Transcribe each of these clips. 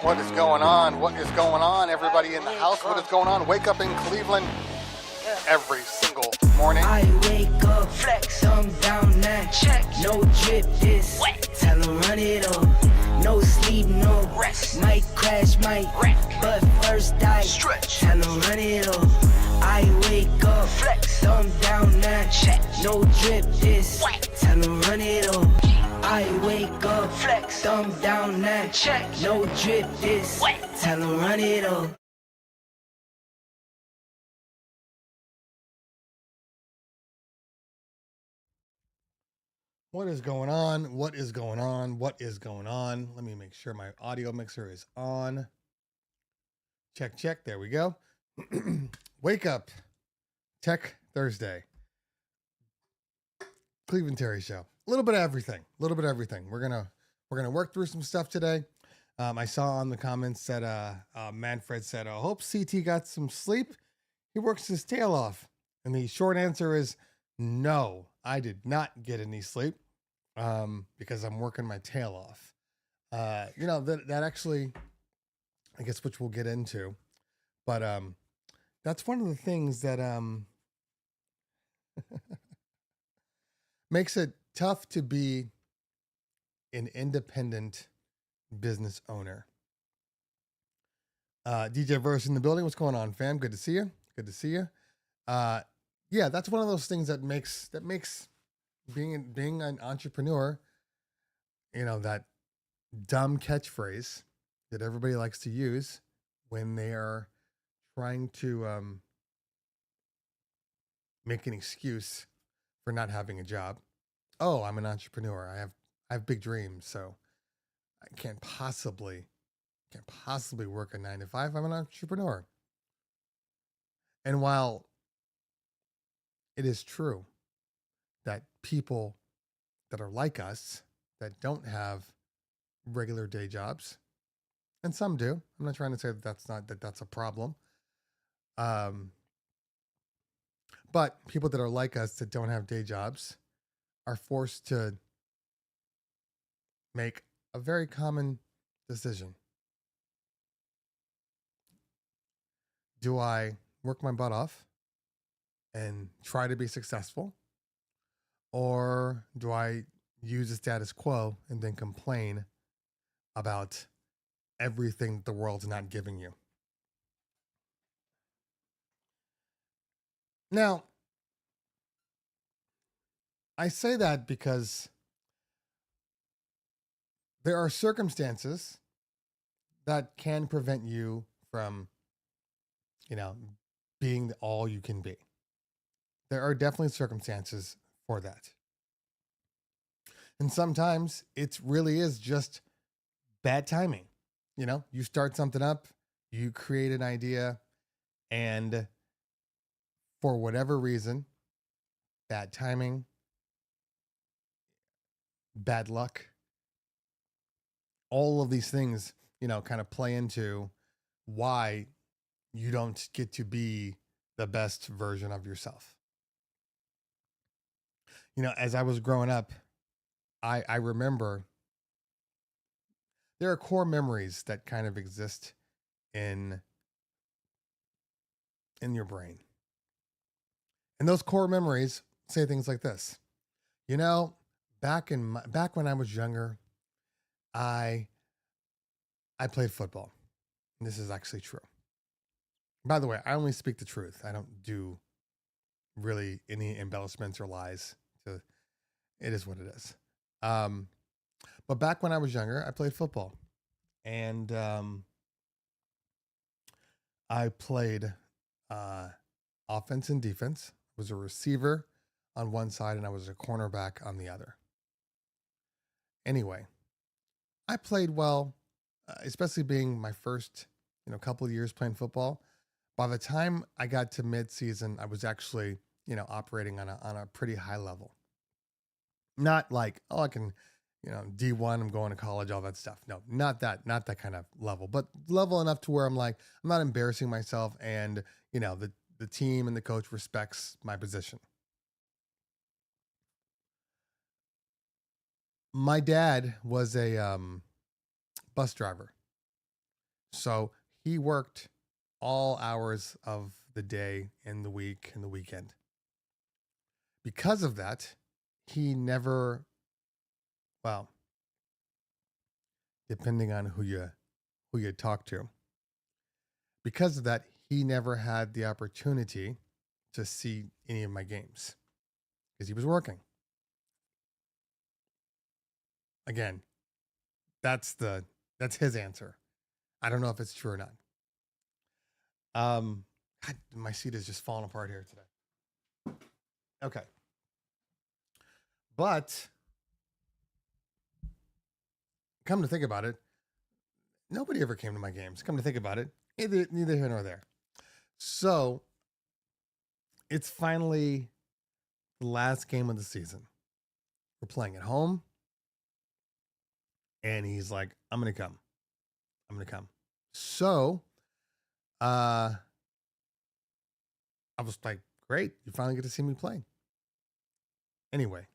What is going on? What is going on, everybody in the house? What is going on? Wake up in Cleveland every single morning. I wake up, flex, thumb down, now check. No drip, this wet. Tell 'em run it up. No sleep, no rest. Might crash, might wreck. But first I stretch. Tell 'em run it up. I wake up, flex, thumb down, now check. No drip, this wet. Tell 'em run it up. I wake up, flex, thumb down, now check. No drip, this wet. Tell 'em run it up. What is going on? What is going on? What is going on? Let me make sure my audio mixer is on. Check, check. There we go. Wake up. Tech Thursday. Cleveland Terry Show. A little bit of everything. A little bit of everything. We're gonna work through some stuff today. I saw on the comments that Manfred said, "I hope CT got some sleep. He works his tail off." And the short answer is no. I did not get any sleep because I'm working my tail off. That actually, I guess, which we'll get into, but that's one of the things that makes it tough to be an independent business owner. DJ Verse in the building. What's going on, fam? Good to see you. Good to see you. Yeah, that's one of those things that makes being an entrepreneur, that dumb catchphrase that everybody likes to use when they are trying to make an excuse for not having a job. Oh, I'm an entrepreneur. I have big dreams, so I can't possibly work a 9 to 5. I'm an entrepreneur. And while it is true that people that are like us that don't have regular day jobs, and some do. I'm not trying to say that's a problem. But people that are like us that don't have day jobs are forced to make a very common decision. Do I work my butt off and try to be successful? Or do I use the status quo and then complain about everything the world's not giving you? Now, I say that because there are circumstances that can prevent you from, being all you can be. There are definitely circumstances for that. And sometimes it really is just bad timing. You start something up, you create an idea, and for whatever reason, bad timing, bad luck, all of these things, kind of play into why you don't get to be the best version of yourself. As I was growing up, I remember there are core memories that kind of exist in your brain. And those core memories say things like this. Back when I was younger, I played football. And this is actually true. By the way, I only speak the truth. I don't do really any embellishments or lies. It is what it is. But back when I was younger, I played football. And I played offense and defense. I was a receiver on one side and I was a cornerback on the other. Anyway, I played well, especially being my first, couple of years playing football. By the time I got to mid-season, I was actually, operating on a pretty high level. Not like, oh, I can, D1, I'm going to college, all that stuff. No, not that kind of level, but level enough to where I'm like, I'm not embarrassing myself, and the team and the coach respects my position. My dad was a bus driver. So he worked all hours of the day and the week and the weekend. Because of that, he never, well, depending on who you talk to, because of that, he never had the opportunity to see any of my games because he was working. Again, that's his answer. I don't know if it's true or not. God, my seat is just falling apart here today. Okay. But come to think about it, nobody ever came to my games. Come to think about it, neither here nor there. So it's finally the last game of the season. We're playing at home. And he's like, I'm going to come. I'm going to come. So I was like, great. You finally get to see me play. Anyway,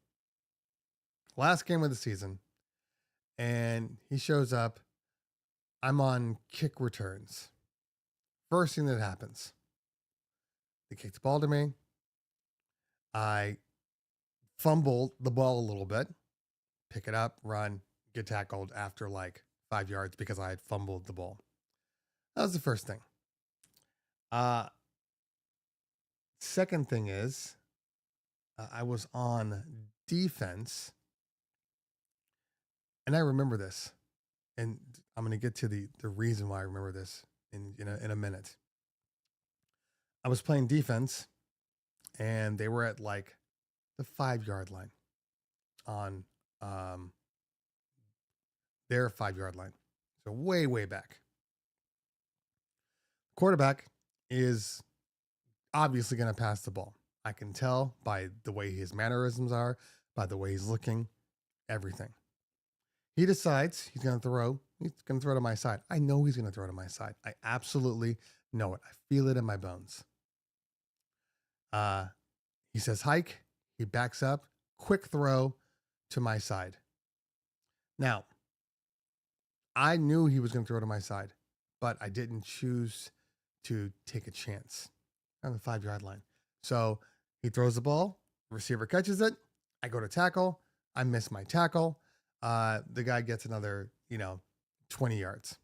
last game of the season. And he shows up. I'm on kick returns. First thing that happens, they kick the ball to me. I fumble the ball a little bit, pick it up, run, get tackled after like 5 yards because I had fumbled the ball. That was the first thing. Second thing is, I was on defense, and I remember this, and I'm going to get to the reason why I remember this in a minute. I was playing defense, and they were at like the 5-yard line on their 5-yard line. So way, way back. Quarterback is obviously going to pass the ball. I can tell by the way his mannerisms are, by the way he's looking, everything. He decides he's going to throw. He's going to throw to my side. I know he's going to throw to my side. I absolutely know it. I feel it in my bones. He says hike. He backs up. Quick throw to my side. Now, I knew he was going to throw to my side, but I didn't choose to take a chance on the 5-yard line. So he throws the ball. Receiver catches it. I go to tackle. I miss my tackle. The guy gets another, 20 yards.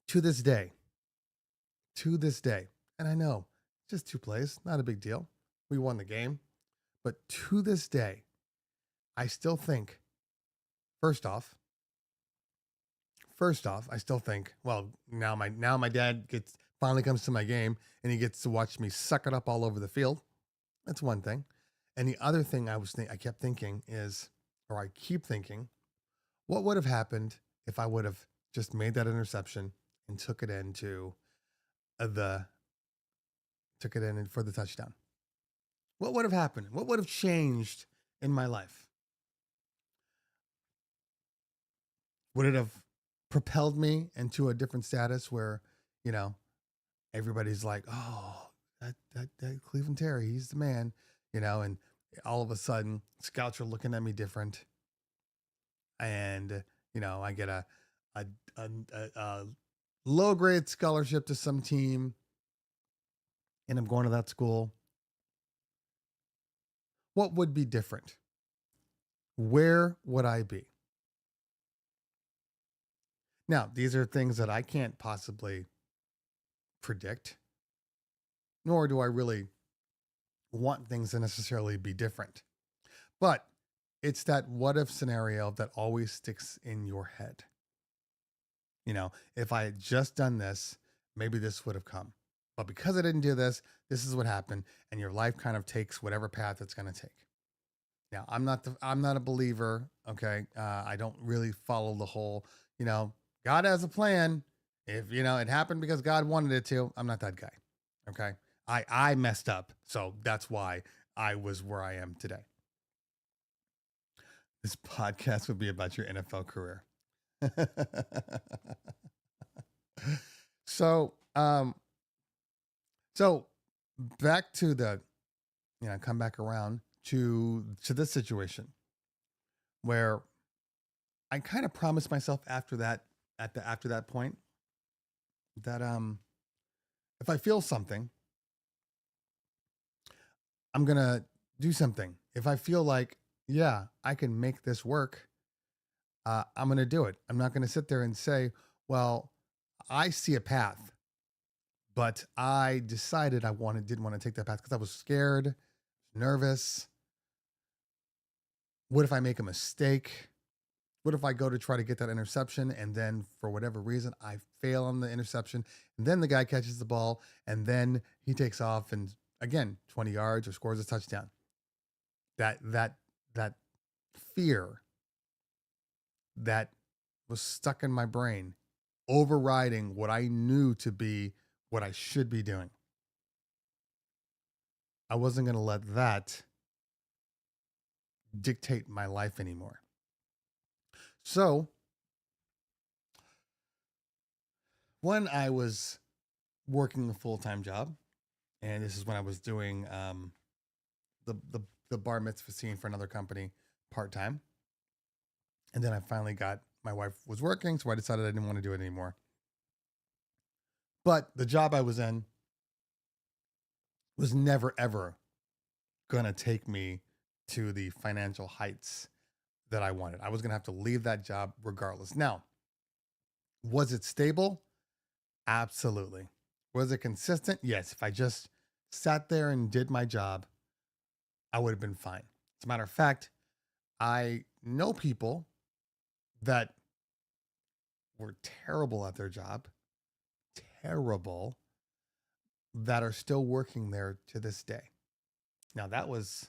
To this day, and I know just 2 plays, not a big deal. We won the game, but to this day, I still think, first off, I still think, well, now my dad finally comes to my game and he gets to watch me suck it up all over the field. That's one thing. And the other thing I keep thinking, what would have happened if I would have just made that interception and took it in for the touchdown? What would have happened? What would have changed in my life? Would it have propelled me into a different status where, everybody's like, oh, that Cleveland Terry, he's the man, and all of a sudden scouts are looking at me different. And, I get a low grade scholarship to some team and I'm going to that school. What would be different? Where would I be? Now, these are things that I can't possibly predict, nor do I really want things to necessarily be different. But it's that what if scenario that always sticks in your head. If I had just done this, maybe this would have come. But because I didn't do this, this is what happened. And your life kind of takes whatever path it's going to take. Now, I'm not a believer. Okay. I don't really follow the whole, God has a plan. If, it happened because God wanted it to, I'm not that guy. Okay. I messed up. So that's why I was where I am today. This podcast would be about your NFL career. So back to come back around to this situation. where I kind of promised myself after that, after that point, that if I feel something, I'm gonna do something. If I feel like, yeah, I can make this work, I'm gonna do it. I'm not gonna sit there and say, well, I see a path, but I decided didn't want to take that path because I was scared, nervous. What if I make a mistake? What if I go to try to get that interception and then for whatever reason I fail on the interception and then the guy catches the ball and then he takes off and again 20 yards or scores a touchdown. That fear that was stuck in my brain overriding what I knew to be what I should be doing. I wasn't going to let that dictate my life anymore. So, when I was working a full-time job, and this is when I was doing the bar mitzvah scene for another company part-time, and then I finally got my wife was working, so I decided I didn't want to do it anymore. But the job I was in was never ever gonna take me to the financial heights that I wanted. I was gonna have to leave that job regardless. Now, was it stable? Absolutely. Was it consistent? Yes. If I just sat there and did my job, I would have been fine. As a matter of fact, I know people that were terrible at their job, terrible, that are still working there to this day. Now, that was,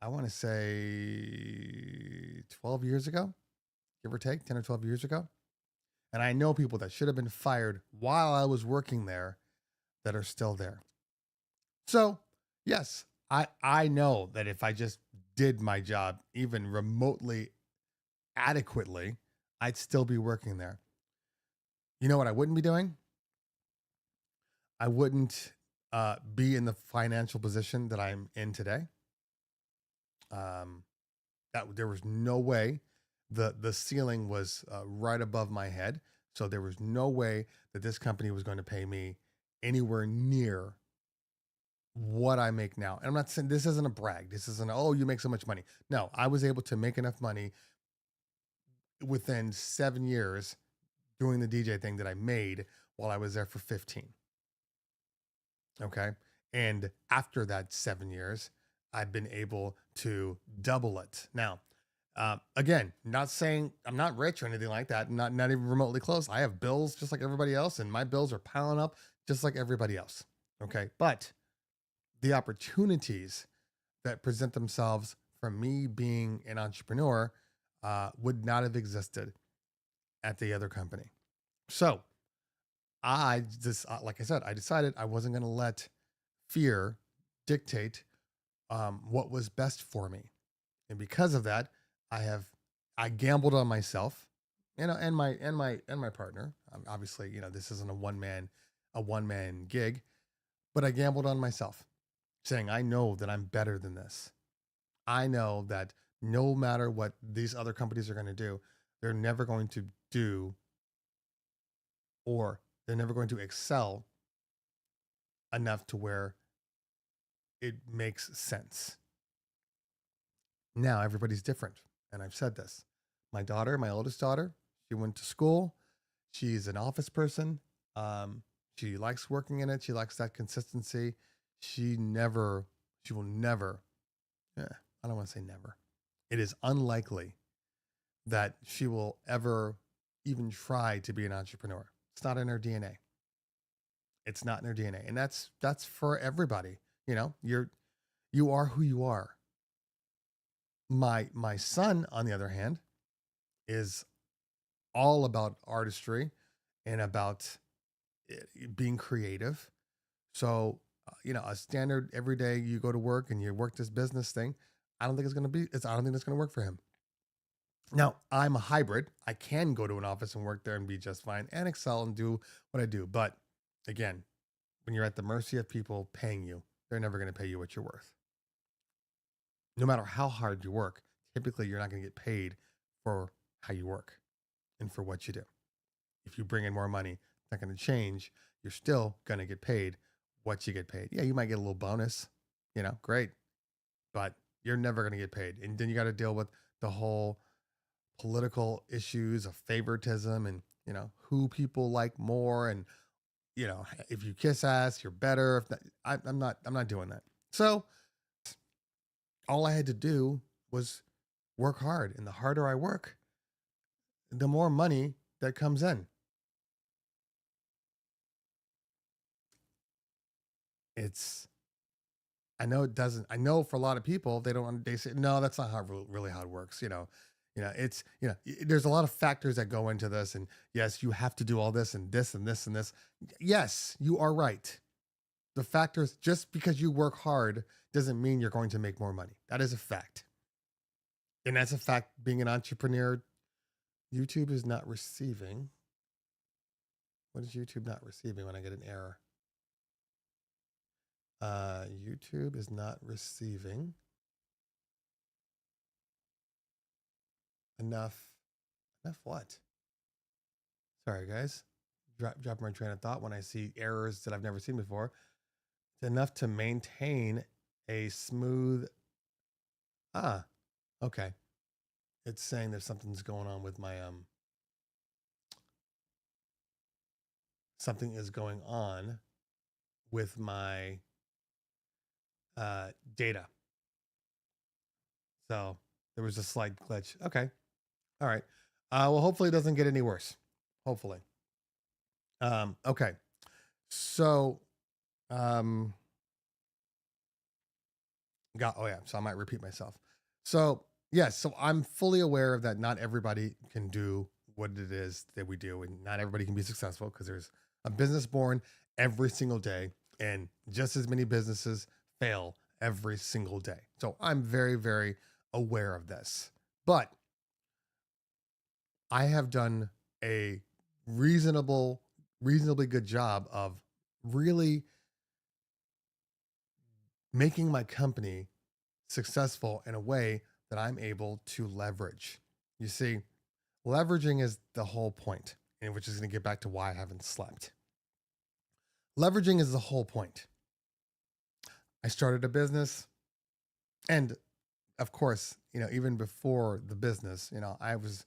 I want to say 12 years ago, give or take 10 or 12 years ago. And I know people that should have been fired while I was working there that are still there. So, yes, I know that if I just did my job even remotely adequately, I'd still be working there. You know what I wouldn't be doing? I wouldn't be in the financial position that I'm in today. That there was no way. The ceiling was right above my head, so there was no way that this company was going to pay me anywhere near what I make now. And I'm not saying this isn't a brag. This isn't, oh, you make so much money. No, I was able to make enough money within 7 years doing the DJ thing that I made while I was there for 15. Okay. And after that 7 years, I've been able to double it. Now, again, not saying I'm not rich or anything like that. Not even remotely close. I have bills just like everybody else, and my bills are piling up just like everybody else. Okay. But the opportunities that present themselves from me being an entrepreneur would not have existed at the other company. So I just, like I said, I decided I wasn't going to let fear dictate what was best for me. And because of that, I gambled on myself, and my partner. Obviously, this isn't a one man gig, but I gambled on myself, saying I know that I'm better than this. I know that no matter what these other companies are going to do, they're never going to do, or they're never going to excel enough to where it makes sense. Now everybody's different. And I've said this. My daughter, my oldest daughter, she went to school. She's an office person. She likes working in it. She likes that consistency. She will never, I don't want to say never. It is unlikely that she will ever even try to be an entrepreneur. It's not in her DNA. It's not in her DNA. And that's for everybody. You are who you are. My son, on the other hand, is all about artistry and about being creative. So, a standard every day you go to work and you work this business thing, I don't think it's going to work for him. Now, I'm a hybrid. I can go to an office and work there and be just fine and excel and do what I do. But again, when you're at the mercy of people paying you, they're never going to pay you what you're worth. No matter how hard you work, typically you're not going to get paid for how you work and for what you do. If you bring in more money, it's not going to change. You're still going to get paid what you get paid. Yeah, you might get a little bonus, great, but you're never going to get paid. And then you got to deal with the whole political issues of favoritism and, who people like more. And, if you kiss ass, you're better. If that, I'm not doing that. So all I had to do was work hard. And the harder I work, the more money that comes in. I know it doesn't. I know for a lot of people, they say, no, that's not really how it works. There's a lot of factors that go into this. And yes, you have to do all this and this and this and this. Yes, you are right. The factors, just because you work hard doesn't mean you're going to make more money. That is a fact. And that's a fact. Being an entrepreneur, YouTube is not receiving. What is YouTube not receiving when I get an error? YouTube is not receiving enough what? Sorry, guys. Drop my train of thought when I see errors that I've never seen before. It's enough to maintain a smooth. Okay. It's saying there's something's going on with my something is going on with my data. So there was a slight glitch. Okay. All right. Well, hopefully it doesn't get any worse. Hopefully. Okay. So, so I might repeat myself. So yes, so I'm fully aware of that. Not everybody can do what it is that we do, and not everybody can be successful because there's a business born every single day, and just as many businesses fail every single day. So I'm very, very aware of this, but I have done a reasonably good job of really making my company successful in a way that I'm able to leverage. You see, leveraging is the whole point, and which is going to get back to why I haven't slept. Leveraging is the whole point. I started a business, and of course, even before the business, I was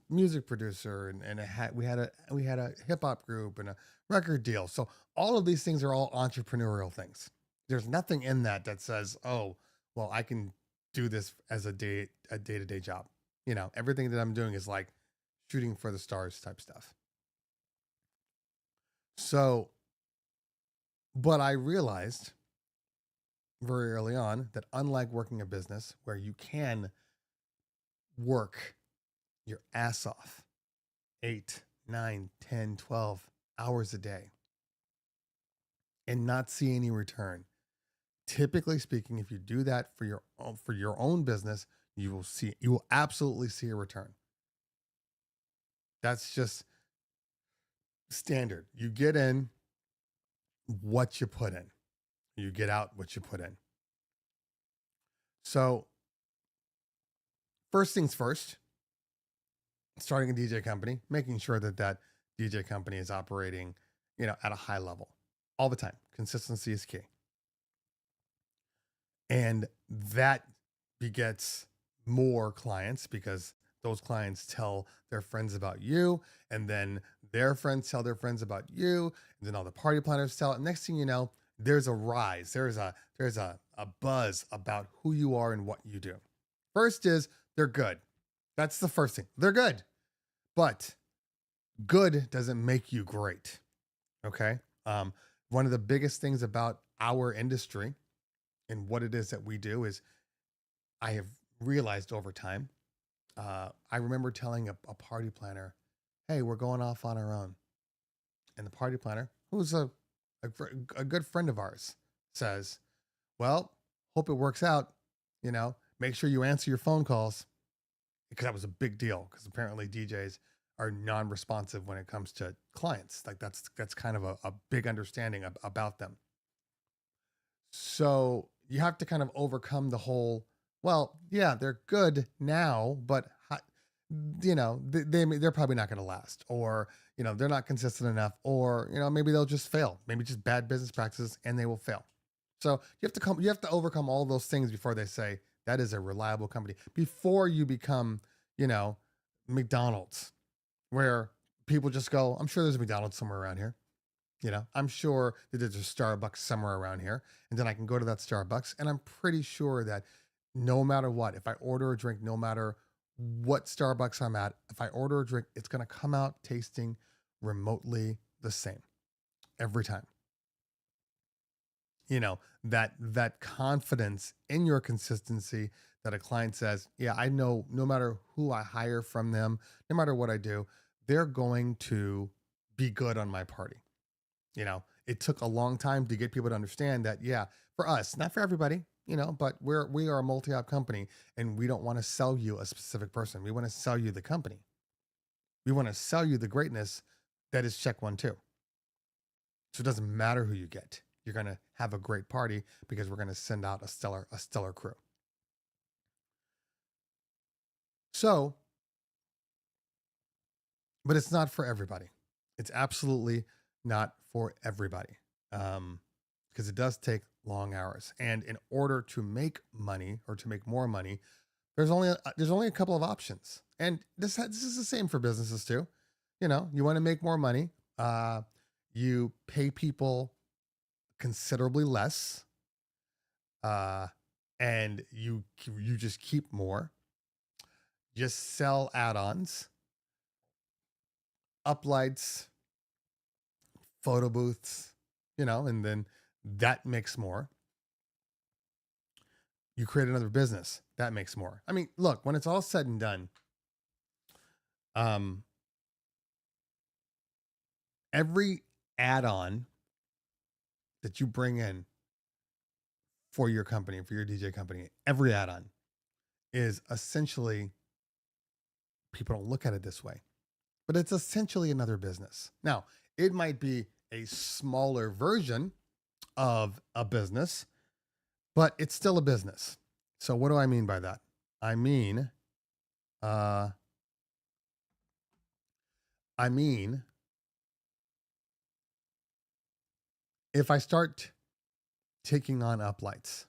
music producer, and we had a hip hop group and a record deal. So all of these things are all entrepreneurial things. There's nothing in that says, oh, well, I can do this as a day-to-day job. Everything that I'm doing is like shooting for the stars type stuff. So, but I realized very early on that unlike working a business where you can work your ass off 8, 9, 10, 12 hours a day and not see any return. Typically speaking, if you do that for your own business, you will absolutely see a return. That's just standard. You get in what you put in. You get out what you put in. So first things first, starting a DJ company, making sure that DJ company is operating, at a high level all the time. Consistency is key. And that begets more clients because those clients tell their friends about you, and then their friends tell their friends about you, and then all the party planners tell it. Next thing you know, there's a rise. There's a buzz about who you are and what you do. First is they're good. That's the first thing. They're good. But good doesn't make you great. Okay? One of the biggest things about our industry and what it is that we do is I have realized over time, I remember telling a party planner, hey, we're going off on our own. And the party planner, who's a good friend of ours, says, well, hope it works out. Make sure you answer your phone calls, because that was a big deal, because apparently DJs are non-responsive when it comes to clients. Like that's kind of a big understanding about them. So you have to kind of overcome the whole Well, yeah, they're good now, but they're probably not going to last, or they're not consistent enough, or maybe they'll just fail, maybe just bad business practices, and they will fail. So you have to overcome all those things before they say that is a reliable company. Before you become, you know, McDonald's, where people just go, I'm sure there's a McDonald's somewhere around here. I'm sure that there's a Starbucks somewhere around here. And then I can go to that Starbucks, and I'm pretty sure that no matter what, if I order a drink, no matter what Starbucks I'm at, if I order a drink, it's going to come out tasting remotely the same every time. That confidence in your consistency, that a client says, yeah, I know no matter who I hire from them, no matter what I do, they're going to be good on my party. It took a long time to get people to understand that, yeah, for us, not for everybody, but we are a multi-op company, and we don't want to sell you a specific person. We want to sell you the company. We want to sell you the greatness that is check one, two. So it doesn't matter who you get. You're going to have a great party because we're going to send out a stellar crew. So, but it's not for everybody. It's absolutely not for everybody. Because it does take long hours. And in order to make money, or to make more money, there's only a couple of options. And this is the same for businesses too. You want to make more money. You pay people considerably less, and you just keep more. Just sell add-ons, uplights, photo booths, and then that makes more. You create another business that makes more. I mean, look, when it's all said and done, every add-on that you bring in for your company, for your DJ company, every add-on is essentially, people don't look at it this way, but it's essentially another business. Now, it might be a smaller version of a business, but it's still a business. So what do I mean by that? I mean, if I start taking on uplights,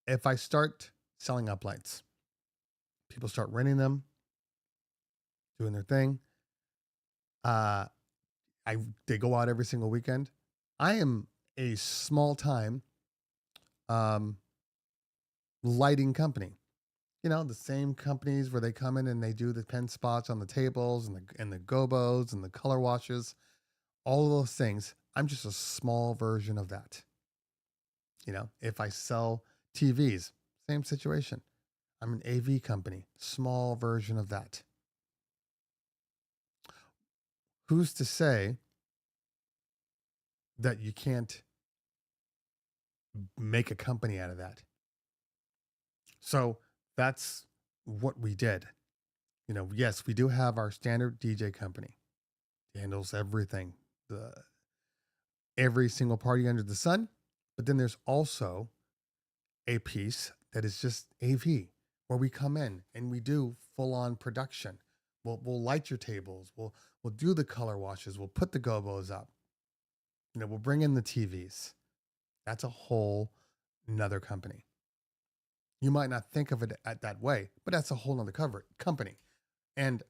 if I start selling uplights, people start renting them, doing their thing. They go out every single weekend. I am a small time lighting company. The same companies where they come in and they do the pen spots on the tables, and the gobos and the color washes, all of those things. I'm just a small version of that. If I sell TVs, same situation. I'm an AV company, small version of that. Who's to say that you can't make a company out of that? So that's what we did. Yes, we do have our standard DJ company. It handles everything, every single party under the sun. But then there's also a piece that is just AV, where we come in and we do full on production. We'll light your tables. We'll do the color washes. We'll put the gobos up. We'll bring in the TVs. That's a whole nother company. You might not think of it at that way, but that's a whole nother company. And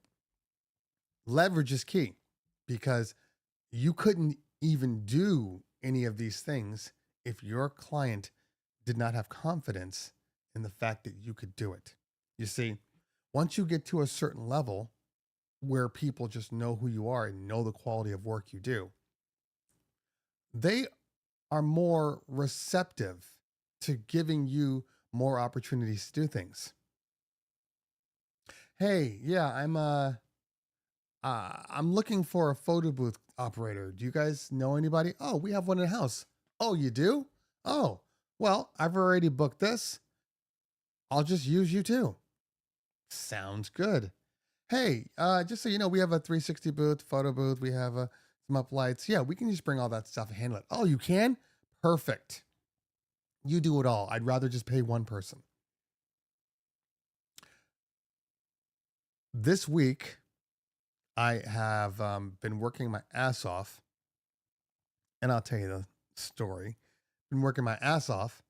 leverage is key, because you couldn't even do any of these things if your client did not have confidence in the fact that you could do it. You see, once you get to a certain level where people just know who you are and know the quality of work you do, they are more receptive to giving you more opportunities to do things. Hey, yeah, I'm looking for a photo booth operator. Do you guys know anybody? Oh, we have one in the house. Oh, you do? Oh, well, I've already booked this. I'll just use you too. Sounds good. Hey, just so you know, we have a 360 booth, photo booth. We have some up lights. Yeah, we can just bring all that stuff and handle it. Oh, you can? Perfect. You do it all. I'd rather just pay one person. This week, I have been working my ass off, and I'll tell you the story. Been working my ass off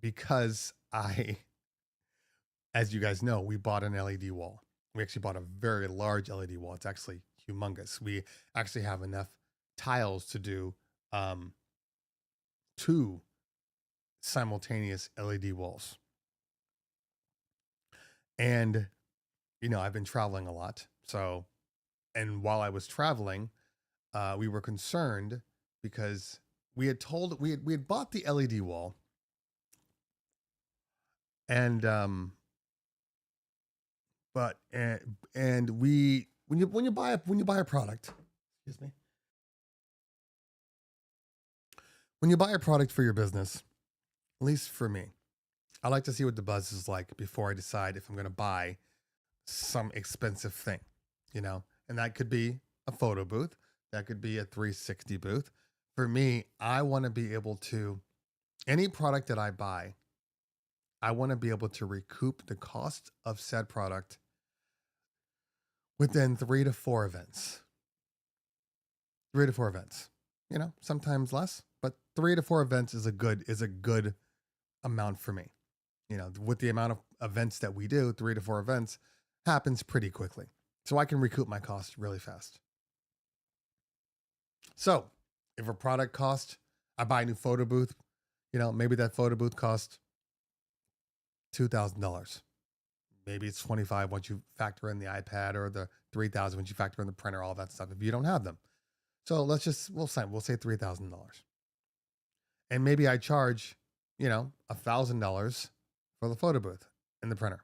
because as you guys know, we bought an LED wall. We actually bought a very large LED wall. It's actually humongous. We actually have enough tiles to do 2 simultaneous LED walls. And, I've been traveling a lot. So, and while I was traveling, we were concerned because we had bought the LED wall, and but and we when you buy a product, excuse me, when you buy a product for your business, at least for me, I like to see what the buzz is like before I decide if I'm going to buy some expensive thing, and that could be a photo booth, that could be a 360 booth. For me, I want to be able to, any product that I buy, I want to be able to recoup the cost of said product within 3 to 4 events. 3 to 4 events. Sometimes less, but 3 to 4 events is a good amount for me. With the amount of events that we do, 3 to 4 events happens pretty quickly. So I can recoup my cost really fast. So if a product cost, I buy a new photo booth, maybe that photo booth cost $2,000. Maybe it's 25 once you factor in the iPad, or the 3,000 once you factor in the printer, all that stuff, if you don't have them. So we'll say $3,000. And maybe I charge, $1,000 for the photo booth and the printer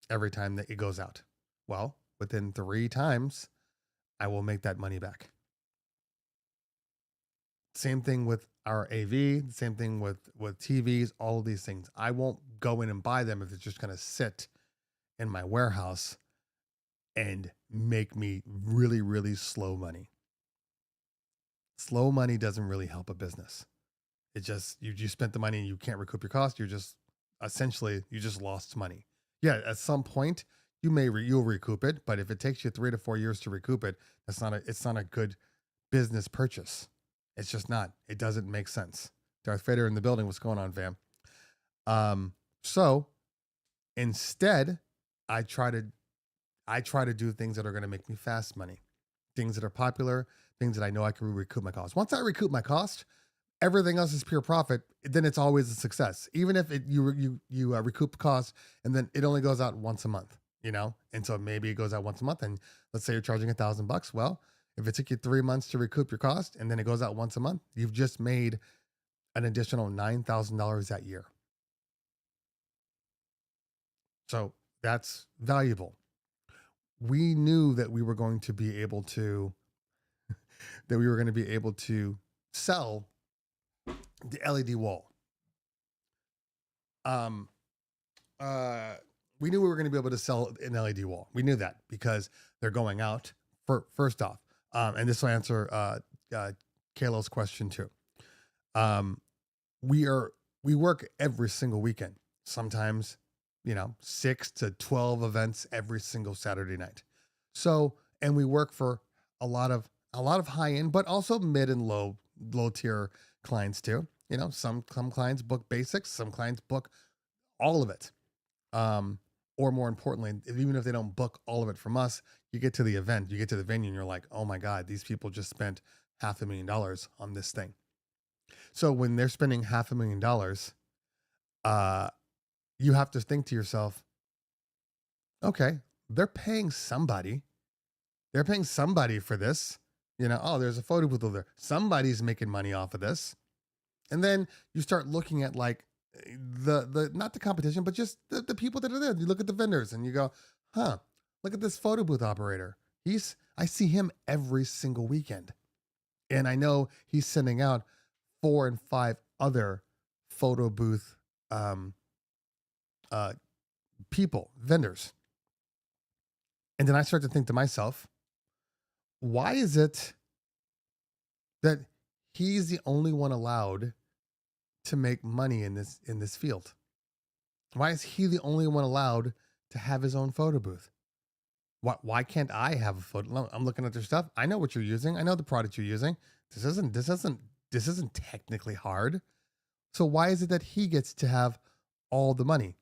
every time that it goes out. Well, within 3 times, I will make that money back. Same thing with our AV, same thing with TVs, all of these things. I won't go in and buy them if it's just going to sit in my warehouse and make me really, really slow money. Slow money doesn't really help a business. It just, you spent the money and you can't recoup your cost. You're just, essentially, you just lost money. Yeah, at some point you'll recoup it, but if it takes you 3 to 4 years to recoup it, it's not a good business purchase. It's just not. It doesn't make sense. Darth Vader in the building. What's going on, fam? So instead, I try to do things that are going to make me fast money, things that are popular, things that I know I can recoup my cost. Once I recoup my cost, everything else is pure profit. Then it's always a success. Even if you recoup costs and then it only goes out once a month, and so maybe it goes out once a month, and let's say you're charging $1,000. Well, if it took you 3 months to recoup your cost and then it goes out once a month, you've just made an additional $9,000 that year. So that's valuable. We knew that we were going to be able to sell the LED wall. We knew we were going to be able to sell an LED wall. We knew that because they're going out first off. And this will answer Kayla's question too. We work every single weekend. Sometimes, 6 to 12 events every single Saturday night. So, and we work for a lot of high end, but also mid and low tier clients too. Some clients book basics, some clients book all of it. Or more importantly, even if they don't book all of it from us, you get to the event, you get to the venue, and you're like, oh my God, these people just spent $500,000 on this thing. So when they're spending $500,000, you have to think to yourself, okay, they're paying somebody. They're paying somebody for this. Oh, there's a photo booth over there. Somebody's making money off of this. And then you start looking at like the not the competition, but just the people that are there. You look at the vendors and you go, look at this photo booth operator. I see him every single weekend. And I know he's sending out 4 and 5 other photo booth people, vendors. And then I start to think to myself, why is it that he's the only one allowed to make money in this field? Why is he the only one allowed to have his own photo booth? Why can't I have a photo? No, I'm looking at their stuff. I know what you're using. I know the product you're using. This isn't technically hard. So why is it that he gets to have all the money?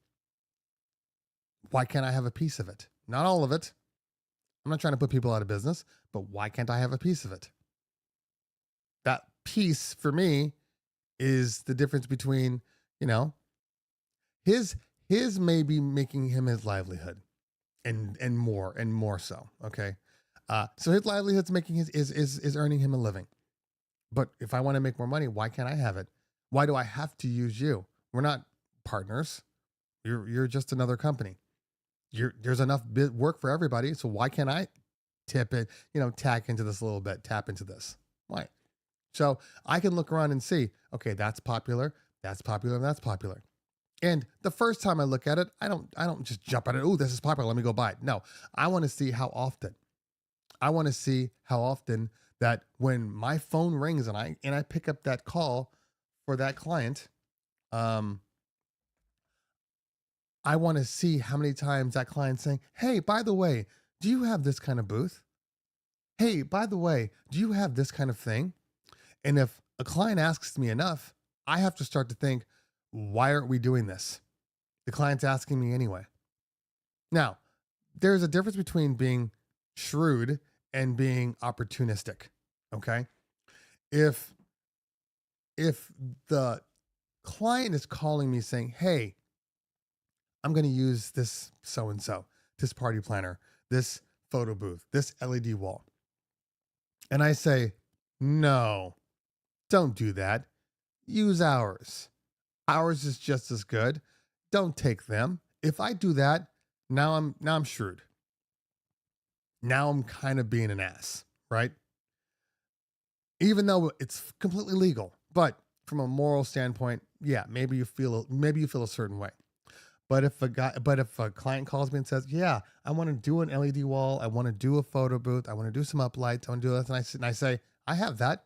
Why can't I have a piece of it? Not all of it. I'm not trying to put people out of business, but why can't I have a piece of it? That piece for me is the difference between, you know, his may be making him his livelihood and more so. Okay. So his livelihood's making is earning him a living. But if I want to make more money, why can't I have it? Why do I have to use you? We're not partners. You're just another company. There's enough work for everybody. So why can't I tip it, tack into this a little bit, tap into this? Why? So I can look around and see, okay, that's popular, and that's popular. And the first time I look at it, I don't just jump at it. Oh, this is popular. Let me go buy it. No, I want to see how often. I want to see how often that when my phone rings and I pick up that call for that client, I want to see how many times that client's saying, "Hey, by the way, do you have this kind of booth? Hey, by the way, do you have this kind of thing?" And if a client asks me enough, I have to start to think, why aren't we doing this? The client's asking me anyway. Now, there's a difference between being shrewd and being opportunistic. Okay. If the client is calling me saying, "Hey, I'm going to use this so-and-so, this party planner, this photo booth, this LED wall." And I say, "No, don't do that. Use ours. Ours is just as good. Don't take them." If I do that, now I'm shrewd. Now I'm kind of being an ass, right? Even though it's completely legal, but from a moral standpoint, yeah, maybe you feel a certain way. But if a client calls me and says, "Yeah, I want to do an LED wall, I want to do a photo booth, I want to do some uplights, I want to do this," and I say, "I have that,"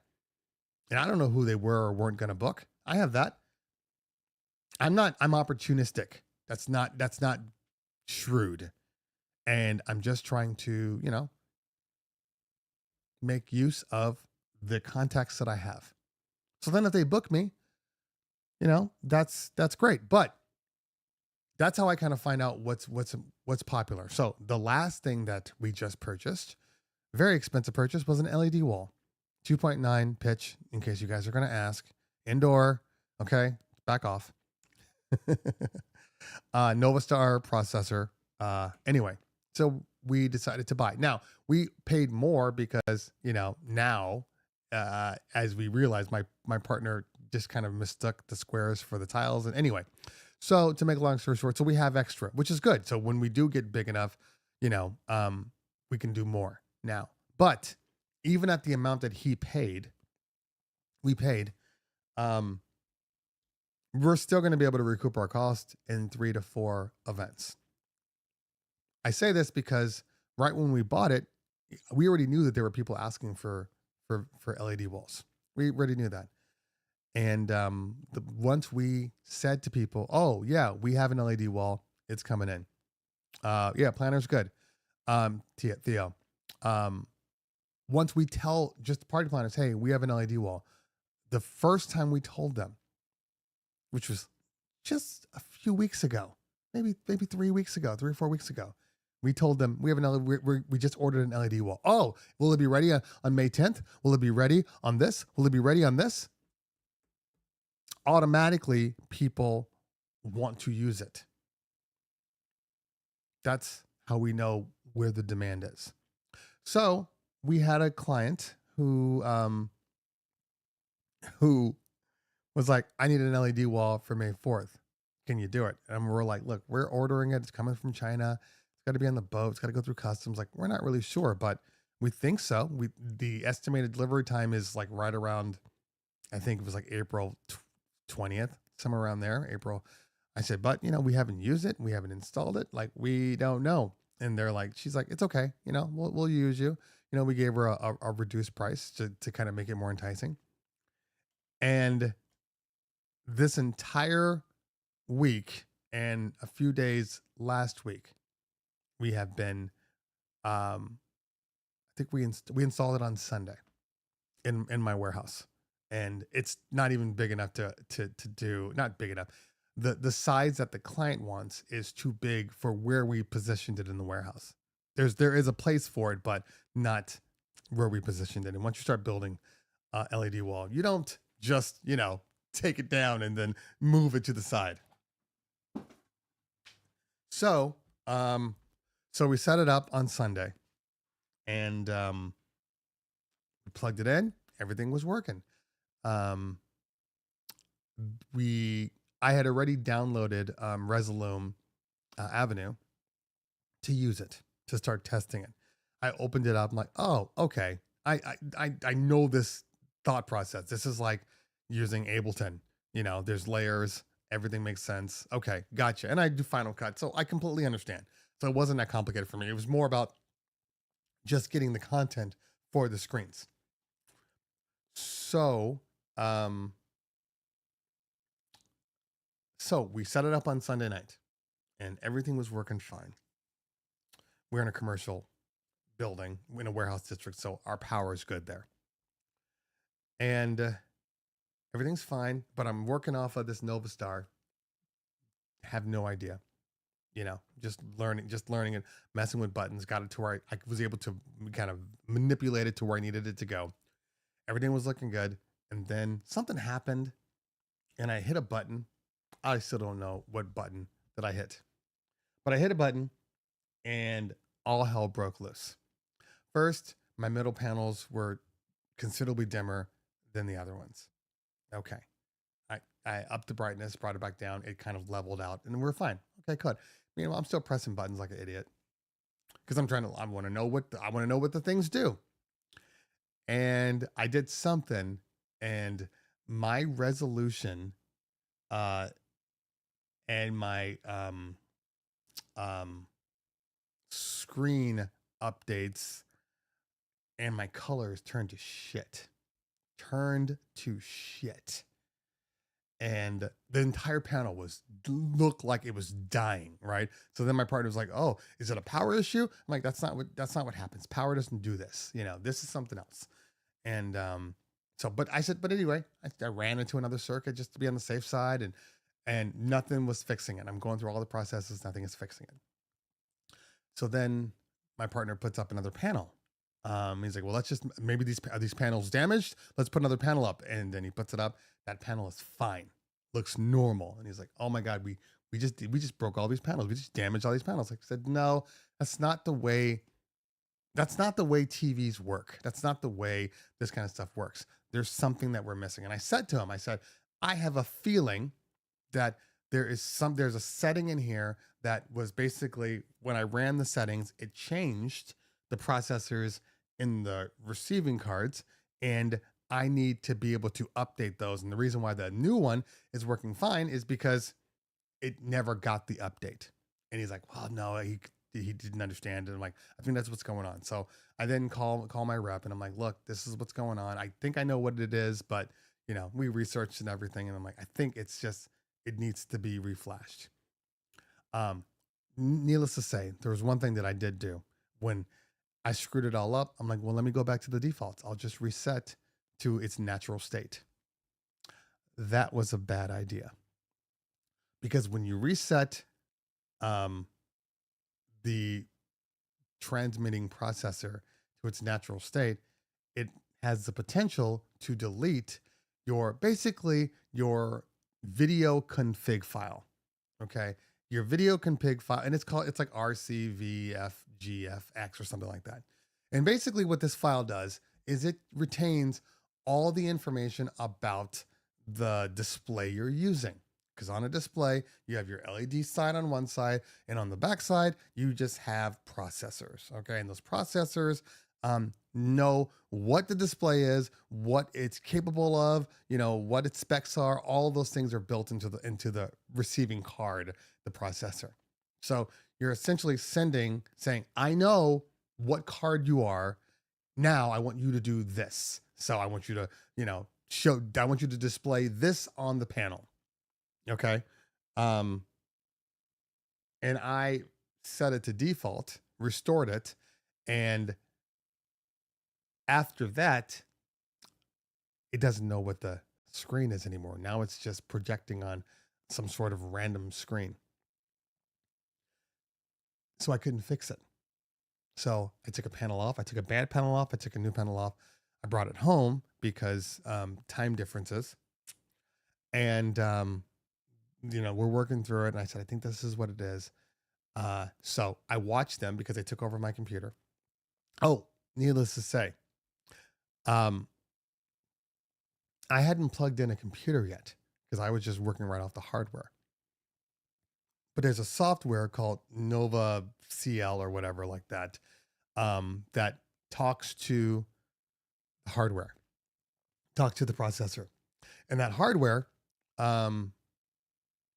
and I don't know who they were or weren't going to book. I have that. I'm opportunistic. That's not shrewd. And I'm just trying to, make use of the contacts that I have. So then if they book me, that's great. But that's how I kind of find out what's popular. So the last thing that we just purchased, very expensive purchase, was an LED wall. 2.9 pitch, in case you guys are going to ask. Indoor. Okay. Back off. Novastar processor. Anyway, so we decided to buy. Now we paid more because, now, as we realized, my partner just kind of mistook the squares for the tiles. And anyway, so to make a long story short, so we have extra, which is good. So when we do get big enough, we can do more now. But even at the amount that we paid, we're still going to be able to recoup our cost in 3 to 4 events. I say this because right when we bought it, we already knew that there were people asking for LED walls. We already knew that. And once we said to people, "Oh yeah, we have an LED wall, it's coming in." Yeah, planner's good. Theo. Once we tell just the party planners, "Hey, we have an LED wall," the first time we told them, which was just a few weeks ago, maybe 3 weeks ago, 3 or 4 weeks ago, we told them we have an LED. We just ordered an LED wall. "Oh, will it be ready on May 10th? Will it be ready on this? Will it be ready on this?" Automatically, people want to use it. That's how we know where the demand is. So we had a client who was like, "I need an LED wall for May 4th. Can you do it?" And we're like, "Look, we're ordering it. It's coming from China. It's got to be on the boat. It's got to go through customs." Like, we're not really sure, but we think so. The estimated delivery time is like right around, I think it was like April 20th, somewhere around there, April. I said, "But, we haven't used it. We haven't installed it. Like, we don't know." And she's like, "It's okay. We'll use you." We gave her a reduced price to kind of make it more enticing. And this entire week and a few days last week, we have been, I think we installed it on Sunday in my warehouse, and it's not even big enough to do, not big enough. The size that the client wants is too big for where we positioned it in the warehouse. There is a place for it, but not where we positioned it. And once you start building LED wall, you don't just, take it down and then move it to the side. So, so we set it up on Sunday, and we plugged it in. Everything was working. Um, I had already downloaded Resolume Avenue to use it, to start testing it. I opened it up. I'm like, oh, okay. I know this thought process. This is like using Ableton. There's layers. Everything makes sense. Okay, gotcha. And I do Final Cut, so I completely understand. So it wasn't that complicated for me. It was more about just getting the content for the screens. So, so we set it up on Sunday night, and everything was working fine. We're in a commercial building in a warehouse district, so our power is good there. And everything's fine, but I'm working off of this Nova Star. Have no idea, just learning it, messing with buttons, got it to where I was able to kind of manipulate it to where I needed it to go. Everything was looking good. And then something happened and I hit a button. I still don't know what button that I hit, but I hit a button and all hell broke loose. First, my middle panels were considerably dimmer than the other ones. Okay. I upped the brightness, brought it back down. It kind of leveled out and we're fine. Okay, good. Meanwhile, I'm still pressing buttons like an idiot because I want to know what the things do. And I did something and my resolution, and my, screen updates and my colors turned to shit. And the entire panel looked like it was dying, right? So then my partner was like, "Oh, is it a power issue?" I'm like, "That's not what happens. Power doesn't do this. This is something else." And but I said, but anyway, I ran into another circuit just to be on the safe side, and nothing was fixing it. I'm going through all the processes, nothing is fixing it. So then my partner puts up another panel. He's like, well, maybe are these panels damaged? Let's put another panel up. And then he puts it up. That panel is fine. Looks normal. And he's like, oh my God, we just broke all these panels. We just damaged all these panels. Like I said, no, that's not the way TVs work. That's not the way this kind of stuff works. There's something that we're missing. And I said to him, I have a feeling that there's a setting in here that was basically when I ran the settings, it changed the processors in the receiving cards, and I need to be able to update those. And the reason why the new one is working fine is because it never got the update. And he's like, well, no, he didn't understand. And I'm like, I think that's what's going on. So I then call my rep and I'm like, look, this is what's going on. I think I know what it is, but we researched and everything. And I'm like, I think it's just, it needs to be reflashed. Needless to say, there was one thing that I did do when I screwed it all up. I'm like, well, let me go back to the defaults. I'll just reset to its natural state. That was a bad idea because when you reset the transmitting processor to its natural state, it has the potential to delete your video config file. Okay. Your video config file, and it's like RCVFGFX or something like that. And basically what this file does is it retains all the information about the display you're using. Because on a display, you have your LED side on one side, and on the back side, you just have processors. Okay. And those processors know what the display is, what it's capable of, what its specs are. All those things are built into the receiving card, the processor. So you're essentially saying, I know what card you are. Now I want you to do this. So I want you to, I want you to display this on the panel. Okay. Um, and I set it to default, restored it. And after that, it doesn't know what the screen is anymore. Now it's just projecting on some sort of random screen. So I couldn't fix it. So I took a panel off. I took a bad panel off. I took a new panel off. I brought it home because time differences. And, we're working through it. And I said, I think this is what it is. So I watched them because they took over my computer. Oh, needless to say, um, I hadn't plugged in a computer yet because I was just working right off the hardware. But there's a software called Nova CL or whatever like that, that talks to the hardware, talks to the processor, and that hardware. Um,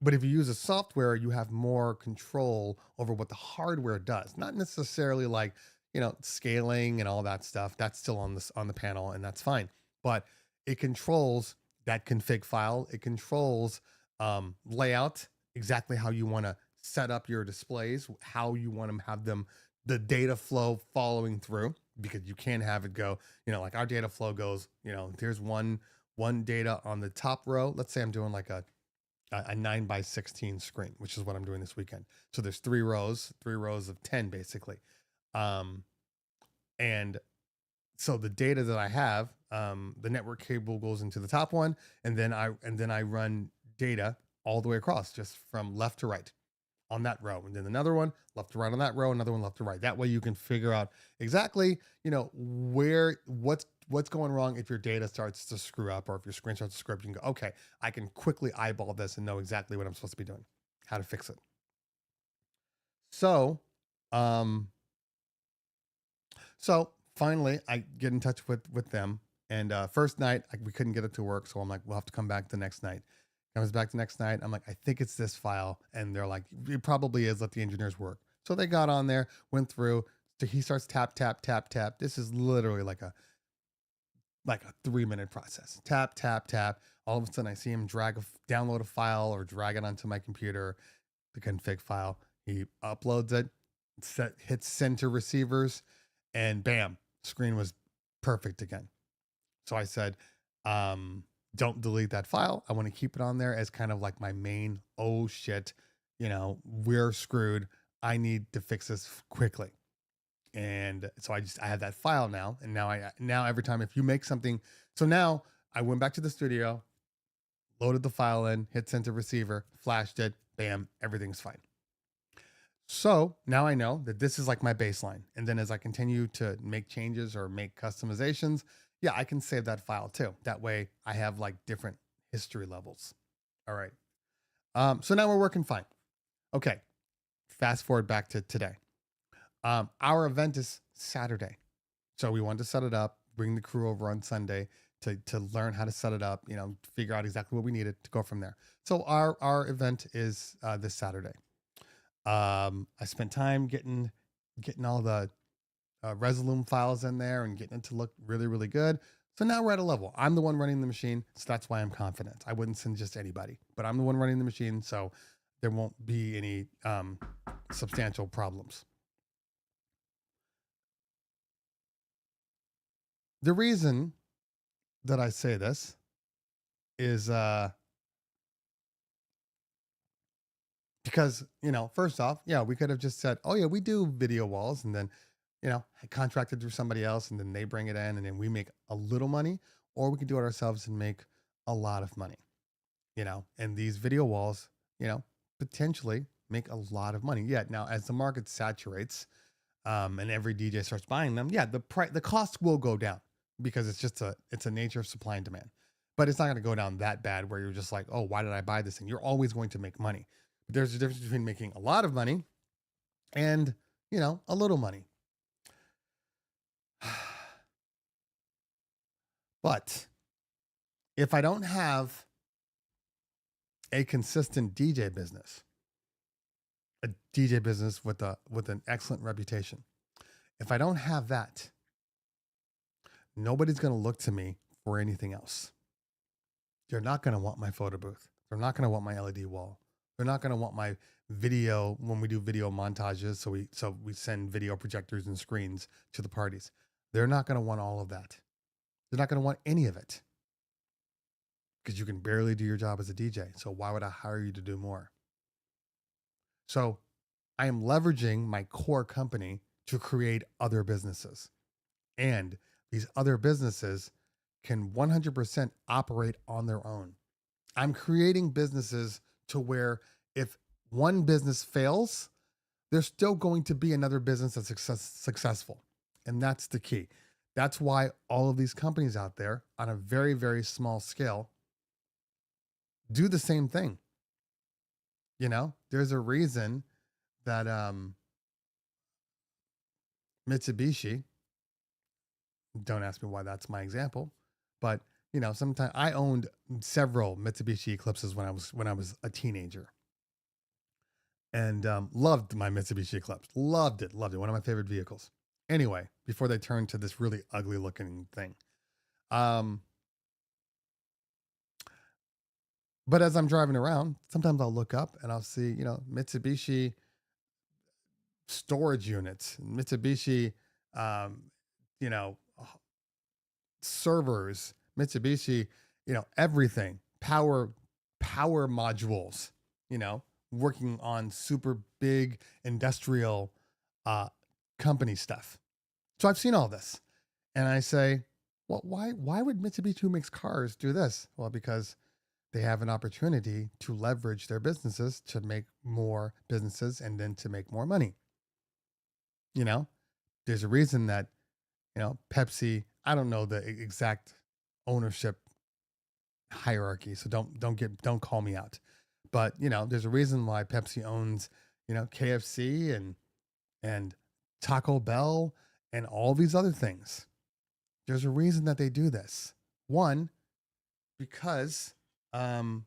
but if you use a software, you have more control over what the hardware does. Not necessarily like scaling and all that stuff. That's still on the panel, and that's fine. But it controls that config file. It controls layout, exactly how you want to set up your displays, how you want to have them, the data flow following through, because you can't have it go, like our data flow goes, there's one data on the top row. Let's say I'm doing like a 9 by 16 screen, which is what I'm doing this weekend. So there's three rows of 10 basically. And so the data that I have, the network cable goes into the top one, and then I run data all the way across, just from left to right on that row, and then another one left to right on that row, another one left to right. That way you can figure out exactly, what's going wrong if your data starts to screw up, or if your screen starts to screw up. You can go, okay, I can quickly eyeball this and know exactly what I'm supposed to be doing, how to fix it. So, um, so finally, I get in touch with them, and first night we couldn't get it to work, so I'm like, we'll have to come back the next night. Comes back the next night. I'm like, I think it's this file, and they're like, it probably is. Let the engineers work. So they got on there, went through. So he starts tap tap tap tap. This is literally like a 3-minute process. Tap tap tap. All of a sudden, I see him download a file or drag it onto my computer, the config file. He uploads it, hits send to receivers, and bam, screen was perfect again. So I said, don't delete that file. I want to keep it on there as kind of like my main, oh shit, we're screwed. I need to fix this quickly. And so I have that file now. And now every time if you make something, so now I went back to the studio, loaded the file in, hit send to receiver, flashed it, bam, everything's fine. So now I know that this is like my baseline. And then as I continue to make changes or make customizations, yeah, I can save that file too. That way I have like different history levels. All right. So now we're working fine. Okay. Fast forward back to today. Our event is Saturday. So we wanted to set it up, bring the crew over on Sunday to learn how to set it up, figure out exactly what we needed to go from there. So our event is this Saturday. I spent time getting all the Resolume files in there and getting it to look really, really good. So now we're at a level. I'm the one running the machine, so that's why I'm confident. I wouldn't send just anybody, but I'm the one running the machine, so there won't be any substantial problems. The reason that I say this is because, first off, yeah, we could have just said, oh yeah, we do video walls, and then, contracted through somebody else, and then they bring it in, and then we make a little money, or we can do it ourselves and make a lot of money, and these video walls, potentially make a lot of money. Yeah. Now, as the market saturates, and every DJ starts buying them, yeah, the cost will go down because it's a nature of supply and demand, but it's not going to go down that bad where you're just like, oh, why did I buy this thing? You're always going to make money. But there's a difference between making a lot of money and, a little money. But if I don't have a consistent DJ business, a DJ business with an excellent reputation, if I don't have that, nobody's going to look to me for anything else. You're not going to want my photo booth. They're not going to want my LED wall. They're not going to want my video when we do video montages. So we send video projectors and screens to the parties. They're not going to want all of that. They're not going to want any of it because you can barely do your job as a DJ. So why would I hire you to do more? So I am leveraging my core company to create other businesses. And these other businesses can 100% operate on their own. I'm creating businesses to where if one business fails, there's still going to be another business that's successful. And that's the key. That's why all of these companies out there on a very, very small scale do the same thing. You know, there's a reason that Mitsubishi, don't ask me why that's my example, but you know, sometimes I owned several Mitsubishi Eclipses when I was a teenager, and loved my Mitsubishi Eclipse. Loved it. One of my favorite vehicles. Anyway, before they turned to this really ugly looking thing. But as I'm driving around, sometimes I'll look up and I'll see, you know, Mitsubishi storage units, Mitsubishi, you know, servers, Mitsubishi, you know, everything, power modules, you know, working on super big industrial company stuff. So I've seen all this, and I say, well, why would Mitsubishi, who makes cars, do this? Well, because they have an opportunity to leverage their businesses to make more businesses and then to make more money. You know, there's a reason that, you know, Pepsi, I don't know the exact ownership hierarchy, so don't call me out. But, you know, there's a reason why Pepsi owns, you know, KFC and Taco Bell and all these other things. There's a reason that they do this. One, because the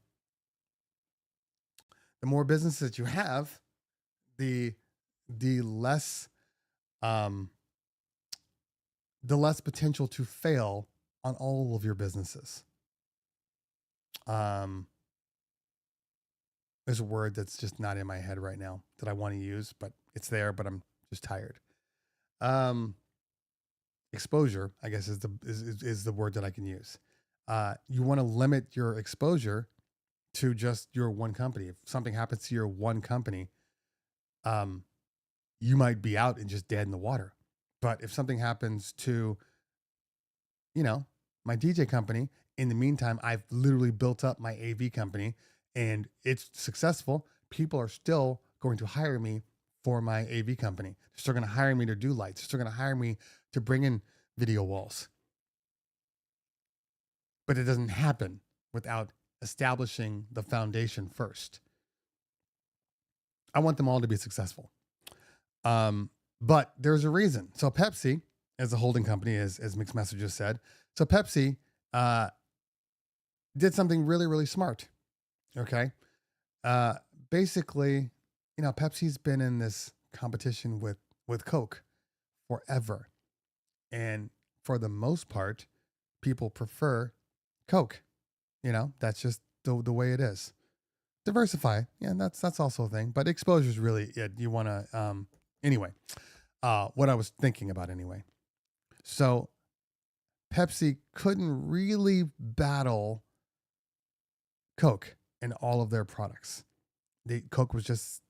more businesses you have, the less potential to fail on all of your businesses. There's a word that's just not in my head right now that I want to use, but it's there, but I'm just tired. Exposure, I guess, is the word that I can use. You want to limit your exposure to just your one company. If something happens to your one company, you might be out and just dead in the water. But if something happens to, you know, my DJ company, in the meantime, I've literally built up my AV company and it's successful. People are still going to hire me for my AV company. They're still going to hire me to do lights. They're still going to hire me to bring in video walls. But it doesn't happen without establishing the foundation first. I want them all to be successful. But there's a reason. So Pepsi, as a holding company, as Mixed Messages said, so Pepsi did something really, really smart. Okay. Basically, you know, Pepsi's been in this competition with Coke forever. And for the most part, people prefer Coke. You know, that's just the way it is. Diversify. Yeah, that's also a thing. But exposure is really it. You want to, anyway, what I was thinking about anyway. So Pepsi couldn't really battle Coke and all of their products. Coke was just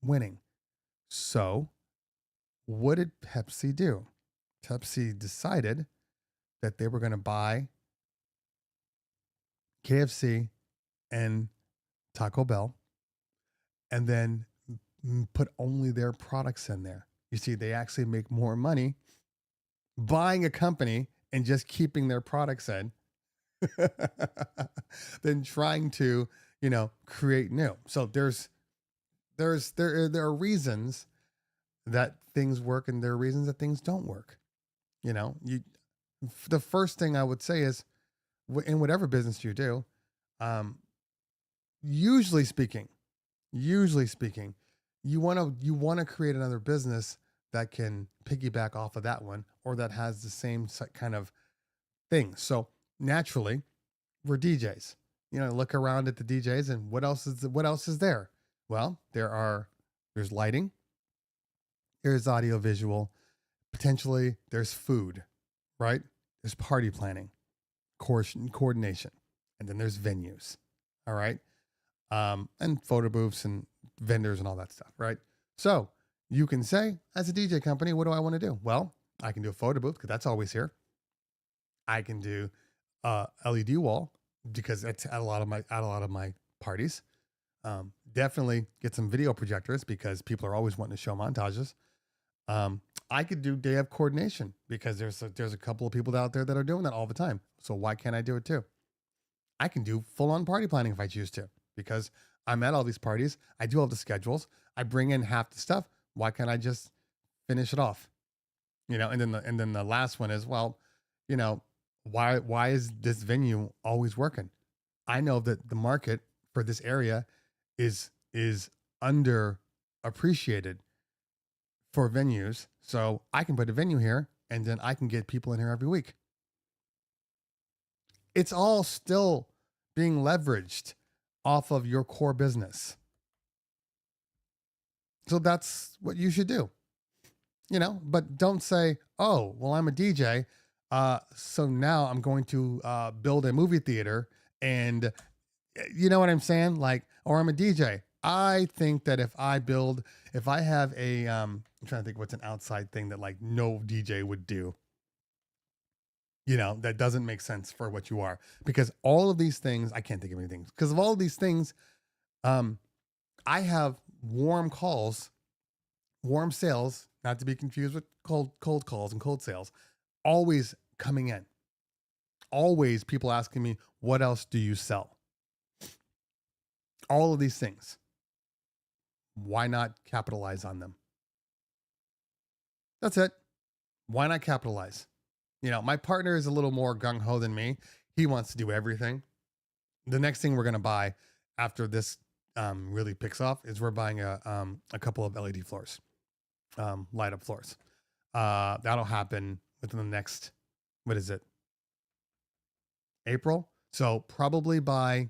winning. So what did Pepsi do? Pepsi decided that they were going to buy KFC and Taco Bell and then put only their products in there. You see, they actually make more money buying a company and just keeping their products in than trying to, you know, create new. So there are reasons that things work and there are reasons that things don't work. You know, the first thing I would say is in whatever business you do, usually speaking, you want to create another business that can piggyback off of that one or that has the same kind of thing. So naturally, we're DJs. look around at the DJs and what else is there? Well, there's lighting, there's audio visual, potentially there's food, right? There's party planning, coordination, and then there's venues. All right. And photo booths and vendors and all that stuff, right? So you can say, as a DJ company, what do I want to do? Well, I can do a photo booth because that's always here. I can do LED wall because that's at a lot of my parties. Definitely get some video projectors because people are always wanting to show montages. I could do day of coordination because there's a couple of people out there that are doing that all the time. So why can't I do it too? I can do full on party planning if I choose to because I'm at all these parties. I do all the schedules. I bring in half the stuff. Why can't I just finish it off? And then the last one is, well, why is this venue always working? I know that the market for this area is under appreciated for venues. So I can put a venue here and then I can get people in here every week. It's all still being leveraged off of your core business. So that's what you should do. But don't say, oh, well, I'm a DJ. So now I'm going to build a movie theater and you know what I'm saying? Or I'm a DJ. I think that if I have I'm trying to think what's an outside thing that no DJ would do, that doesn't make sense for what you are, because all of these things, I can't think of anything because of all of these things. I have warm sales, not to be confused with cold calls and cold sales, always coming in. Always people asking me, what else do you sell? All of these things. Why not capitalize on them? That's it. Why not capitalize? My partner is a little more gung-ho than me. He wants to do everything. The next thing we're going to buy after this really picks off is we're buying a couple of LED floors, light up floors. That'll happen within the next, what is it? April. So probably by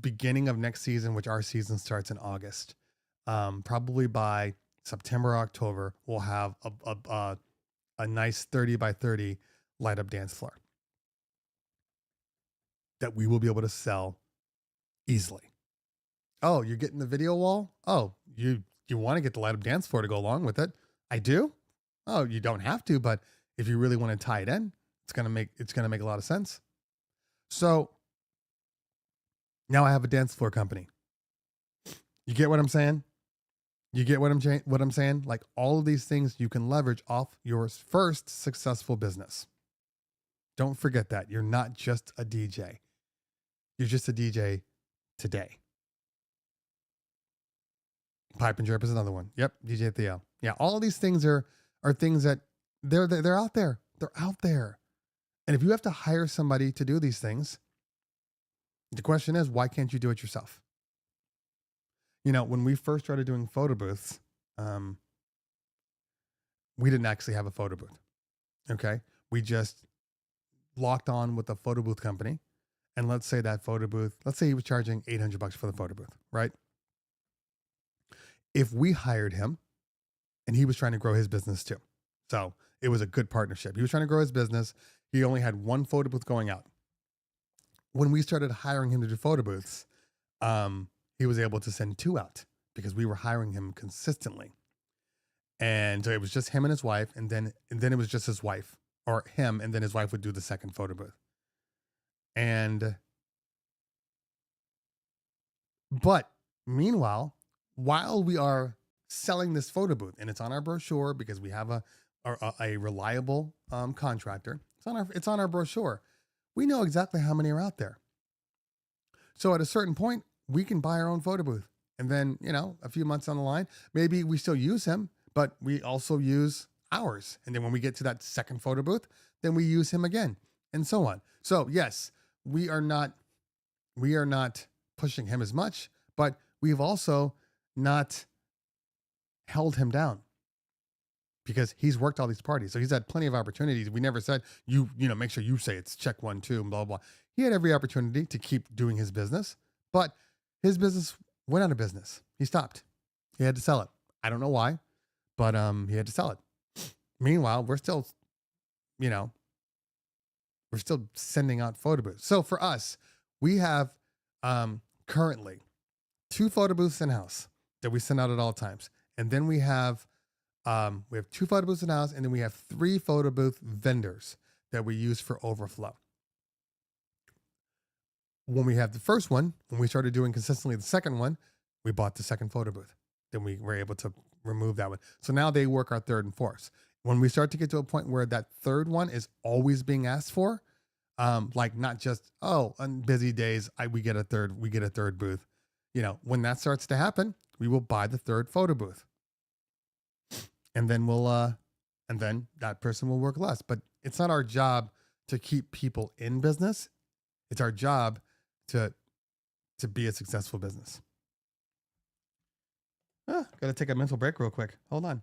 beginning of next season, which our season starts in August, probably by September, October, we'll have a nice 30 by 30 light up dance floor that we will be able to sell easily. Oh, you're getting the video wall? Oh, you want to get the light up dance floor to go along with it? I do. Oh, you don't have to, but if you really want to tie it in, it's going to make a lot of sense. So now I have a dance floor company. You get what I'm saying? You get what I'm saying? Like all of these things you can leverage off your first successful business. Don't forget that. You're not just a DJ. You're just a DJ today. Pipe and Drip is another one. Yep, DJ Theo. Yeah, all of these things are things that they're out there. They're out there. And if you have to hire somebody to do these things, the question is, why can't you do it yourself? When we first started doing photo booths, we didn't actually have a photo booth. Okay. We just locked on with a photo booth company. And let's say he was charging $800 for the photo booth, right? If we hired him and he was trying to grow his business too. So it was a good partnership. He was trying to grow his business. He only had one photo booth going out. When we started hiring him to do photo booths, he was able to send two out because we were hiring him consistently. And so it was just him and his wife. And then it was just his wife or him. And then his wife would do the second photo booth. But meanwhile, while we are selling this photo booth and it's on our brochure because we have a reliable contractor, it's on our brochure. We know exactly how many are out there. So at a certain point, we can buy our own photo booth. And then, a few months down the line, maybe we still use him, but we also use ours. And then when we get to that second photo booth, then we use him again and so on. So yes, we are not pushing him as much, but we've also not held him down because he's worked all these parties. So he's had plenty of opportunities. We never said, make sure you say it's check 1, 2, and blah, blah. He had every opportunity to keep doing his business, but his business went out of business. He stopped. He had to sell it. I don't know why, but he had to sell it. Meanwhile, we're still, you know, we're still sending out photo booths. So for us, we have currently 2 photo booths in house that we send out at all times. And then we have 2 photo booths in house, and then we have 3 photo booth vendors that we use for overflow. When we have the first one, when we started doing consistently the second one, we bought the second photo booth. Then we were able to remove that one. So now they work our third and fourth. When we start to get to a point where that third one is always being asked for, like not just, on busy days, we get a third booth. When that starts to happen, we will buy the third photo booth. And then and then that person will work less. But it's not our job to keep people in business. It's our job to be a successful business. Got to take a mental break real quick. Hold on.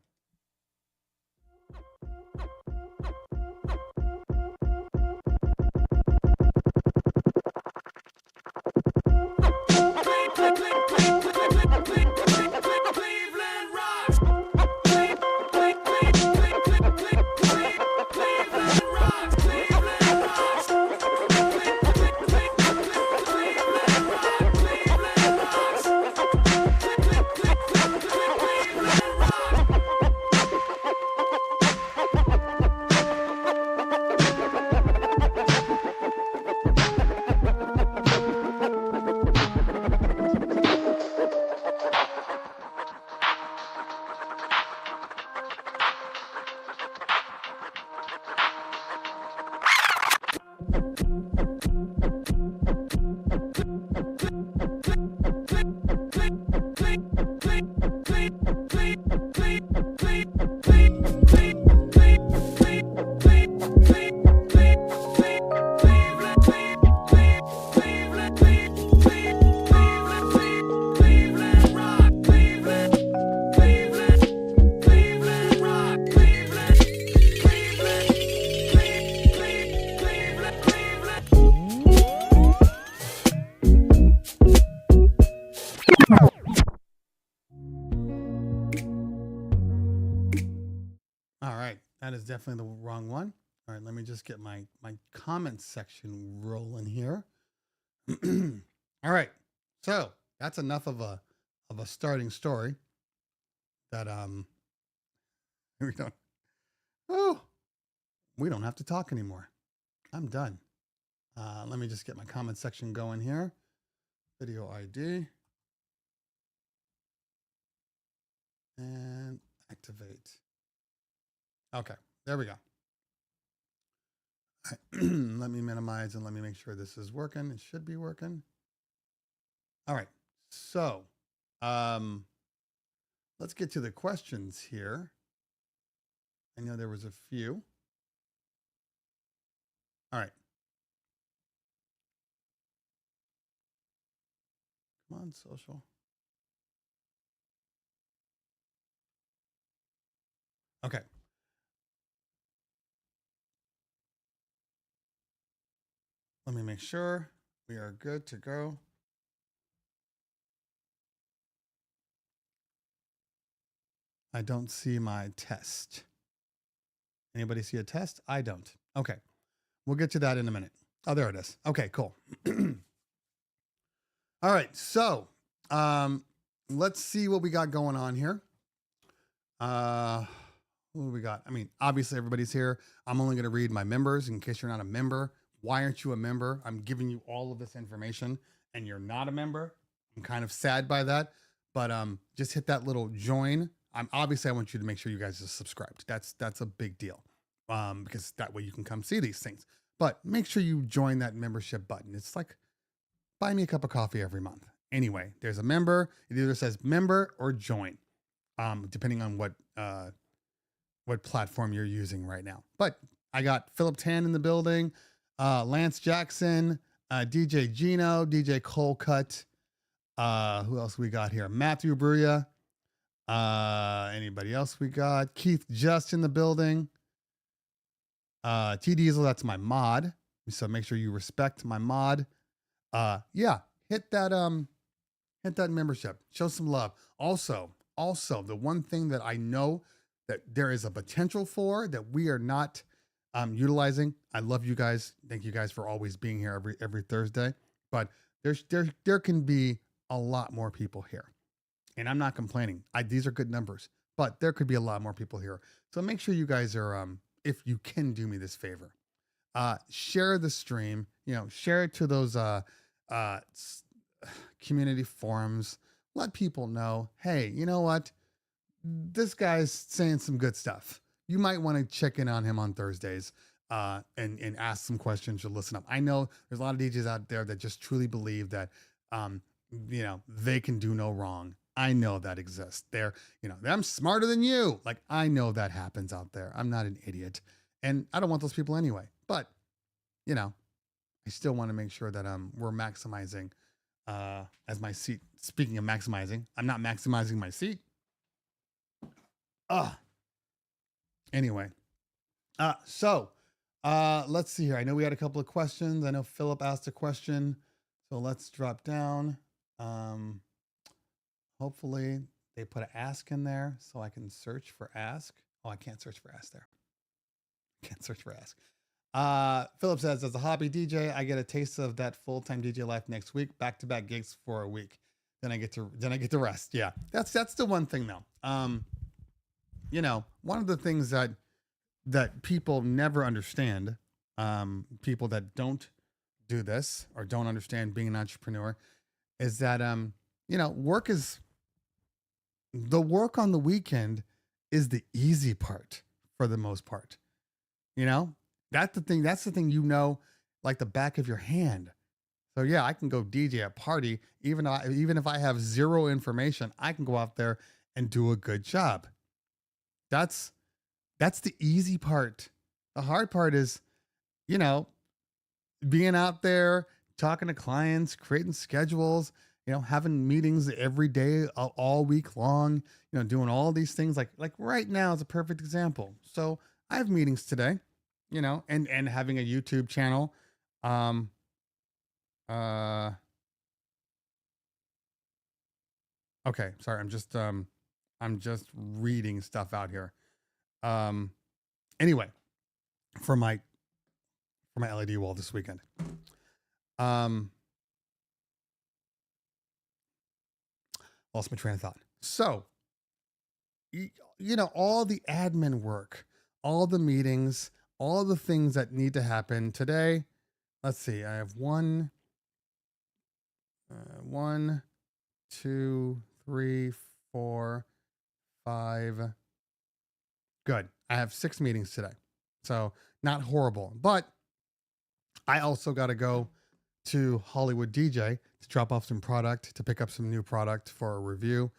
All right, that is definitely the wrong one. All right, let me just get my comment section rolling here. All right, so that's enough of a starting story. That we don't have to talk anymore. I'm done. Let me just get my comment section going here. Video ID and activate. Okay, there we go. All right. Let me minimize and let me make sure this is working. It should be working. All right, so let's get to the questions here. I know there was a few. All right. Come on, social. Okay. Let me make sure we are good to go. I don't see my test. Anybody see a test? I don't. Okay. We'll get to that in a minute. Oh, there it is. Okay, cool. All right. So let's see what we got going on here. What do we got? I mean, obviously everybody's here. I'm only going to read my members in case you're not a member. Why aren't you a member? I'm giving you all of this information and you're not a member. I'm kind of sad by that, but just hit that little join. Obviously I want you to make sure you guys are subscribed. That's a big deal because that way you can come see these things. But make sure you join that membership button. It's like buy me a cup of coffee every month. Anyway, there's a member. It either says member or join, depending on what platform you're using right now. But I got Philip Tan in the building. Lance Jackson, DJ Gino, DJ Colecut. Who else we got here? Matthew Bruya. Anybody else we got? Keith Just in the building. T Diesel, that's my mod. So make sure you respect my mod. Yeah, hit that membership. Show some love. Also, the one thing that I know that there is a potential for that we are not utilizing. I love you guys. Thank you guys for always being here every Thursday. But there can be a lot more people here, and I'm not complaining. These are good numbers, but there could be a lot more people here. So make sure you guys are if you can do me this favor, share the stream. Share it to those community forums. Let people know, hey, you know what? This guy's saying some good stuff. You might want to check in on him on Thursdays and ask some questions or listen up. I know there's a lot of DJs out there that just truly believe that, they can do no wrong. I know that exists. I'm smarter than you. Like, I know that happens out there. I'm not an idiot. And I don't want those people anyway. But, I still want to make sure that we're maximizing as my seat. Speaking of maximizing, I'm not maximizing my seat. Anyway. So let's see here. I know we had a couple of questions. I know Philip asked a question. So let's drop down. Hopefully they put an ask in there so I can search for ask. Oh, I can't search for ask there. Can't search for ask. Philip says, as a hobby DJ, I get a taste of that full-time DJ life next week, back-to-back gigs for a week. Then I get to rest. Yeah. That's the one thing though. One of the things that people never understand, people that don't do this or don't understand being an entrepreneur, is that, the work on the weekend is the easy part for the most part. That's the thing, like the back of your hand. So yeah, I can go DJ a party, even if I have zero information, I can go out there and do a good job. That's the easy part. The hard part is, being out there, talking to clients, creating schedules, having meetings every day, all week long, doing all these things like right now is a perfect example. So I have meetings today, and having a YouTube channel. Okay. Sorry. I'm just reading stuff out here. Anyway, for my LED wall this weekend. Lost my train of thought. So, all the admin work, all the meetings, all the things that need to happen today. Let's see. I have 1, 2, 3, 4, 5. Good. I have 6 meetings today. So not horrible, but I also got to go to Hollywood DJ to drop off some product, to pick up some new product for a review,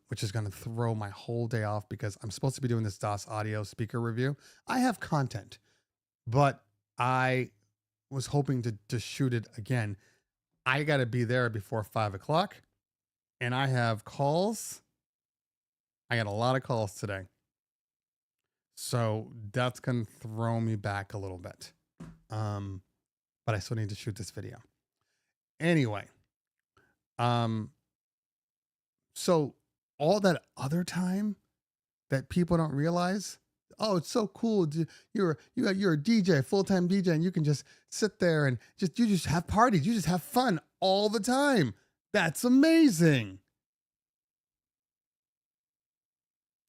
which is going to throw my whole day off because I'm supposed to be doing this DOS audio speaker review. I have content, but I was hoping to shoot it again. I got to be there before 5 o'clock and I have calls. I got a lot of calls today. So that's going to throw me back a little bit. But I still need to shoot this video. Anyway. So all that other time that people don't realize, oh, it's so cool. You're a DJ, full-time DJ, and you can just sit there and you just have parties. You just have fun all the time. That's amazing.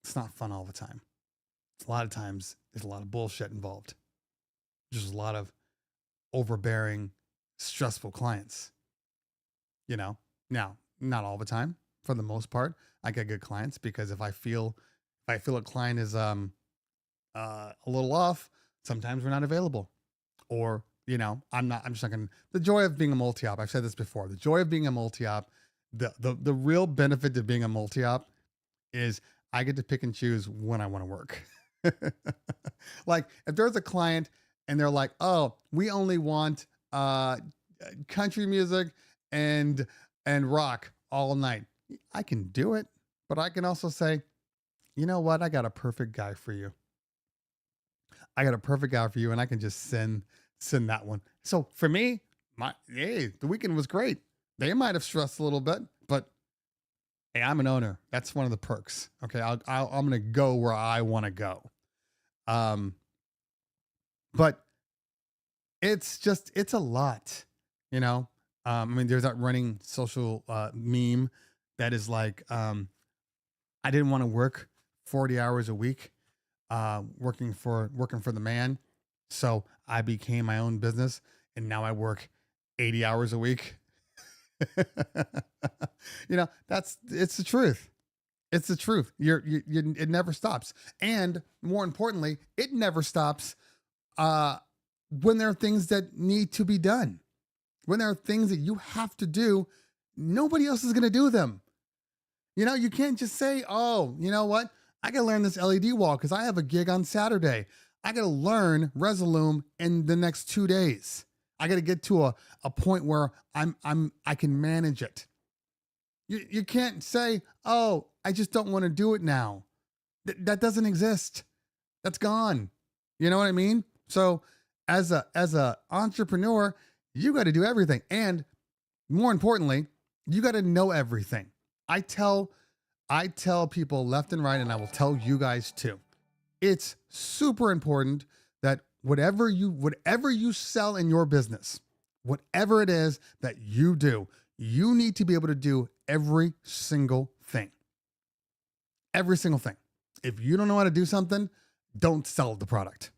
It's not fun all the time. A lot of times there's a lot of bullshit involved. Just a lot of overbearing, stressful clients. Now, not all the time. For the most part, I get good clients because if I feel a client is a little off, sometimes we're not available. Or, I'm just not gonna. The joy of being a multi-op, I've said this before. The joy of being a multi-op, the real benefit to being a multi-op is I get to pick and choose when I want to work. Like if there's a client and they're like, oh, we only want country music and rock all night. I can do it, but I can also say, you know what? I got a perfect guy for you. And I can just send send that one. So for me, the weekend was great. They might have stressed a little bit, but hey, I'm an owner. That's one of the perks. Okay, I'm gonna go where I want to go. Um, but it's a lot, you know. I mean, there's that running social meme that is like, I didn't want to work 40 hours a week, working for the man, so I became my own business, and now I work 80 hours a week. It's the truth. It's the truth. It never stops, and more importantly, it never stops. Uh, when there are things that need to be done, when there are things that you have to do, nobody else is going to do them. You can't just say, oh, you know what? I got to learn this LED wall because I have a gig on Saturday. I got to learn Resolume in the next 2 days. I got to get to a point where I can manage it. You can't say, oh, I just don't want to do it now. That doesn't exist. That's gone. You know what I mean? So as a entrepreneur, you got to do everything. And more importantly, you got to know everything. I tell people left and right, and I will tell you guys too. It's super important that whatever you sell in your business, whatever it is that you do, you need to be able to do every single thing. Every single thing. If you don't know how to do something, don't sell the product.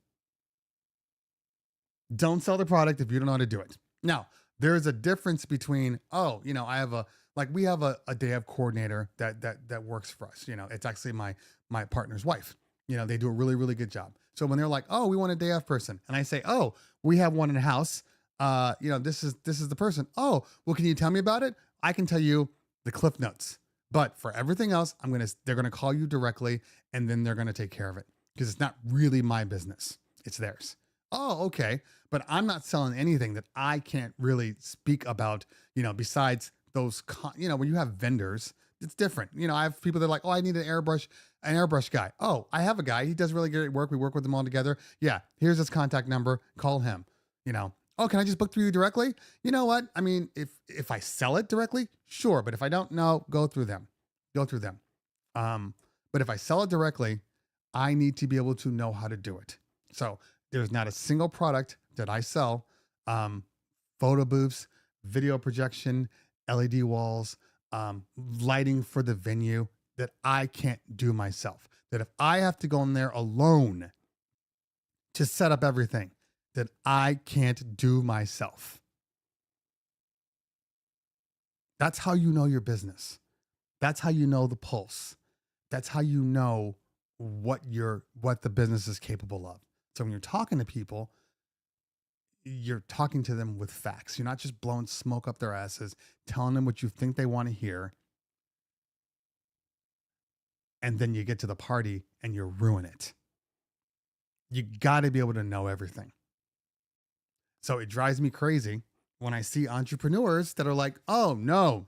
Don't sell the product if you don't know how to do it. Now, there's a difference between, I have we have a day of coordinator that works for us. It's actually my partner's wife. They do a really, really good job. So when they're like, oh, we want a day off person. And I say, oh, we have one in the house. This is the person. Oh, well, can you tell me about it? I can tell you the cliff notes, but for everything else, they're going to call you directly, and then they're going to take care of it because it's not really my business. It's theirs. Oh, okay. But I'm not selling anything that I can't really speak about, besides those, when you have vendors, it's different. I have people that are like, oh, I need an airbrush guy. Oh, I have a guy. He does really great work. We work with them all together. Yeah. Here's his contact number. Call him, Oh, can I just book through you directly? You know what? I mean, if I sell it directly, sure. But if I don't know, go through them. But if I sell it directly, I need to be able to know how to do it. So there's not a single product that I sell, photo booths, video projection, LED walls, lighting for the venue, that I can't do myself. That if I have to go in there alone to set up everything, that I can't do myself. That's how you know your business. That's how you know the pulse. That's how you know what the business is capable of. So when you're talking to people, you're talking to them with facts. You're not just blowing smoke up their asses, telling them what you think they want to hear. And then you get to the party and you ruin it. You got to be able to know everything. So it drives me crazy when I see entrepreneurs that are like, oh, no.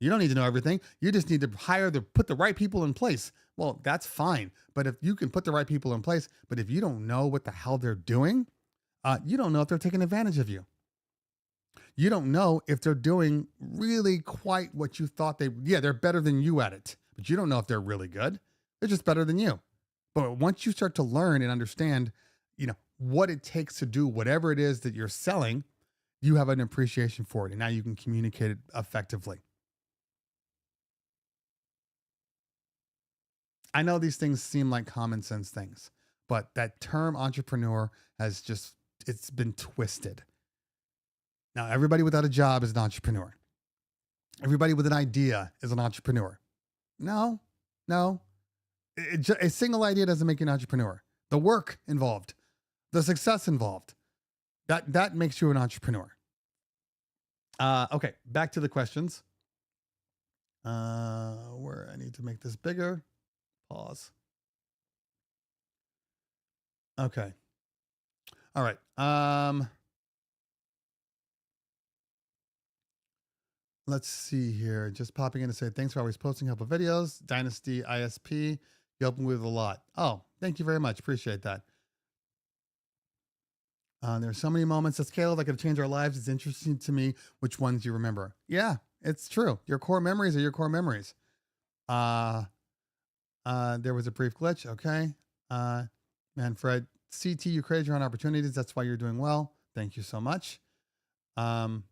You don't need to know everything. You just need to put the right people in place. Well, that's fine. But if you can put the right people in place, but if you don't know what the hell they're doing, you don't know if they're taking advantage of you. You don't know if they're doing really quite what you thought they're better than you at it, but you don't know if they're really good. They're just better than you. But once you start to learn and understand, what it takes to do whatever it is that you're selling, you have an appreciation for it. And now you can communicate it effectively. I know these things seem like common sense things, but that term entrepreneur it's been twisted. Now, everybody without a job is an entrepreneur. Everybody with an idea is an entrepreneur. No. A single idea doesn't make you an entrepreneur. The work involved, the success involved, that makes you an entrepreneur. Okay, back to the questions. Where I need to make this bigger. Pause. Okay. All right. Let's see here. Just popping in to say thanks for always posting helpful videos. Dynasty ISP, you help me with a lot. Oh, thank you very much. Appreciate that. There's so many moments at scale that could change our lives. It's interesting to me which ones you remember. Yeah, it's true. Your core memories are your core memories. Uh, there was a brief glitch. Okay. Man, Fred, CT, you created your own opportunities. That's why you're doing well. Thank you so much. Um,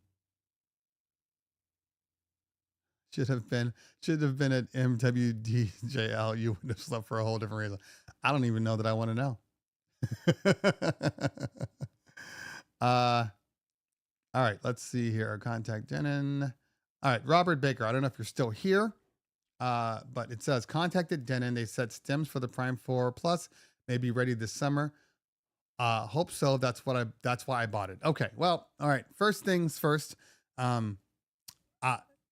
should have been should have been at MWDJL. You would have slept for a whole different reason. I don't even know that I want to know. uh, all right, let's see here. Contact Denon. All right, Robert Baker. I don't know if you're still here, but it says contacted Denon. They said stems for the Prime 4 Plus may be ready this summer. Hope so. That's why I bought it. Okay. Well, all right. First things first. Um,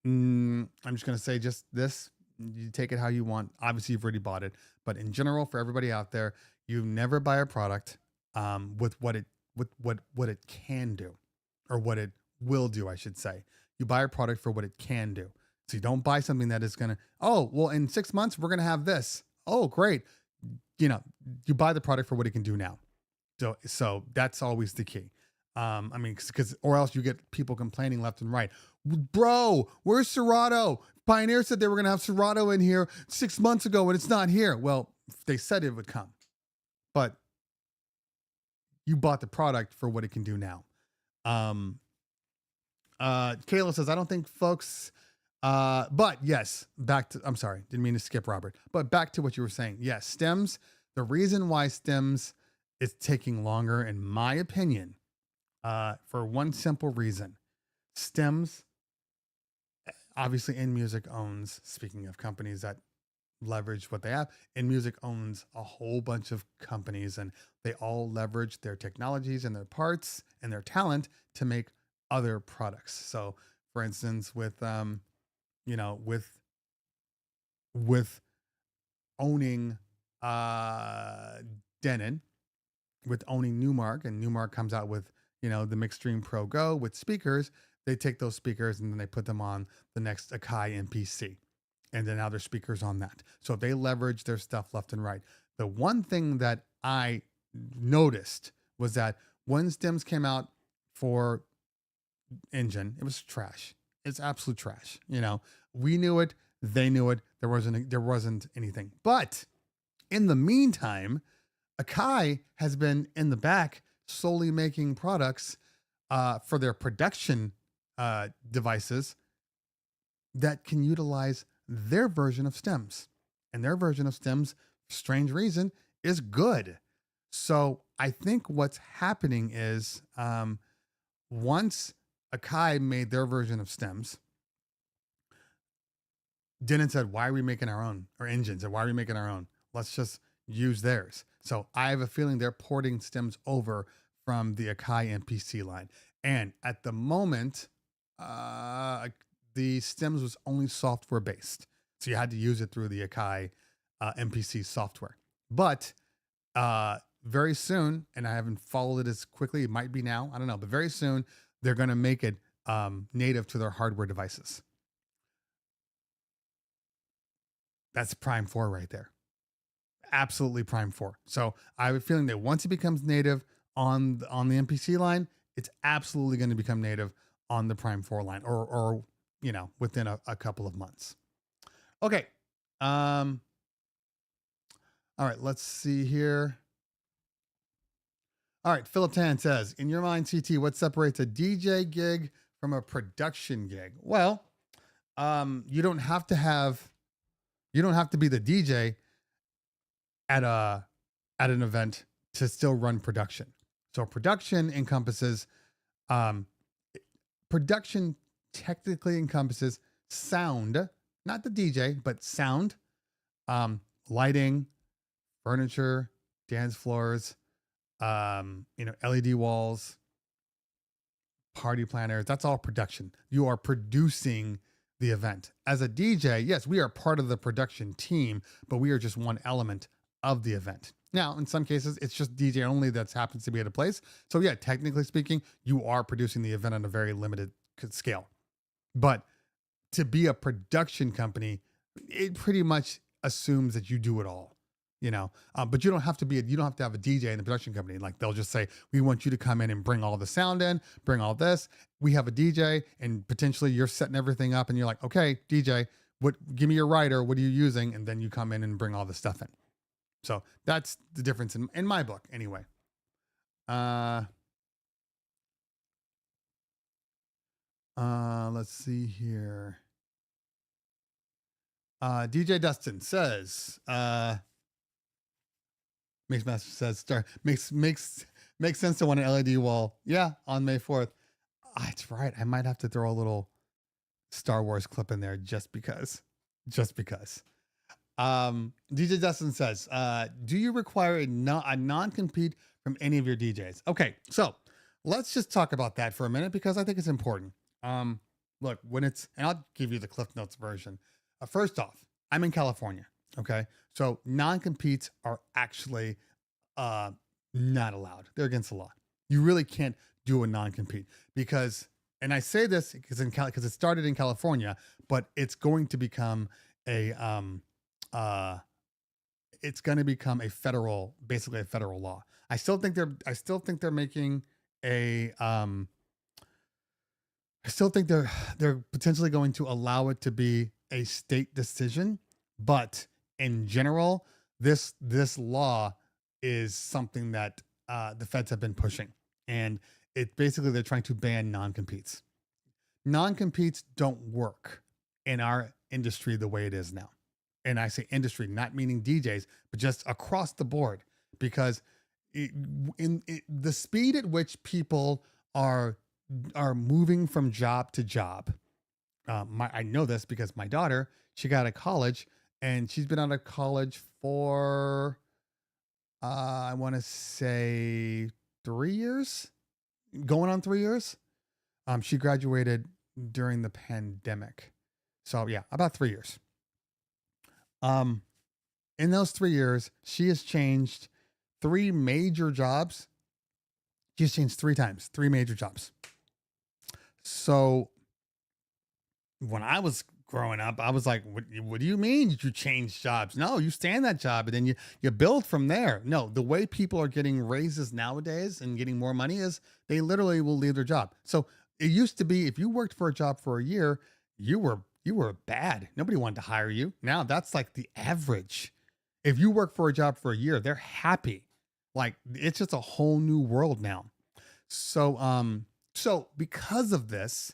I'm just gonna say just this. You take it how you want. Obviously, you've already bought it, but in general, for everybody out there, you never buy a product with what it can do, or what it will do, I should say. You buy a product for what it can do. So you don't buy something that is gonna. Oh, well, in 6 months we're gonna have this. Oh, great. You buy the product for what it can do now. So that's always the key. I mean, because or else you get people complaining left and right. Bro, where's Serato? Pioneer said they were going to have Serato in here 6 months ago and it's not here. Well, they said it would come, but you bought the product for what it can do now. Kayla says, I don't think folks, but yes, I'm sorry, didn't mean to skip Robert, but back to what you were saying. Yes, stems. The reason why stems is taking longer, in my opinion, for one simple reason. Stems, obviously, InMusic owns, speaking of companies that leverage what they have, InMusic owns a whole bunch of companies, and they all leverage their technologies and their parts and their talent to make other products. So, for instance, with owning Denon, with owning Newmark, and Newmark comes out with the Mixstream Pro Go with speakers. They take those speakers and then they put them on the next Akai MPC, and then now there's speakers on that. So they leverage their stuff left and right. The one thing that I noticed was that when stems came out for Engine, it was trash. It's absolute trash. We knew it, they knew it. There wasn't anything. But in the meantime, Akai has been in the back solely making products for their production devices that can utilize their version of stems. And their version of stems, for strange reason, is good. So I think what's happening is once Akai made their version of stems, Denon said, why are we making our own? Or Engine said, why are we making our own? Let's just use theirs. So I have a feeling they're porting stems over from the Akai MPC line. And at the moment, the stems was only software based. So you had to use it through the Akai MPC software. But very soon, and I haven't followed it as quickly, it might be now, I don't know, but very soon they're going to make it native to their hardware devices. That's Prime 4 right there. Absolutely Prime 4. So I have a feeling that once it becomes native on the MPC line, it's absolutely going to become native on the Prime 4 line, or within a couple of months. Okay. All right, let's see here. All right, Philip Tan says, in your mind, CT, what separates a DJ gig from a production gig? Well, you don't have to be the DJ at an event to still run production. So production technically encompasses sound, not the DJ, but sound, lighting, furniture, dance floors, LED walls, party planners. That's all production. You are producing the event. As a DJ, yes, we are part of the production team, but we are just one element of the event. Now, in some cases, it's just DJ only that happens to be at a place. So yeah, technically speaking, you are producing the event on a very limited scale. But to be a production company, it pretty much assumes that you do it all. But you don't have to you don't have to have a DJ in the production company. Like they'll just say, we want you to come in and bring all the sound in, bring all this. We have a DJ and potentially you're setting everything up and you're like, okay, DJ, give me your writer. What are you using? And then you come in and bring all the stuff in. So that's the difference in my book anyway. Let's see here. DJ Dustin says, Mixmaster says, makes sense to want an LED wall. Yeah, on May 4th. That's right. I might have to throw a little Star Wars clip in there just because. DJ Dustin says, do you require a non-compete from any of your DJs? Okay, so let's just talk about that for a minute because I think it's important. Look, and I'll give you the Cliff Notes version. First off, I'm in California. Okay. So non-competes are actually, not allowed. They're against the law. You really can't do a non-compete because, and I say this because it started in California, but it's going to become basically a federal law. I still think they're making I still think they're potentially going to allow it to be a state decision, but in general, this law is something that the feds have been pushing, and they're trying to ban non-competes. Non-competes don't work in our industry the way it is now, and I say industry, not meaning DJs, but just across the board, because the speed at which people are moving from job to job. I know this because my daughter, she got out of college and she's been out of college for, I want to say 3 years, going on 3 years. She graduated during the pandemic. So yeah, about 3 years. In those 3 years, she has changed 3 major jobs. She's changed 3 times, 3 major jobs. So when I was growing up, I was like, what do you mean you change jobs? No, you stay in that job and then you build from there. No, the way people are getting raises nowadays and getting more money is they literally will leave their job. So it used to be if you worked for a job for a year, you were bad. Nobody wanted to hire you. Now that's like the average. If you work for a job for a year, they're happy. Like it's just a whole new world now. So because of this,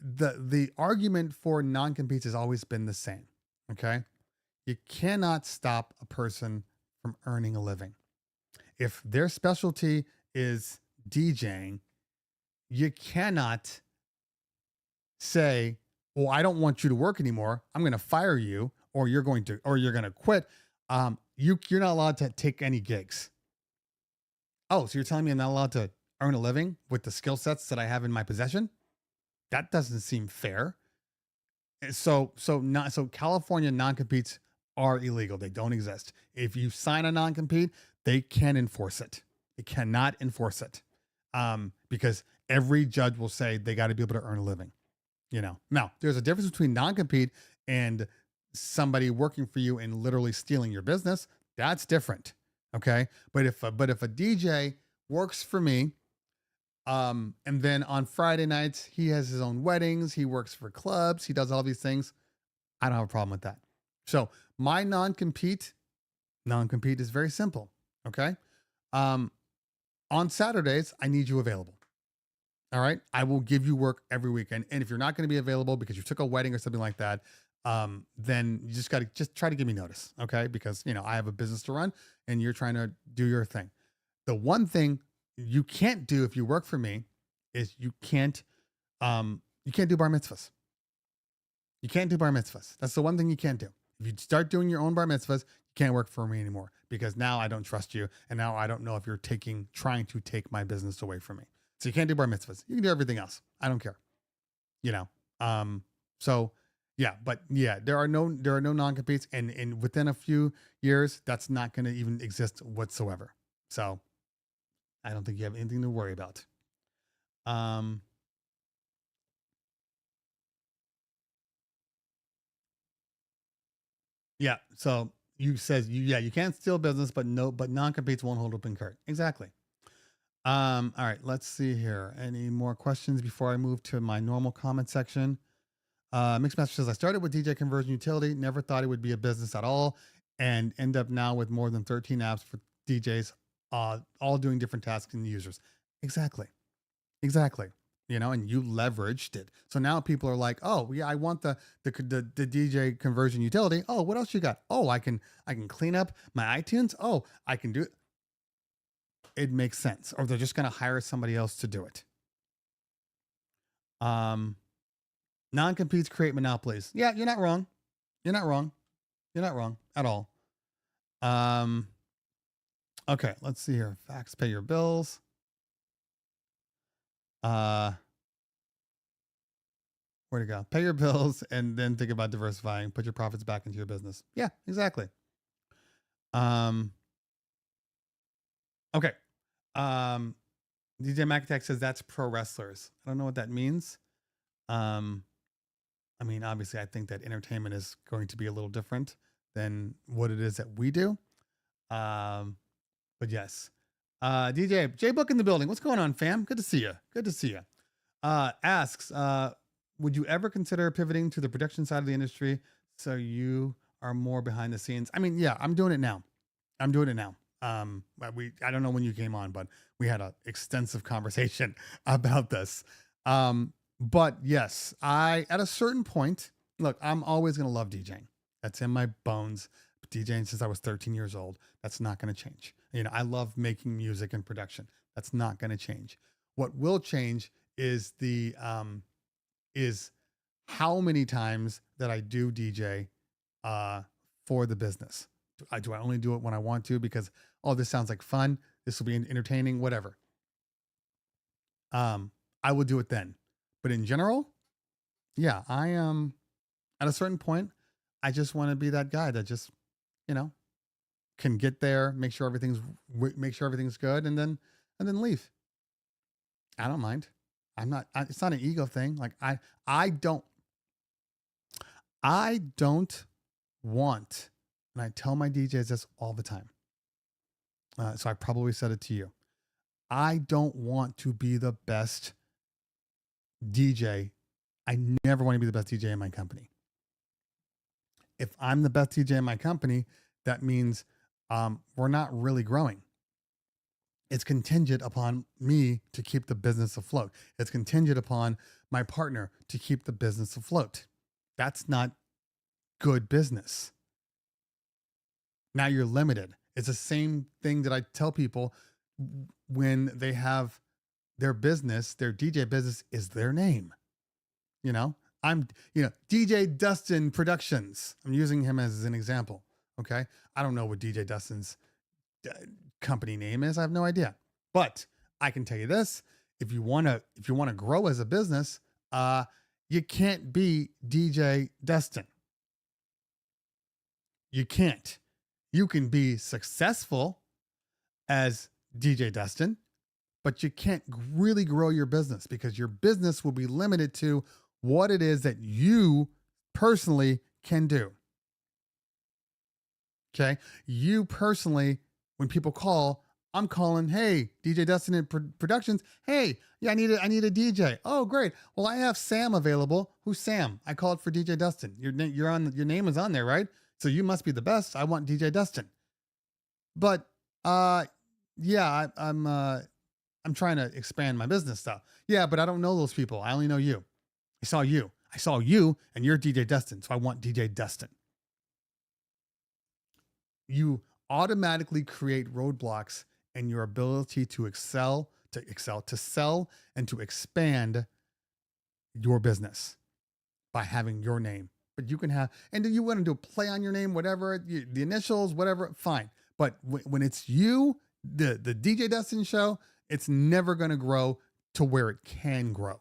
the argument for non-competes has always been the same. Okay. You cannot stop a person from earning a living. If their specialty is DJing, you cannot say, well, I don't want you to work anymore. I'm going to fire you or you're going to quit. You're not allowed to take any gigs. Oh, so you're telling me I'm not allowed to earn a living with the skill sets that I have in my possession? That doesn't seem fair. So California non-competes are illegal. They don't exist. If you sign a non-compete, they can't enforce it. They cannot enforce it. Because every judge will say they got to be able to earn a living. Now there's a difference between non-compete and somebody working for you and literally stealing your business. That's different. Okay. But if a DJ works for me, and then on Friday nights, he has his own weddings. He works for clubs. He does all these things. I don't have a problem with that. So my non-compete is very simple. Okay. On Saturdays, I need you available. All right. I will give you work every weekend. And if you're not going to be available because you took a wedding or something like that, then you just try to give me notice. Okay. Because, I have a business to run and you're trying to do your thing. The one thing you can't do if you work for me is you can't do bar mitzvahs. You can't do bar mitzvahs. That's the one thing you can't do. If you start doing your own bar mitzvahs, you can't work for me anymore because now I don't trust you. And now I don't know if you're trying to take my business away from me. So you can't do bar mitzvahs. You can do everything else. I don't care. So yeah, but yeah, there are no non-competes and within a few years, that's not going to even exist whatsoever. So I don't think you have anything to worry about. Yeah. So you can't steal business, but non-competes won't hold open court. Exactly. All right, let's see here. Any more questions before I move to my normal comment section? Mixed Master says, I started with DJ conversion utility, never thought it would be a business at all, and end up now with more than 13 apps for DJs, all doing different tasks and users. Exactly. Exactly. And you leveraged it. So now people are like, oh yeah, I want the DJ conversion utility. Oh, what else you got? Oh, I can clean up my iTunes. Oh, I can do it. It makes sense. Or they're just going to hire somebody else to do it. Non-competes create monopolies. Yeah, you're not wrong. You're not wrong. You're not wrong at all. Okay, let's see here. Facts, pay your bills. Where to go? Pay your bills and then think about diversifying. Put your profits back into your business. Yeah, exactly. Okay. DJ McAttack says that's pro wrestlers. I don't know what that means. I mean, obviously, I think that entertainment is going to be a little different than what it is that we do. But yes. DJ J Book in the building. What's going on, fam? Good to see you. Good to see you. Asks, would you ever consider pivoting to the production side of the industry so you are more behind the scenes? I mean, yeah, I'm doing it now. I don't know when you came on, but we had an extensive conversation about this. But yes, at a certain point, look, I'm always going to love DJing. That's in my bones. DJing since I was 13 years old. That's not going to change. I love making music and production. That's not going to change. What will change is is how many times that I do DJ, for the business. Do I only do it when I want to because, oh, this sounds like fun. This will be entertaining, whatever. I will do it then. But in general, yeah, I am at a certain point. I just want to be that guy that just, can get there, make sure everything's good, and then leave. I don't mind. It's not an ego thing. Like I don't want, and I tell my DJs this all the time. So I probably said it to you. I don't want to be the best DJ. I never want to be the best DJ in my company. If I'm the best DJ in my company, that means we're not really growing. It's contingent upon me to keep the business afloat. It's contingent upon my partner to keep the business afloat. That's not good business. Now you're limited. It's the same thing that I tell people when they have their business, their DJ business is their name. I'm DJ Dustin Productions. I'm using him as an example. Okay. I don't know what DJ Dustin's company name is. I have no idea, but I can tell you this. If you want to grow as a business, you can't be DJ Dustin. You can't. You can be successful as DJ Dustin, but you can't really grow your business because your business will be limited to what it is that you personally can do. Okay. You personally, when people call, I'm calling, hey, DJ Dustin Productions. Hey, yeah, I need a DJ. Oh, great. Well, I have Sam available. Who's Sam? I called for DJ Dustin. Your name is on there, right? So you must be the best. I want DJ Dustin. But yeah, I'm trying to expand my business stuff. Yeah, but I don't know those people. I only know you. I saw you and you're DJ Dustin. So I want DJ Dustin. You automatically create roadblocks in your ability to sell, and to expand your business by having your name. But you can have, and you want to do a play on your name, whatever, the initials, whatever, fine. But when it's you, the DJ Dustin show, it's never going to grow to where it can grow.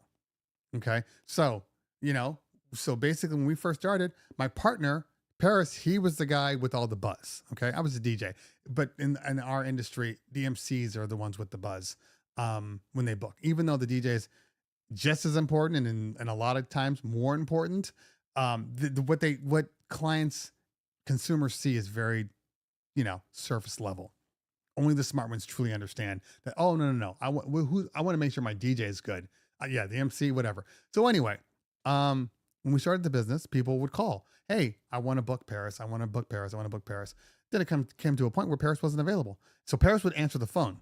Okay. So, basically when we first started, my partner, Paris, he was the guy with all the buzz. Okay. I was a DJ, but in our industry, the MCs are the ones with the buzz, when they book, even though the DJ is just as important and a lot of times more important. What clients consumers see is very, surface level. Only the smart ones truly understand that. Oh, no, no, no. I want to make sure my DJ is good. Yeah, the MC, whatever. So anyway, when we started the business, people would call, "Hey, I want to book Paris. I want to book Paris. I want to book Paris." Then it came to a point where Paris wasn't available. So Paris would answer the phone.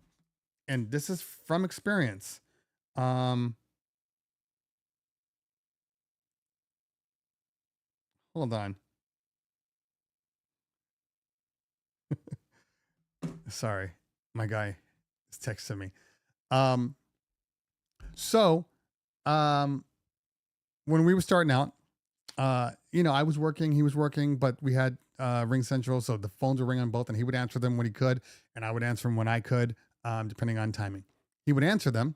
And this is from experience. Um, Hold on. Sorry. My guy is texting me. Um, so, um, when we were starting out, I was working, he was working, but we had Ring Central, so the phones were ringing on both, and he would answer them when he could, and I would answer them when I could, depending on timing. He would answer them,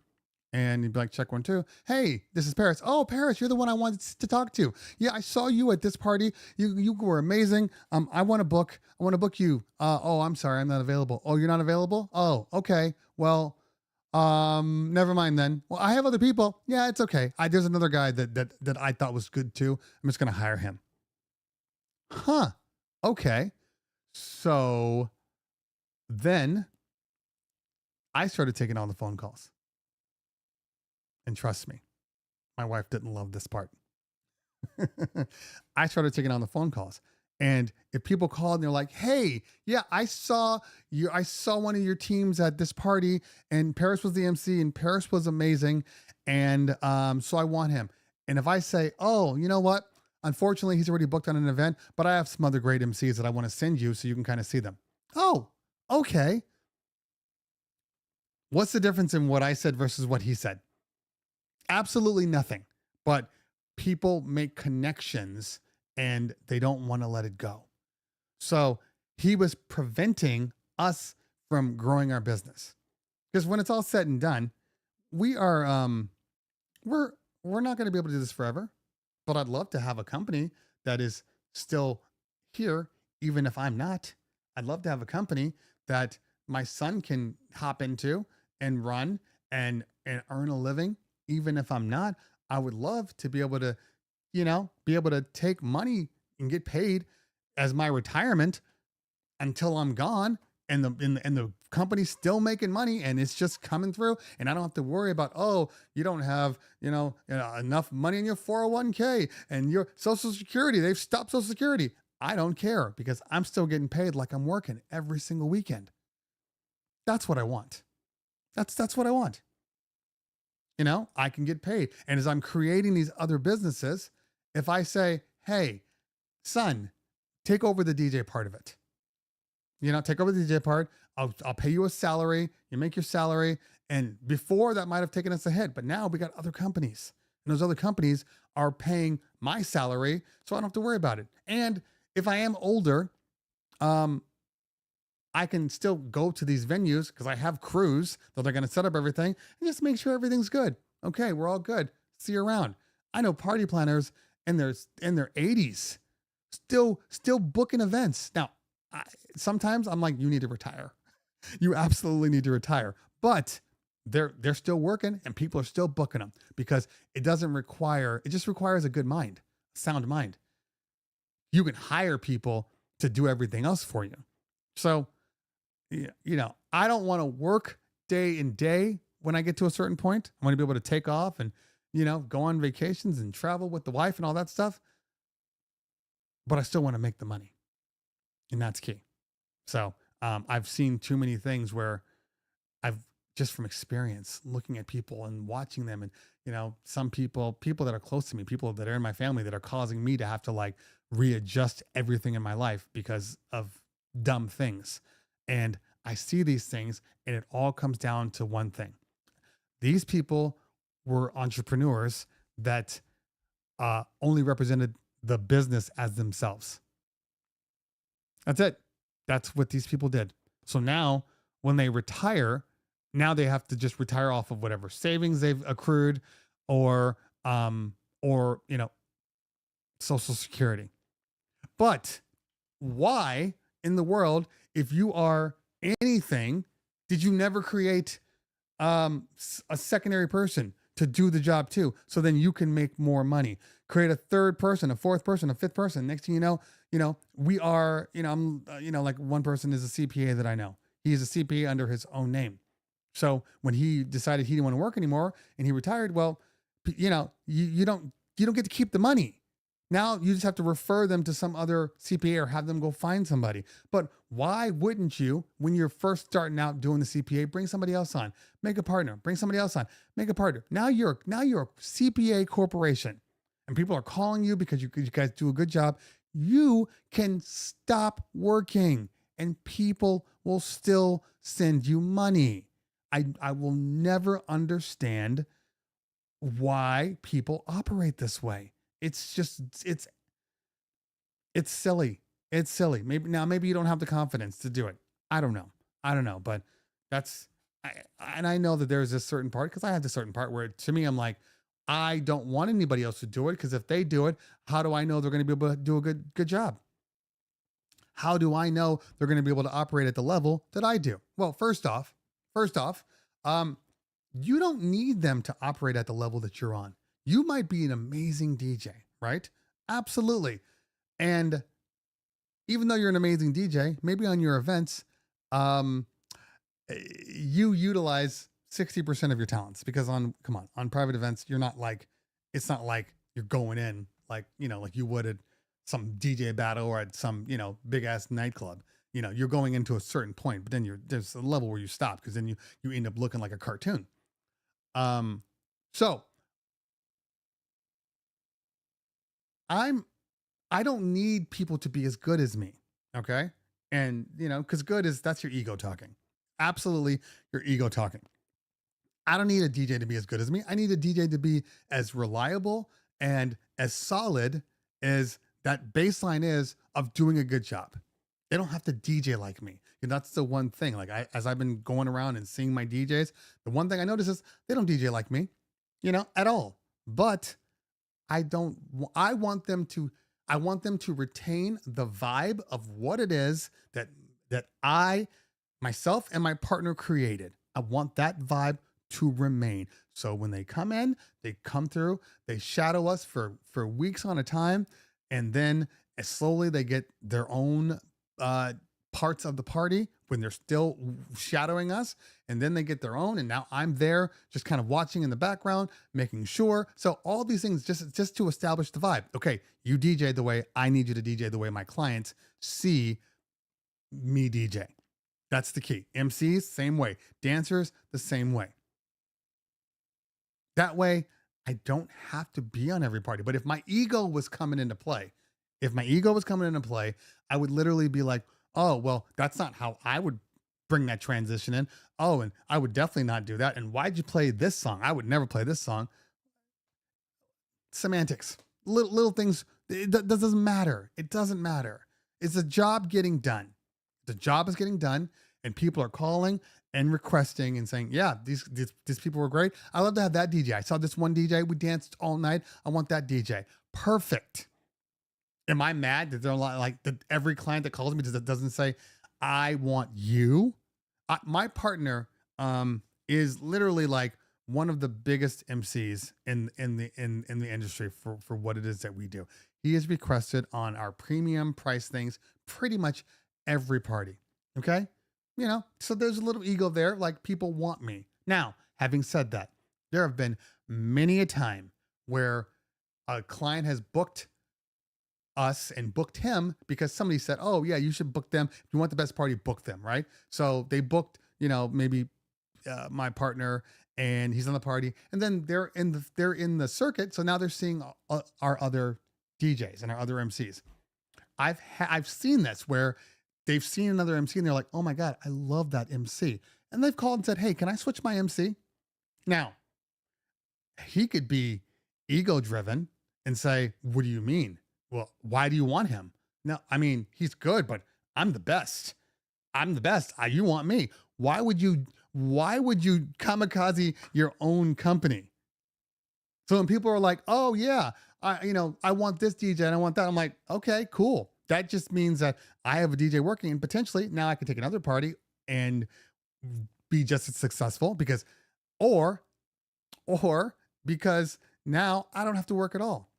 and he'd be like, check 1, 2. Hey, this is Paris. Oh, Paris, you're the one I wanted to talk to. Yeah, I saw you at this party. You were amazing. I want to book. I want to book you. Oh, I'm sorry, I'm not available. Oh, you're not available? Oh, okay. Well, never mind then. Well, I have other people. Yeah, it's okay. There's another guy that I thought was good too. I'm just gonna hire him. Huh. Okay. So then I started taking on the phone calls. And trust me, my wife didn't love this part. I started taking on the phone calls. And if people called and they're like, "Hey, yeah, I saw one of your teams at this party, and Paris was the MC, and Paris was amazing. And so I want him." And if I say, "Oh, you know what? Unfortunately, he's already booked on an event, but I have some other great MCs that I want to send you so you can kind of see them." Oh, okay. What's the difference in what I said versus what he said? Absolutely nothing. But people make connections and they don't want to let it go. So he was preventing us from growing our business. Because when it's all said and done, we are we're not going to be able to do this forever. But I'd love to have a company that is still here, even if I'm not. I'd love to have a company that my son can hop into and run and earn a living, even if I'm not. I would love to be able to, be able to take money and get paid as my retirement until I'm gone, and the company's still making money and it's just coming through, and I don't have to worry about, oh, you don't have, enough money in your 401k and your Social Security. They've stopped Social Security. I don't care because I'm still getting paid like I'm working every single weekend. That's what I want. That's what I want. I can get paid. And as I'm creating these other businesses, if I say, "Hey, son, take over the DJ part of it. Take over the DJ part. I'll pay you a salary. You make your salary." And before that might have taken us a hit, but now we got other companies, and those other companies are paying my salary, so I don't have to worry about it. And if I am older, I can still go to these venues because I have crews that are going to set up everything and just make sure everything's good. Okay, we're all good. See you around. I know party planners in their 80s still booking events. Now, sometimes I'm like, you need to retire. You absolutely need to retire. But they're still working and people are still booking them because it just requires a good mind, sound mind. You can hire people to do everything else for you. So, I don't want to work day in day when I get to a certain point. I want to be able to take off and, go on vacations and travel with the wife and all that stuff. But I still want to make the money. And that's key. So I've seen too many things where I've just from experience looking at people and watching them and, some people that are close to me, people that are in my family that are causing me to have to like readjust everything in my life because of dumb things. And I see these things and it all comes down to one thing. These people were entrepreneurs that only represented the business as themselves. That's it. That's what these people did. So now when they retire, now they have to just retire off of whatever savings they've accrued or Social Security. But why in the world, if you are anything, did you never create a secondary person to do the job too. So then you can make more money. Create a third person, a fourth person, a fifth person. Next thing you know, we are, I'm, like one person is a CPA that I know. He's a CPA under his own name. So when he decided he didn't want to work anymore and he retired, well, you don't get to keep the money. Now you just have to refer them to some other CPA or have them go find somebody. But why wouldn't you, when you're first starting out doing the CPA, bring somebody else on, make a partner, bring somebody else on, make a partner. Now you're a CPA corporation and people are calling you because you guys do a good job. You can stop working and people will still send you money. I will never understand why people operate this way. It's just, it's silly. It's silly. Maybe you don't have the confidence to do it. I don't know, but I know that there's this certain part, because I have this certain part where to me, I'm like, I don't want anybody else to do it, because if they do it, how do I know they're going to be able to do a good job? How do I know they're going to be able to operate at the level that I do? Well, first off, you don't need them to operate at the level that you're on. You might be an amazing DJ, right? Absolutely. And even though you're an amazing DJ, maybe on your events, you utilize 60% of your talents, because on private events, it's not like you're going in like you would at some DJ battle or at some, big ass nightclub. You're going into a certain point, but then there's a level where you stop, because then you end up looking like a cartoon. So I don't need people to be as good as me. Okay. And cause that's your ego talking. Absolutely. Your ego talking. I don't need a DJ to be as good as me. I need a DJ to be as reliable and as solid as that baseline is of doing a good job. They don't have to DJ like me. And that's the one thing. Like as I've been going around and seeing my DJs, the one thing I notice is they don't DJ like me, at all. But I want them to retain the vibe of what it is that I, myself and my partner created. I want that vibe to remain. So when they come in, they come through, they shadow us for weeks on a time. And then slowly they get their own parts of the party when they're still shadowing us. And then they get their own. And now I'm there just kind of watching in the background, making sure. So all these things just to establish the vibe. Okay, you DJ the way I need you to DJ, the way my clients see me DJ. That's the key. MCs, same way. Dancers, the same way. That way, I don't have to be on every party. But if my ego was coming into play, I would literally be like, oh, well, that's not how I would bring that transition in. Oh, and I would definitely not do that. And why'd you play this song? I would never play this song. Semantics, little things. That doesn't matter. It doesn't matter. It's a job getting done. The job is getting done, and people are calling and requesting and saying, yeah, these people were great. I love to have that DJ. I saw this one DJ. We danced all night. I want that DJ. Perfect. Am I mad that they're like that every client that calls me doesn't say, I want you? My partner is literally like one of the biggest MCs in the industry for what it is that we do. He is requested on our premium price things pretty much every party. Okay. So there's a little ego there. Like, people want me. Now, having said that, there have been many a time where a client has booked us and booked him because somebody said, oh yeah, you should book them. If you want the best party, book them. Right. So they booked, maybe my partner, and he's on the party, and then they're in the circuit. So now they're seeing our other DJs and our other MCs. I've seen this where they've seen another MC and they're like, oh my God, I love that MC. And they've called and said, hey, can I switch my MC? Now, he could be ego driven and say, what do you mean? Well, why do you want him? No, I mean, he's good, but I'm the best. You want me. Why would you kamikaze your own company? So when people are like, oh yeah, I want this DJ and I want that, I'm like, okay, cool. That just means that I have a DJ working, and potentially now I can take another party and be just as successful, because, or because now I don't have to work at all.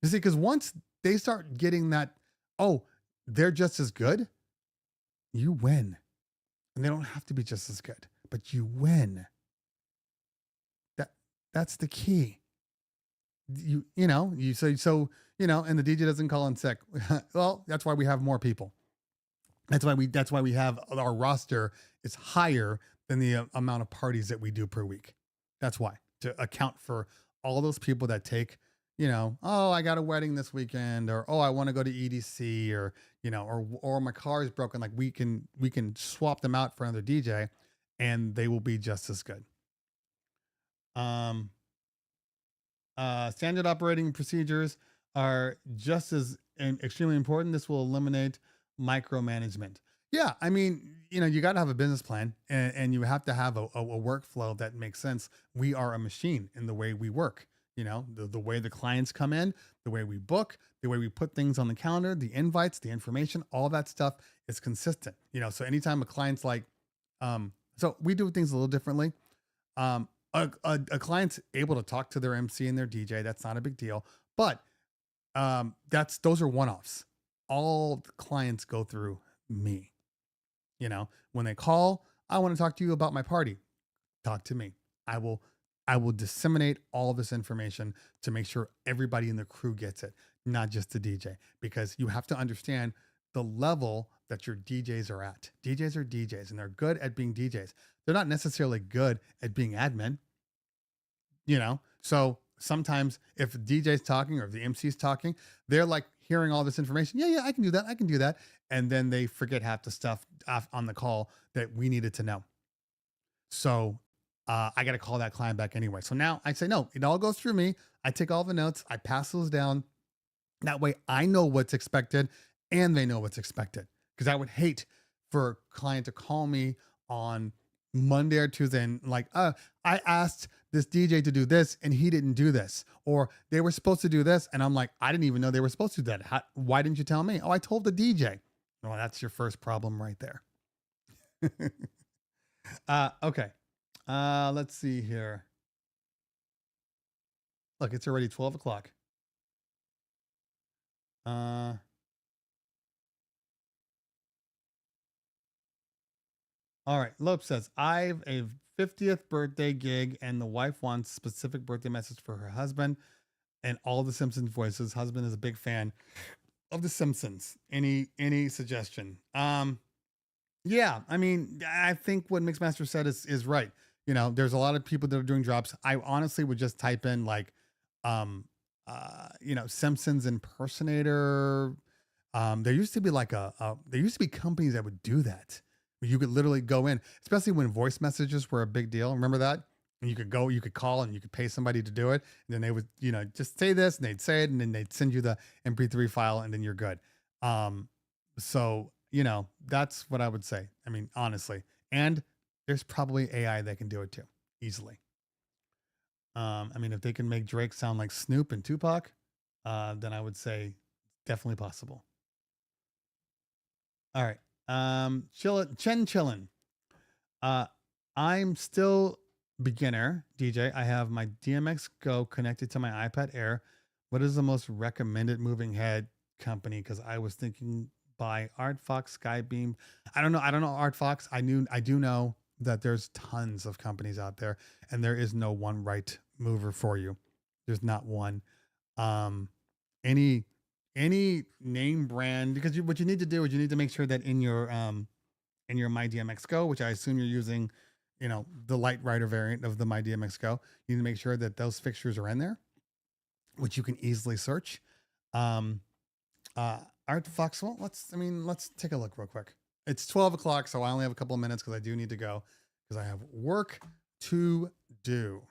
You see, because once they start getting that, oh, they're just as good, you win. And they don't have to be just as good, but you win. That that's the key. And the DJ doesn't call in sick. Well, that's why we have more people. That's why we have our roster is higher than the amount of parties that we do per week. That's why, to account for all those people that take, oh, I got a wedding this weekend, or oh, I want to go to EDC, or or my car is broken. Like we can swap them out for another DJ, and they will be just as good. Um, Standard operating procedures are just as extremely important. This will eliminate micromanagement. Yeah, I mean, you got to have a business plan, and you have to have a workflow that makes sense. We are a machine in the way we work. The way the clients come in, the way we book, the way we put things on the calendar, the invites, the information, all that stuff is consistent. So anytime a client's like, so we do things a little differently. A client's able to talk to their MC and their DJ. That's not a big deal. But those are one-offs. All the clients go through me. When they call, I want to talk to you about my party. Talk to me. I will disseminate all this information to make sure everybody in the crew gets it, not just the DJ, because you have to understand the level that your DJs are at. DJs are DJs, and they're good at being DJs. They're not necessarily good at being admin. So sometimes if DJ's talking or if the MC's talking, they're like hearing all this information. Yeah, I can do that. And then they forget half the stuff on the call that we needed to know. So I got to call that client back anyway. So now I say, no, it all goes through me. I take all the notes. I pass those down. That way I know what's expected and they know what's expected. Because I would hate for a client to call me on Monday or Tuesday and like, I asked this DJ to do this and he didn't do this, or they were supposed to do this and I'm like, I didn't even know they were supposed to do that. Why didn't you tell me? Oh, I told the DJ. Well, that's your first problem right there. Okay. Let's see here. Look, it's already 12 o'clock. All right. Lope says, I've a 50th birthday gig and the wife wants specific birthday message for her husband and all the Simpsons voices. Husband is a big fan of the Simpsons. Any suggestion? Yeah, I mean, I think what Mixmaster said is right. There's a lot of people that are doing drops. I honestly would just type in like, Simpsons impersonator. There used to be like there used to be companies that would do that. You could literally go in, especially when voice messages were a big deal. Remember that? And you could call and you could pay somebody to do it. And then they would, just say this and they'd say it and then they'd send you the MP3 file and then you're good. So, that's what I would say. I mean, honestly, and there's probably AI that can do it too easily. I mean, if they can make Drake sound like Snoop and Tupac, then I would say definitely possible. All right. Chillin'. I'm still beginner DJ. I have my DMX Go connected to my iPad Air. What is the most recommended moving head company? Because I was thinking by ArtFox, Skybeam. I don't know ArtFox. I do know that there's tons of companies out there, and there is no one right mover for you. There's not one. Any name brand, because what you need to do is you need to make sure that in your My DMX Go, which I assume you're using, the light rider variant of the My DMX Go, you need to make sure that those fixtures are in there, which you can easily search. ArtFox. Well, let's take a look real quick. It's 12 o'clock, so I only have a couple of minutes because I do need to go because I have work to do.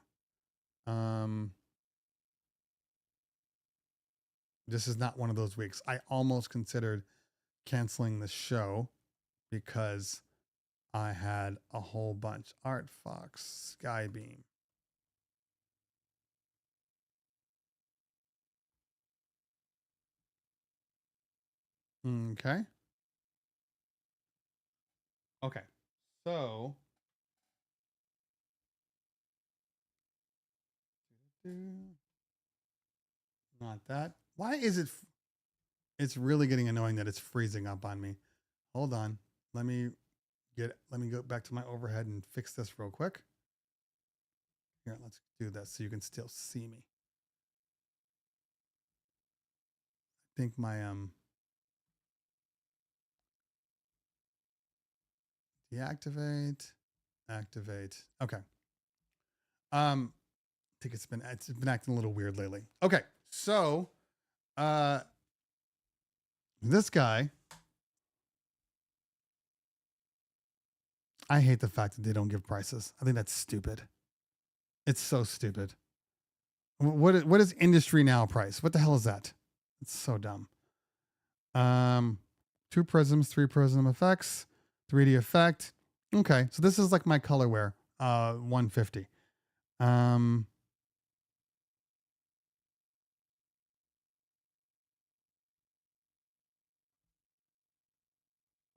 This is not one of those weeks. I almost considered canceling the show because I had a whole bunch. ArtFox, Skybeam. Okay. Okay. So Not that. Why is it? It's really getting annoying that it's freezing up on me. Hold on. Let me go back to my overhead and fix this real quick. Here, let's do this so you can still see me. I think my deactivate, activate. Okay. I think it's been acting a little weird lately. Okay. So this guy, I hate the fact that they don't give prices. I think that's stupid. It's so stupid. What is industry now price? What the hell is that? It's so dumb. 2 prisms, 3 prism effects, 3D effect. Okay, so this is like my colorware. 150.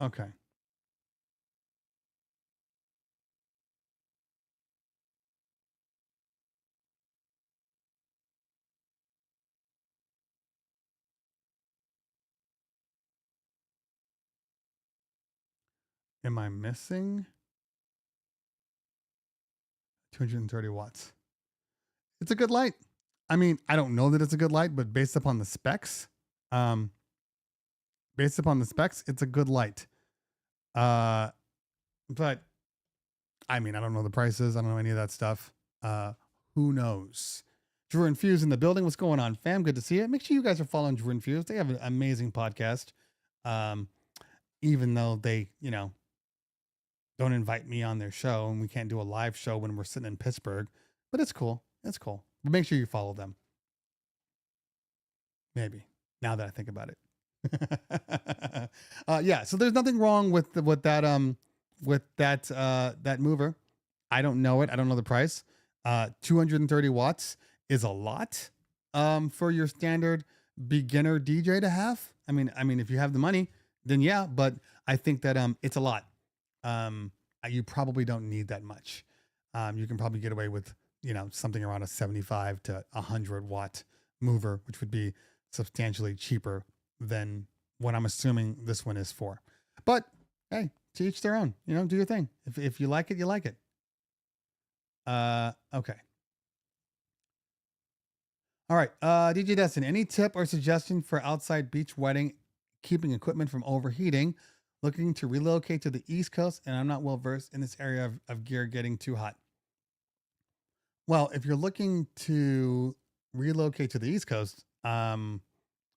Okay. Am I missing 230 watts? It's a good light. I mean, I don't know that it's a good light, but based upon the specs, it's a good light. But I mean, I don't know the prices. I don't know any of that stuff. Who knows? Drew Infuse in the building. What's going on, fam? Good to see you. Make sure you guys are following Drew Infuse. They have an amazing podcast. Even though they, don't invite me on their show and we can't do a live show when we're sitting in Pittsburgh, but it's cool. It's cool. But make sure you follow them. Maybe now that I think about it. Yeah. So there's nothing wrong with that mover. I don't know it. I don't know the price. 230 watts is a lot, for your standard beginner DJ to have. I mean, if you have the money, then yeah, but I think that, it's a lot. You probably don't need that much. You can probably get away with, something around a 75 to 100 watt mover, which would be substantially cheaper than what I'm assuming this one is for. But hey, to each their own, do your thing. If you like it, you like it. Okay. All right. DJ Destin, any tip or suggestion for outside beach wedding, keeping equipment from overheating? Looking to relocate to the East Coast, and I'm not well versed in this area of gear getting too hot. Well, if you're looking to relocate to the East Coast, you're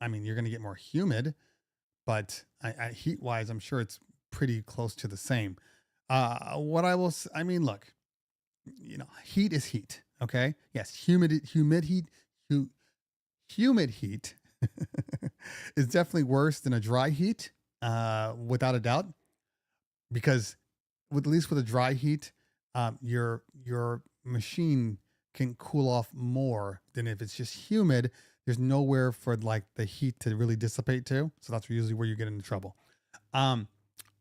going to get more humid, but heat wise, I'm sure it's pretty close to the same. Look, heat is heat. Okay. Yes. Humid heat is definitely worse than a dry heat. Without a doubt, because at least with a dry heat, your machine can cool off more than if it's just humid. There's nowhere for like the heat to really dissipate to. So that's usually where you get into trouble.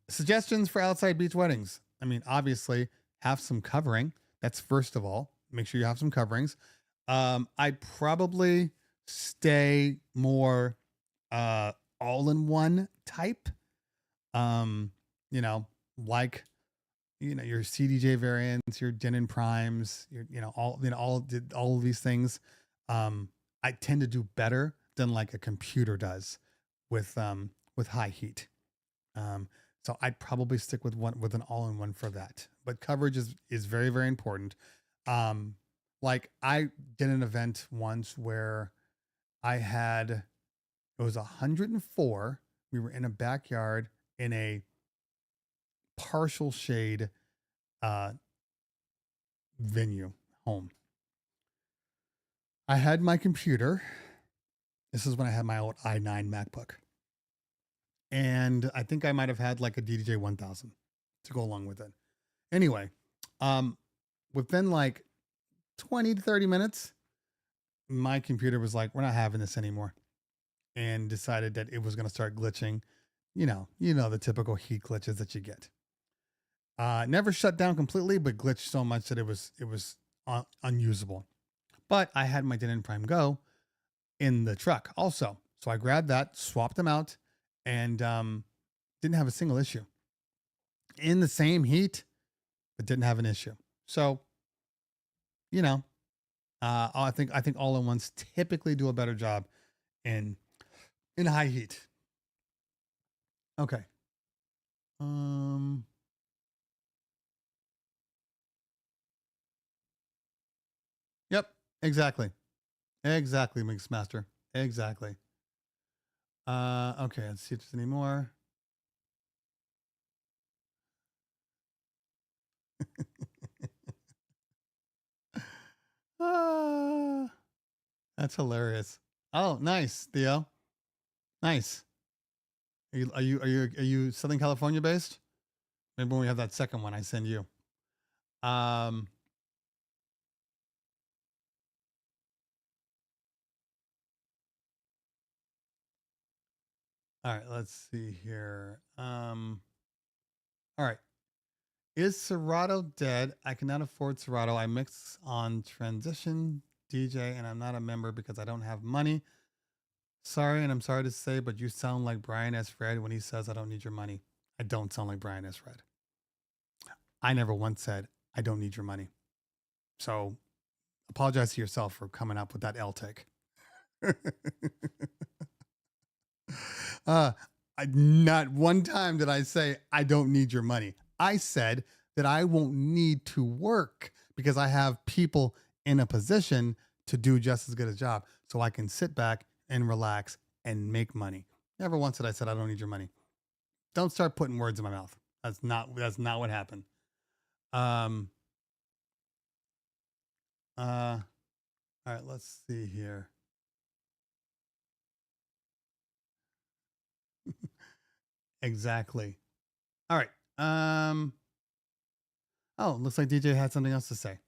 Suggestions for outside beach weddings. Obviously have some covering. That's first of all, make sure you have some coverings. I'd probably stay more, all-in-one type, your CDJ variants, your Denon primes, all of these things. I tend to do better than like a computer does with high heat. So I'd probably stick with an all-in-one for that. But coverage is very, very important. Like I did an event once where it was 104. We were in a backyard in a partial shade venue home. I had my computer. This is when I had my old i9 MacBook. And I think I might have had like a DDJ 1000 to go along with it. Anyway, within like 20 to 30 minutes, my computer was like, we're not having this anymore. And decided that it was going to start glitching. The typical heat glitches that you get. Never shut down completely, but glitched so much that it was unusable. but I had my Denon Prime Go in the truck also. So I grabbed that, swapped them out, and didn't have a single issue. In the same heat, but didn't have an issue. So, you know, I think all-in-ones typically do a better job in high heat. Okay. Yep, exactly. Exactly, Mixmaster. Exactly. Okay, let's see if there's any more. Ah, that's hilarious. Oh, nice, Theo. Nice. Are you Southern California based? Maybe when we have that second one, I send you. Um, all right, let's see here. All right. Is Serato dead? I cannot afford Serato. I mix on transition DJ and I'm not a member because I don't have money. Sorry, and I'm sorry to say, but you sound like Brian S. Fred when he says I don't need your money. I don't sound like Brian S. Fred. I never once said I don't need your money. So apologize to yourself for coming up with that L take. Not one time did I say I don't need your money. I said that I won't need to work because I have people in a position to do just as good a job. So I can sit back and relax and make money. Never once did I said I don't need your money. Don't start putting words in my mouth. That's not what happened. All right, let's see here. Exactly. All right. Oh, looks like DJ had something else to say.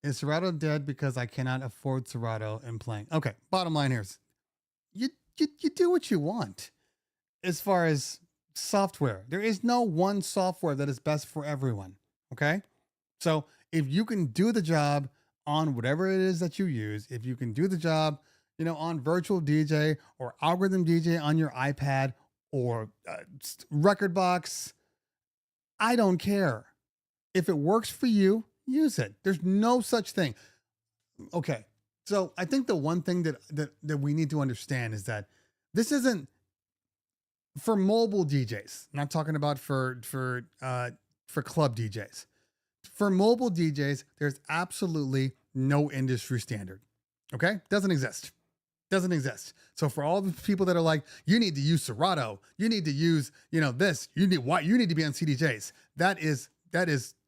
Is Serato dead because I cannot afford Serato and playing? Okay, bottom line here is you do what you want as far as software. There is no one software that is best for everyone. Okay. So if you can do the job on whatever it is that you use, if you can do the job, on virtual DJ or algorithm DJ on your iPad or record box, I don't care. If it works for you, use it. There's no such thing. Okay. So I think the one thing that we need to understand is that this isn't for mobile DJs. I'm not talking about for club DJs. For mobile DJs, there's absolutely no industry standard. Okay? Doesn't exist. So for all the people that are like, you need to use Serato, you need to use, this, you need to be on CDJs. That is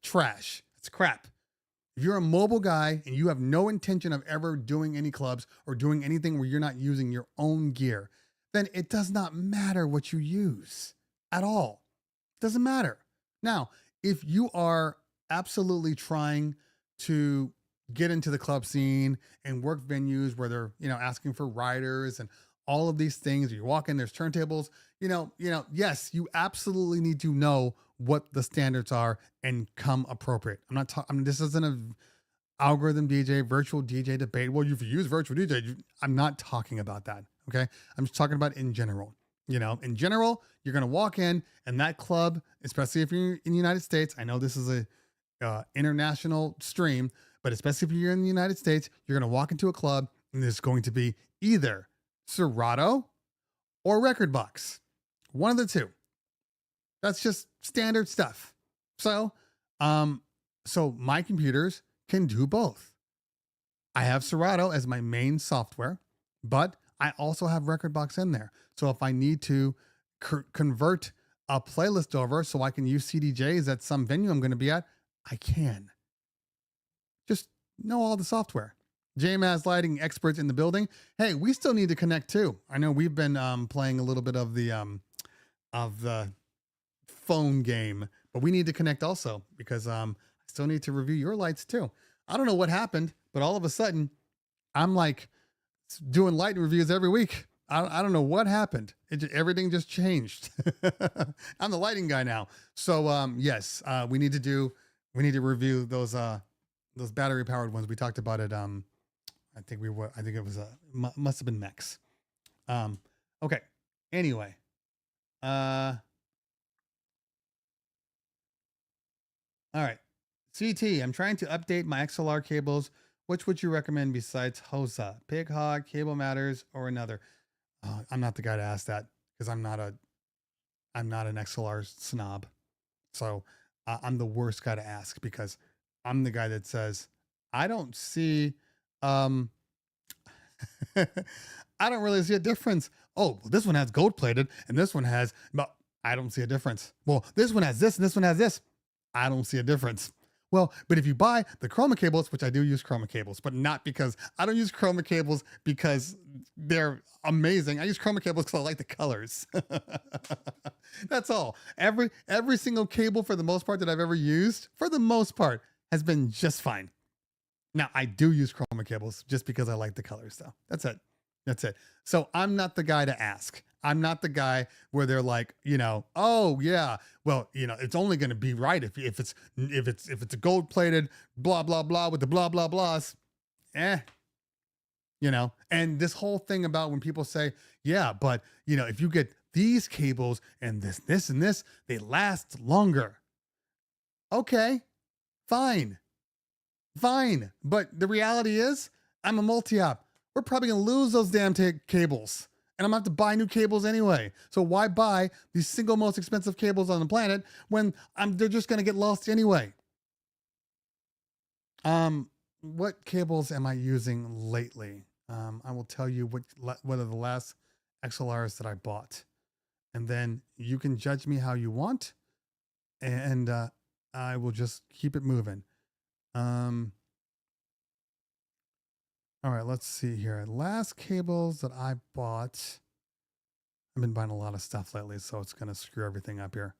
trash. It's crap. If you're a mobile guy and you have no intention of ever doing any clubs or doing anything where you're not using your own gear, then it does not matter what you use at all. It doesn't matter. Now, if you are absolutely trying to get into the club scene and work venues where they're, asking for riders and all of these things, you walk in, there's turntables, yes, you absolutely need to know what the standards are and come appropriate. I'm not talking, this isn't a algorithm DJ, virtual DJ debate. Well, if you use virtual DJ, I'm not talking about that. Okay. I'm just talking about in general. In general, you're going to walk in and that club, especially if you're in the United States, I know this is a international stream, but especially if you're in the United States, you're going to walk into a club and there's going to be either Serato or record box. One of the two. That's just standard stuff. So my computers can do both. I have Serato as my main software, but I also have record box in there. So if I need to convert a playlist over so I can use CDJs at some venue I'm going to be at, I can. Just know all the software. JMAS lighting experts in the building. Hey, we still need to connect too. I know we've been playing a little bit of the phone game, but we need to connect also because I still need to review your lights too. I don't know what happened, but all of a sudden I'm like doing light reviews every week. I don't know what happened. Everything just changed. I'm the lighting guy now. So yes, we need to review those those battery powered ones. We talked about it. I think it was must have been Mex. Okay. Anyway, all right. CT, I'm trying to update my XLR cables. Which would you recommend besides HOSA, Pig Hog, Cable Matters, or another? I'm not the guy to ask that because I'm not an XLR snob. So I'm the worst guy to ask because I'm the guy that says, I don't see, um, I don't really see a difference. Oh, well, this one has gold plated and this one has, but I don't see a difference. Well, this one has this and this one has this. I don't see a difference. Well, but if you buy the chroma cables, which I do use chroma cables, but not because I don't use chroma cables because they're amazing. I use chroma cables because I like the colors. That's all. Every single cable for the most part that I've ever used, for the most part, has been just fine. Now I do use chroma cables just because I like the colors though. That's it. That's it. So I'm not the guy to ask. I'm not the guy where they're like, oh yeah, well, it's only going to be right if it's a gold plated blah blah blah with the blah blah blahs. And this whole thing about when people say, yeah, but if you get these cables and this and this, they last longer. Okay, fine. But the reality is I'm a multi-op. We're probably going to lose those damn cables. And I'm going to have to buy new cables anyway. So why buy these single most expensive cables on the planet when they're just going to get lost anyway? What cables am I using lately? I will tell you what are the last XLRs that I bought. And then you can judge me how you want. And I will just keep it moving. All right, let's see here. Last cables that I bought. I've been buying a lot of stuff lately, so it's going to screw everything up here.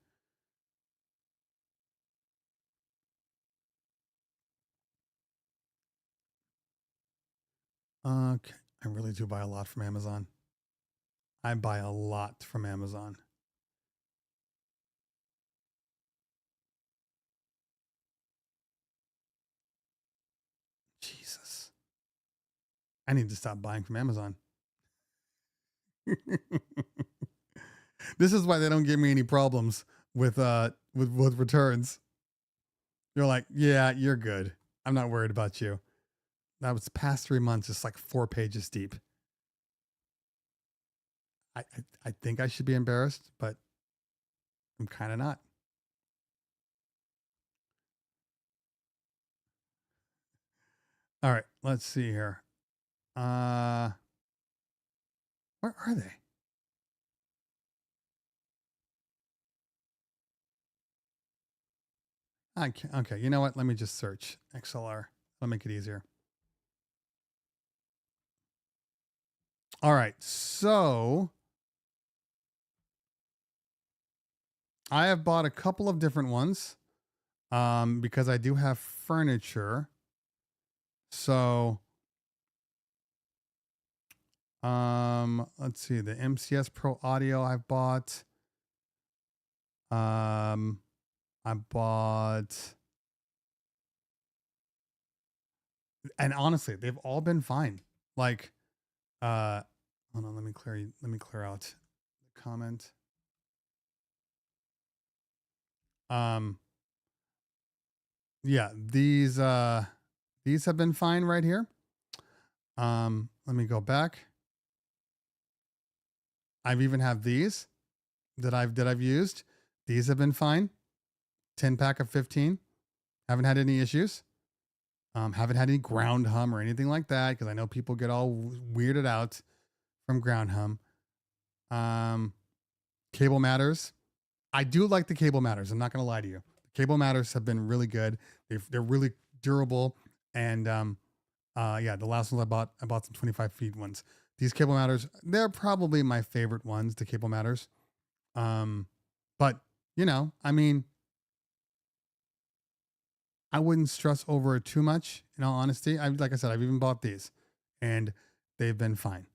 Okay, I really do buy a lot from Amazon. I buy a lot from Amazon. Jesus. I need to stop buying from Amazon. This is why they don't give me any problems with returns. You're like, yeah, you're good. I'm not worried about you. That was past 3 months, just like 4 pages deep. I think I should be embarrassed, but I'm kind of not. All right, let's see here. Where are they? Okay, you know what? Let me just search XLR. I'll make it easier. All right, so I have bought a couple of different ones because I do have furniture. So let's see, the MCS Pro Audio I've bought. I bought, and honestly, they've all been fine. Like, hold on, let me clear out the comment. Yeah, these have been fine right here. Let me go back. I've even have these that I've used. These have been fine. 10 pack of 15. Haven't had any issues. Haven't had any ground hum or anything like that because I know people get all weirded out from ground hum. Cable Matters. I do like the Cable Matters. I'm not going to lie to you. The Cable Matters have been really good. They're really durable. And yeah, the last ones I bought some 25 feet ones. These Cable Matters, they're probably my favorite ones, the Cable Matters. But, I mean, I wouldn't stress over it too much, in all honesty. Like I said, I've even bought these, and they've been fine.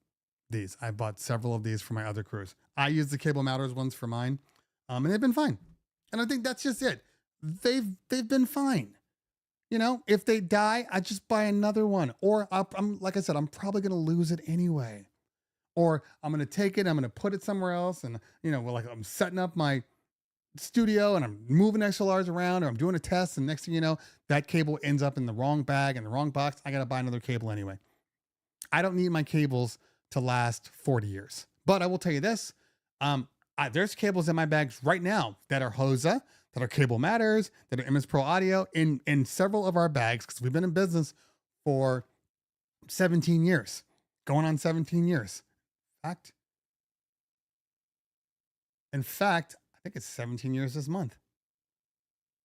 I bought several of these for my other crews. I use the Cable Matters ones for mine, and they've been fine. And I think that's just it. They've been fine. You know, if they die, I just buy another one. Or I'm like I said, I'm probably going to lose it anyway. Or I'm going to take it, I'm going to put it somewhere else. And, you know, well, like I'm setting up my studio and I'm moving XLRs around or I'm doing a test. And next thing you know, that cable ends up in the wrong bag and the wrong box. I got to buy another cable anyway. I don't need my cables to last 40 years. But I will tell you this, there's cables in my bags right now that are HOSA, that are Cable Matters, that are MS Pro Audio in several of our bags because we've been in business for 17 years, going on 17 years. Fact. In fact, I think it's 17 years this month.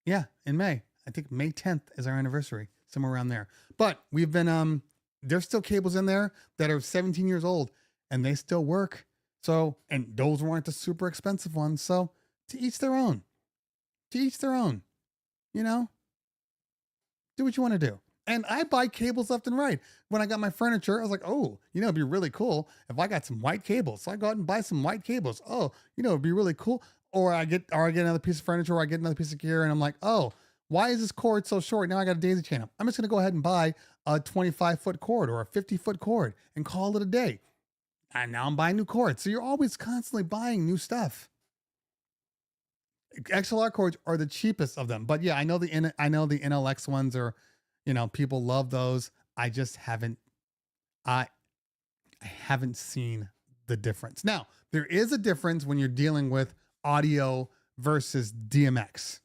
Yeah, in May. I think May 10th is our anniversary, somewhere around there. But we've been there's still cables in there that are 17 years old and they still work. So, and those weren't the super expensive ones. So, to each their own. To each their own. You know? Do what you want to do. And I buy cables left and right. When I got my furniture, I was like, oh, you know, it'd be really cool if I got some white cables. So I go out and buy some white cables. Oh, you know, it'd be really cool. Or I get another piece of furniture, or I get another piece of gear, and I'm like, oh, why is this cord so short? Now I got a daisy chain. I'm just gonna go ahead and buy a 25-foot cord or a 50-foot cord and call it a day. And now I'm buying new cords. So you're always constantly buying new stuff. XLR cords are the cheapest of them. But yeah, I know the NLX ones are, you know, people love those. I just haven't I haven't seen the difference. Now, there is a difference when you're dealing with audio versus DMX.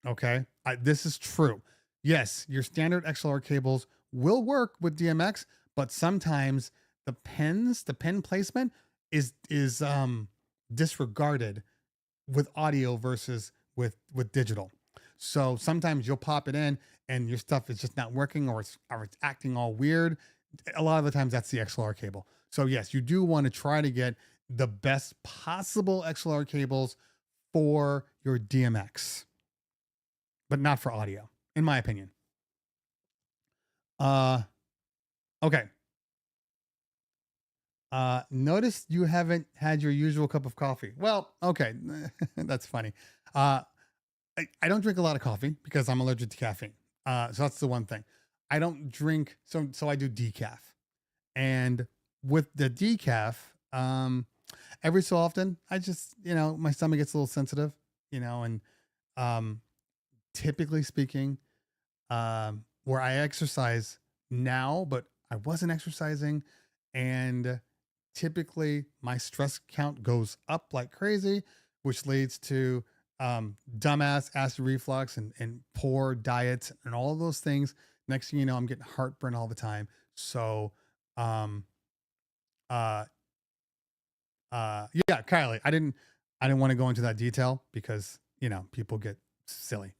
Okay? This is true. Yes, your standard XLR cables will work with DMX, but sometimes the pen placement is disregarded with audio versus with digital. So sometimes you'll pop it in and your stuff is just not working, or it's acting all weird. A lot of the times that's the XLR cable. So yes, you do want to try to get the best possible XLR cables for your DMX, but not for audio, in my opinion. Okay. Notice you haven't had your usual cup of coffee. Well, okay. That's funny. I don't drink a lot of coffee because I'm allergic to caffeine. So that's the one thing. I don't drink. So I do decaf, and with the decaf, every so often I just, you know, my stomach gets a little sensitive, you know, and, typically speaking, where I exercise now, but I wasn't exercising, and typically my stress count goes up like crazy, which leads to dumbass acid reflux and poor diets and all of those things. Next thing you know, I'm getting heartburn all the time. So, yeah, Kylie, I didn't want to go into that detail because, you know, people get silly.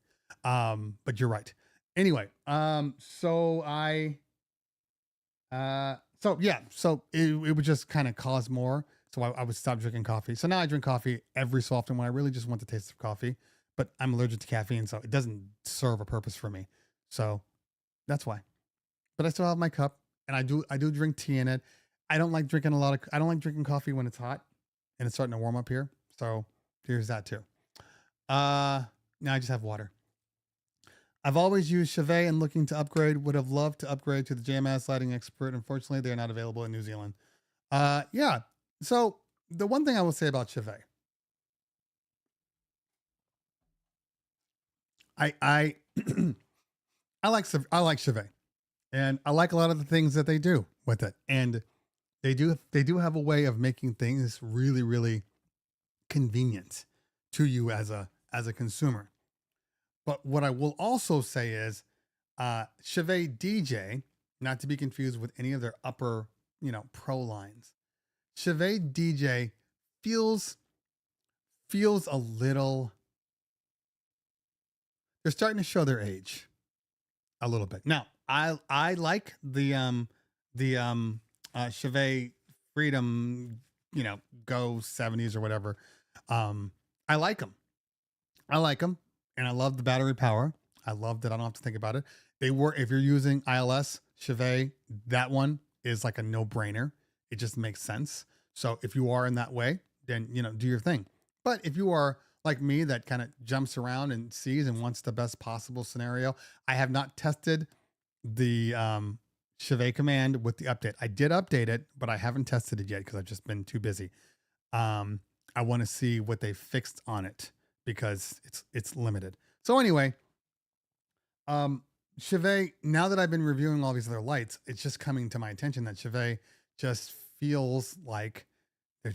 But you're right. Anyway, so yeah, so it would just kind of cause more. So I would stop drinking coffee. So now I drink coffee every so often when I really just want the taste of coffee, but I'm allergic to caffeine, so it doesn't serve a purpose for me. So that's why. But I still have my cup, and I do drink tea in it. I don't like drinking coffee when it's hot and it's starting to warm up here. So here's that too. Now I just have water. I've always used Chevet and looking to upgrade. Would have loved to upgrade to the JMS lighting expert. Unfortunately, they're not available in New Zealand. Yeah. So the one thing I will say about Chevet, I I like Chevet, and I like a lot of the things that they do with it, and they do have a way of making things really, really convenient to you as a consumer. But what I will also say is, Chevet DJ, not to be confused with any of their upper, you know, pro lines. Chevet DJ feels a little. They're starting to show their age a little bit. Now, I like the Chevet Freedom, you know, Go 70s or whatever. I like them. And I love the battery power. I love that I don't have to think about it. They work if you're using ILS Chevet. That one is like a no-brainer. It just makes sense. So if you are in that way, then, you know, do your thing. But if you are like me that kind of jumps around and sees and wants the best possible scenario. I have not tested the Chevet command with the update. I did update it, but I haven't tested it yet because I've just been too busy. I want to see what they fixed on it because it's limited. So anyway, Chevet, now that I've been reviewing all these other lights, it's just coming to my attention that Chevet just feels like they're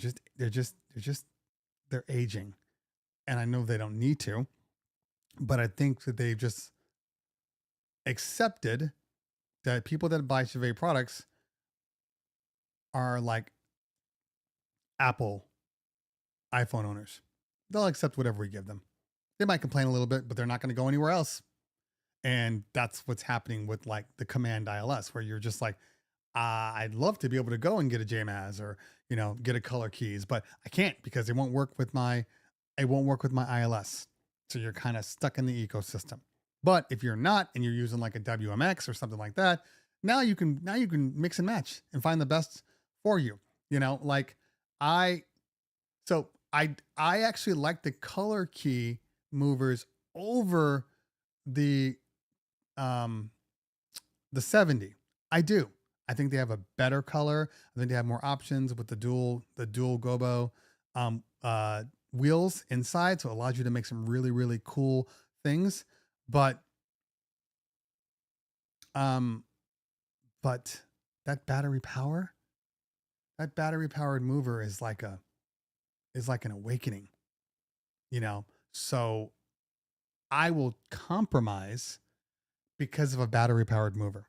aging. And I know they don't need to, but I think that they've just accepted that people that buy Chevet products are like Apple iPhone owners. They'll accept whatever we give them. They might complain a little bit, but they're not going to go anywhere else. And that's what's happening with like the Command ILS, where you're just like, I'd love to be able to go and get a JMAZ or, get a color keys, but I can't because it won't work with my ILS. So you're kind of stuck in the ecosystem. But if you're not, and you're using like a WMX or something like that, now you can mix and match and find the best for you. I actually like the color key movers over the 70. I do. I think they have a better color. I think they have more options with the dual gobo wheels inside, so it allows you to make some really, really cool things. But that battery powered mover is like an awakening, So I will compromise because of a battery powered mover.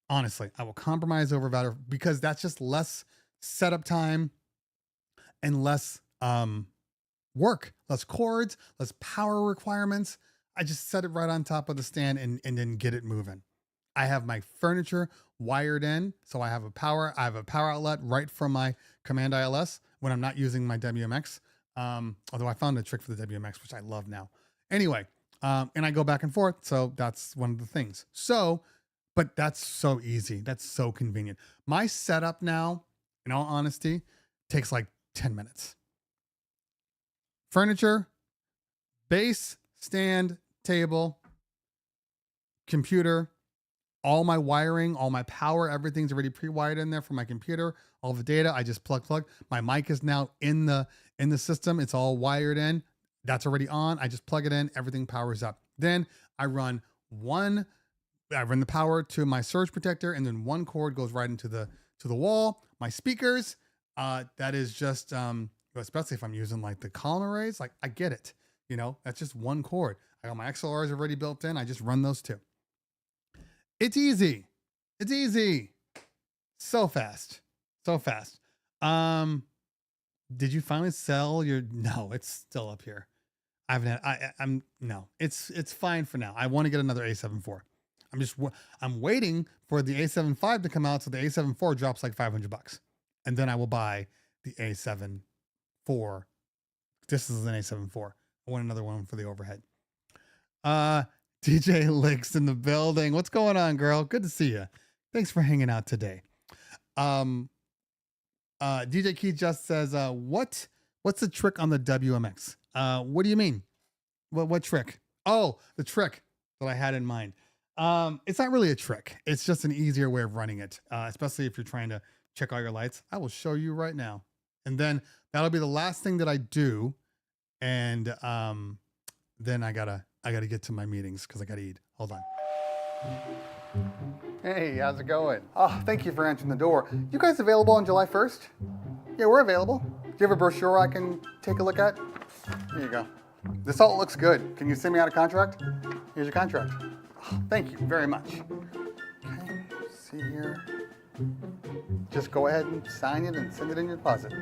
Honestly, I will compromise over battery because that's just less setup time and less work, less cords, less power requirements. I just set it right on top of the stand and then get it moving. I have my furniture wired in, so I have a power outlet right from my Command ILS when I'm not using my WMX. Although I found a trick for the WMX, which I love now. Anyway, and I go back and forth, so that's one of the things. But that's so easy. That's so convenient. My setup now, in all honesty, takes like 10 minutes. Furniture, base, stand, table, computer, all my wiring, all my power, everything's already pre-wired in there for my computer. All the data, I just plug. My mic is now in the system. It's all wired in. That's already on. I just plug it in. Everything powers up. Then I run the power to my surge protector, and then one cord goes right into the wall. My speakers, that is just, especially if I'm using like the column arrays, like I get it. That's just one cord. I got my XLRs already built in. I just run those two. It's easy. So fast. Did you finally sell your? No, it's still up here. It's fine for now. I want to get another A7 IV. I'm waiting for the A7 V to come out, so the A7 IV drops like $500, and then I will buy the A7 IV. This is an A7 IV. I want another one for the overhead. DJ Licks in the building. What's going on, girl? Good to see you. Thanks for hanging out today. DJ Keith just says, what's the trick on the WMX? What do you mean? What trick? Oh, the trick that I had in mind. It's not really a trick. It's just an easier way of running it, especially if you're trying to check all your lights. I will show you right now. And then that'll be the last thing that I do. And then I gotta get to my meetings because I gotta eat. Hold on. Hey, how's it going? Oh, thank you for answering the door. You guys available on July 1st? Yeah, we're available. Do you have a brochure I can take a look at? Here you go. This all looks good. Can you send me out a contract? Here's your contract. Oh, thank you very much. Okay, see here. Just go ahead and sign it and send it in your deposit.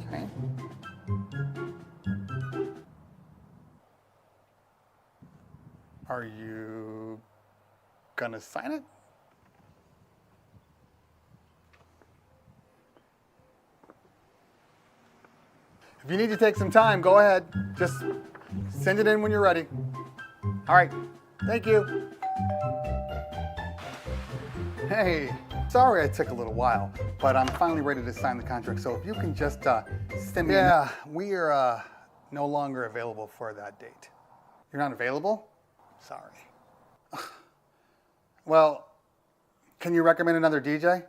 Okay. Are you gonna sign it? If you need to take some time, go ahead. Just send it in when you're ready. All right, thank you. Hey, Sorry I took a little while, but I'm finally ready to sign the contract. So if you can just send me... Yeah, we are no longer available for that date. You're not available? Sorry. Well, can you recommend another DJ?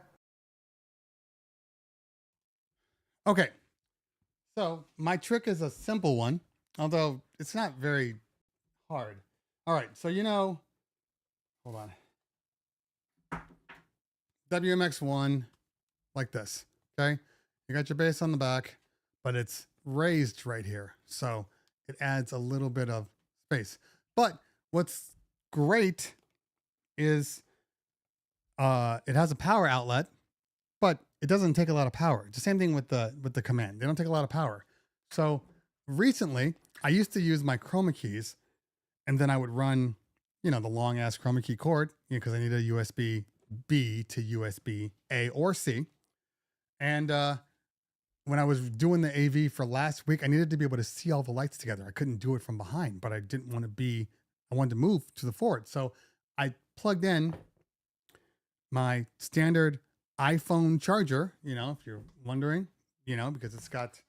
Okay. So my trick is a simple one, although it's not very hard. All right. So, hold on. WMX1 like this. Okay. You got your bass on the back, but it's raised right here. So it adds a little bit of space. But what's great is it has a power outlet, but it doesn't take a lot of power. It's the same thing with the command. They don't take a lot of power. So recently I used to use my chroma keys, and then I would run, the long ass chroma key cord, because I need a USB B to USB A or C. And when I was doing the AV for last week, I needed to be able to see all the lights together. I couldn't do it from behind, but I wanted to move to the forward. So I plugged in my standard iPhone charger, if you're wondering, because it's got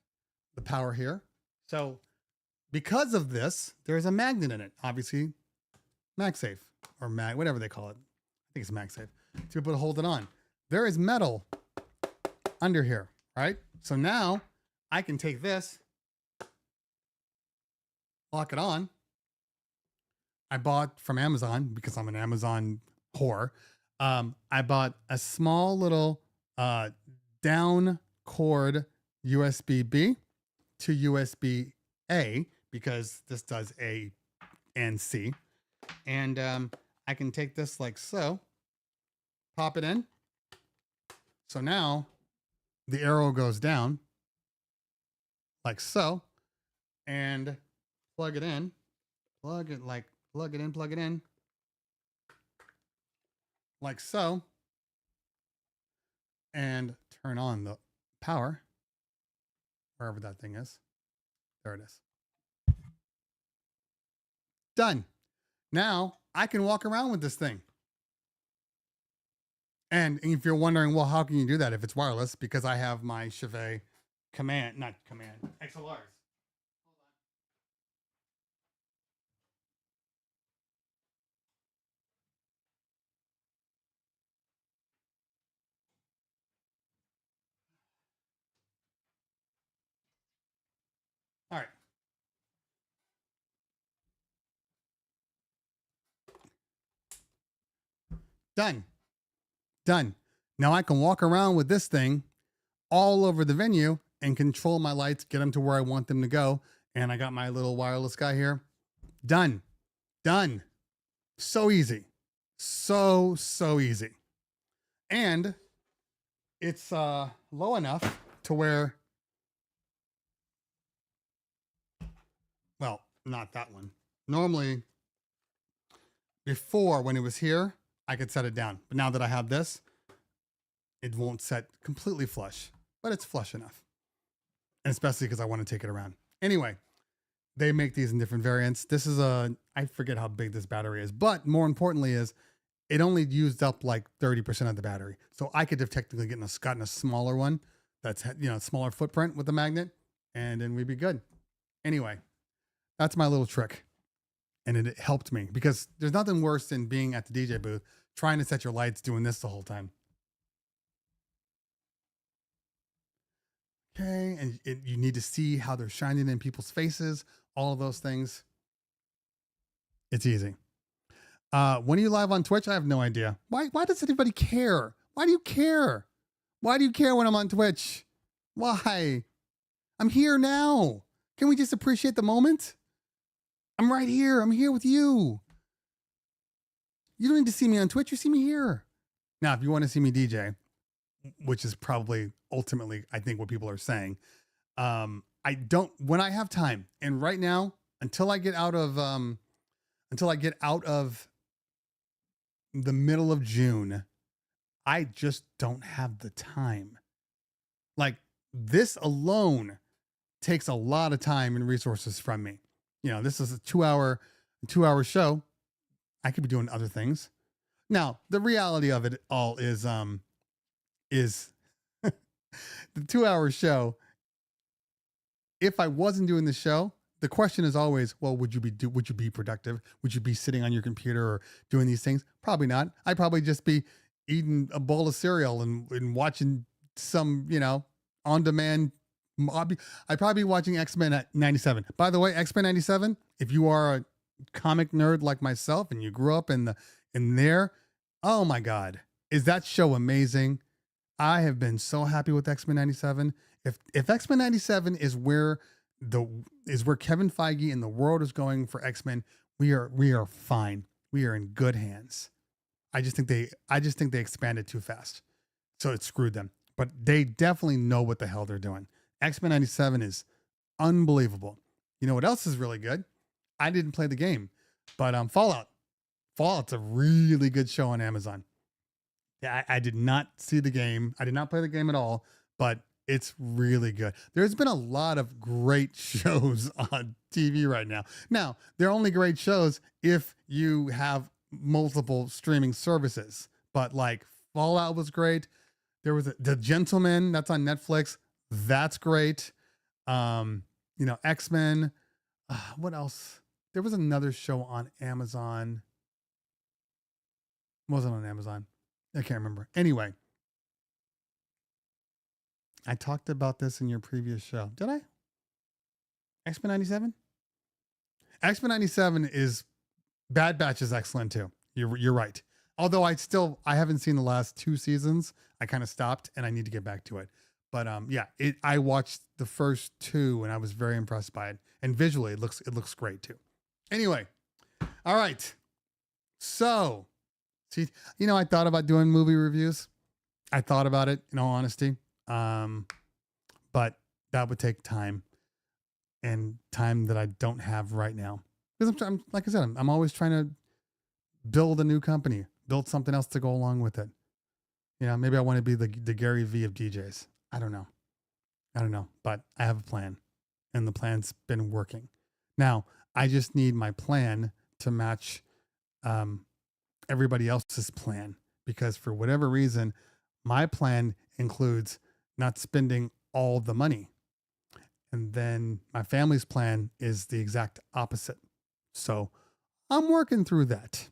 the power here. So because of this, there's a magnet in it, obviously MagSafe or whatever they call it. I think it's MagSafe to be able to hold it on. There is metal under here, right? So now I can take this, lock it on. I bought from Amazon because I'm an Amazon whore. I bought a small little down cord USB B to USB A because this does A and C. And I can take this like so, pop it in. So now the arrow goes down like so, and plug it in, plug it in like so, and turn on the power wherever that thing is. There it is. Done. Now I can walk around with this thing. And if you're wondering, well, how can you do that if it's wireless? Because I have my Chevet XLRs. All right. Done. Done. Now I can walk around with this thing all over the venue and control my lights, get them to where I want them to go. And I got my little wireless guy here. Done. Done. So easy. So easy. And it's low enough to where, well, not that one. Normally, before when it was here, I could set it down. But now that I have this, it won't set completely flush, but it's flush enough. And especially because I want to take it around. Anyway, they make these in different variants. This is I forget how big this battery is, but more importantly is it only used up like 30% of the battery. So I could have technically gotten a smaller one that's, smaller footprint with the magnet, and then we'd be good. Anyway, that's my little trick. And it helped me because there's nothing worse than being at the DJ booth, trying to set your lights, doing this the whole time. Okay. And you need to see how they're shining in people's faces, all of those things. It's easy. When are you live on Twitch? I have no idea. Why does anybody care? Why do you care? Why do you care when I'm on Twitch? Why? I'm here now. Can we just appreciate the moment? I'm right here. I'm here with you. You don't need to see me on Twitch. You see me here. Now, if you want to see me DJ, which is probably ultimately, I think, what people are saying, I don't, when I have time, and right now, until I get out of the middle of June, I just don't have the time. Like, this alone takes a lot of time and resources from me. This is a 2-hour show. I could be doing other things. Now, the reality of it all is, is the 2-hour show. If I wasn't doing the show, the question is always, well, would you be productive? Would you be sitting on your computer or doing these things? Probably not. I'd probably just be eating a bowl of cereal and watching some, on demand. I'd probably be watching X-Men at 97. By the way, X-Men 97, if you are a comic nerd like myself and you grew up in there, oh my God, is that show amazing? I have been so happy with X-Men 97. If X-Men 97 is where Kevin Feige and the world is going for X-Men, we are fine. We are in good hands. I just think they expanded too fast. So it screwed them. But they definitely know what the hell they're doing. X-Men 97 is unbelievable. You know what else is really good? I didn't play the game, but Fallout. Fallout's a really good show on Amazon. Yeah, I did not see the game. I did not play the game at all, but it's really good. There's been a lot of great shows on TV right now. Now, they're only great shows if you have multiple streaming services, but like Fallout was great. There was The Gentleman that's on Netflix. That's great. X-Men. What else? There was another show on Amazon. Wasn't on Amazon. I can't remember. Anyway, I talked about this in your previous show. Did I? X-Men 97? X-Men 97 is Bad Batch is excellent too. You're right. Although I haven't seen the last 2 seasons. I kind of stopped and I need to get back to it. But I watched the first 2 and I was very impressed by it. And visually it looks great too. Anyway. All right. So, see, I thought about doing movie reviews. I thought about it in all honesty. But that would take time and time that I don't have right now. Because I'm like I said, I'm always trying to build a new company, build something else to go along with it. Maybe I want to be the Gary V of DJs. I don't know, but I have a plan and the plan's been working. Now I just need my plan to match, everybody else's plan, because for whatever reason, my plan includes not spending all the money. And then my family's plan is the exact opposite. So I'm working through that.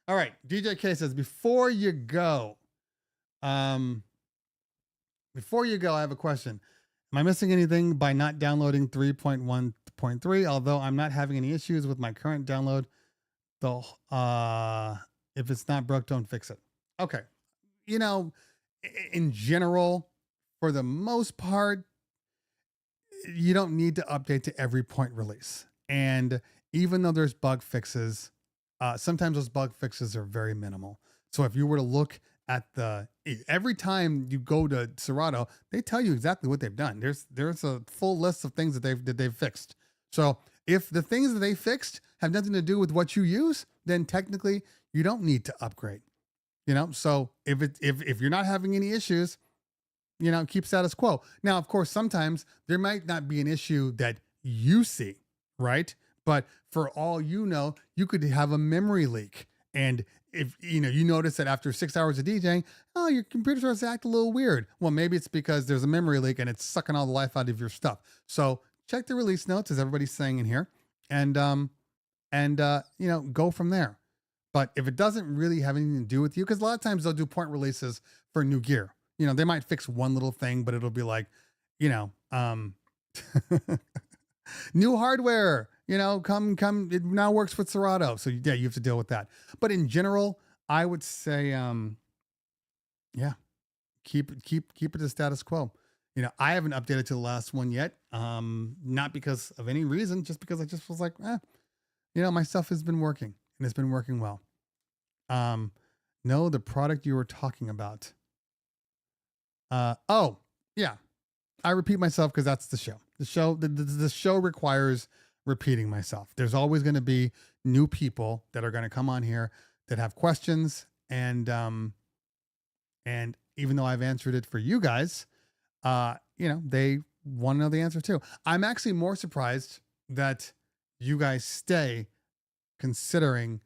All right. DJ K says, before you go, I have a question. Am I missing anything by not downloading 3.1.3? Although I'm not having any issues with my current download, though, if it's not broke, don't fix it. Okay. In general, for the most part, you don't need to update to every point release. And even though there's bug fixes, sometimes those bug fixes are very minimal. So if you were to look at every time you go to Serato, they tell you exactly what they've done. There's a full list of things that they've fixed. So if the things that they fixed have nothing to do with what you use, then technically you don't need to upgrade. So if you're not having any issues, keep status quo. Now, of course, sometimes there might not be an issue that you see, right? But for all you could have a memory leak. And if you notice that after 6 hours of DJing, your computer starts to act a little weird. Well, maybe it's because there's a memory leak and it's sucking all the life out of your stuff. So check the release notes, as everybody's saying in here, and go from there. But if it doesn't really have anything to do with you, because a lot of times they'll do point releases for new gear. They might fix one little thing, but it'll be like, new hardware, come, it now works with Serato. So yeah, you have to deal with that. But in general, I would say, keep it to status quo. I haven't updated to the last one yet. Not because of any reason, just because I just was like, my stuff has been working and it's been working well. No, the product you were talking about. Oh yeah. I repeat myself because that's the show. The show requires repeating myself. There's always going to be new people that are going to come on here that have questions. And even though I've answered it for you guys, they want to know the answer too. I'm actually more surprised that you guys stay, considering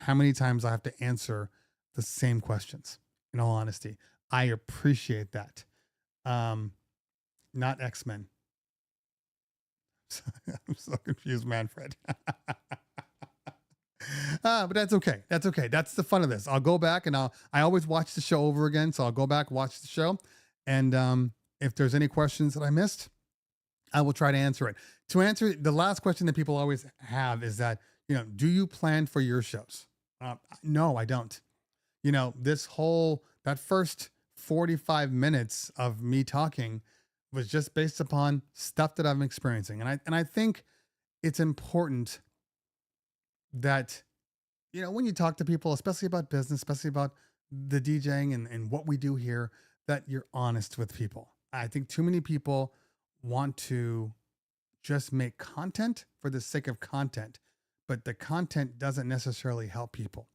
how many times I have to answer the same questions. in all honesty. I appreciate that. Not X-Men. I'm so confused, Manfred. But that's okay. That's okay. That's the fun of this. I'll go back and I always watch the show over again. So I'll go back, watch the show. And if there's any questions that I missed, I will try to answer it. To answer the last question that people always have is that, do you plan for your shows? No, I don't. That first 45 minutes of me talking was just based upon stuff that I'm experiencing. And I think it's important that, when you talk to people, especially about business, especially about the DJing and what we do here, that you're honest with people. I think too many people want to just make content for the sake of content, but the content doesn't necessarily help people,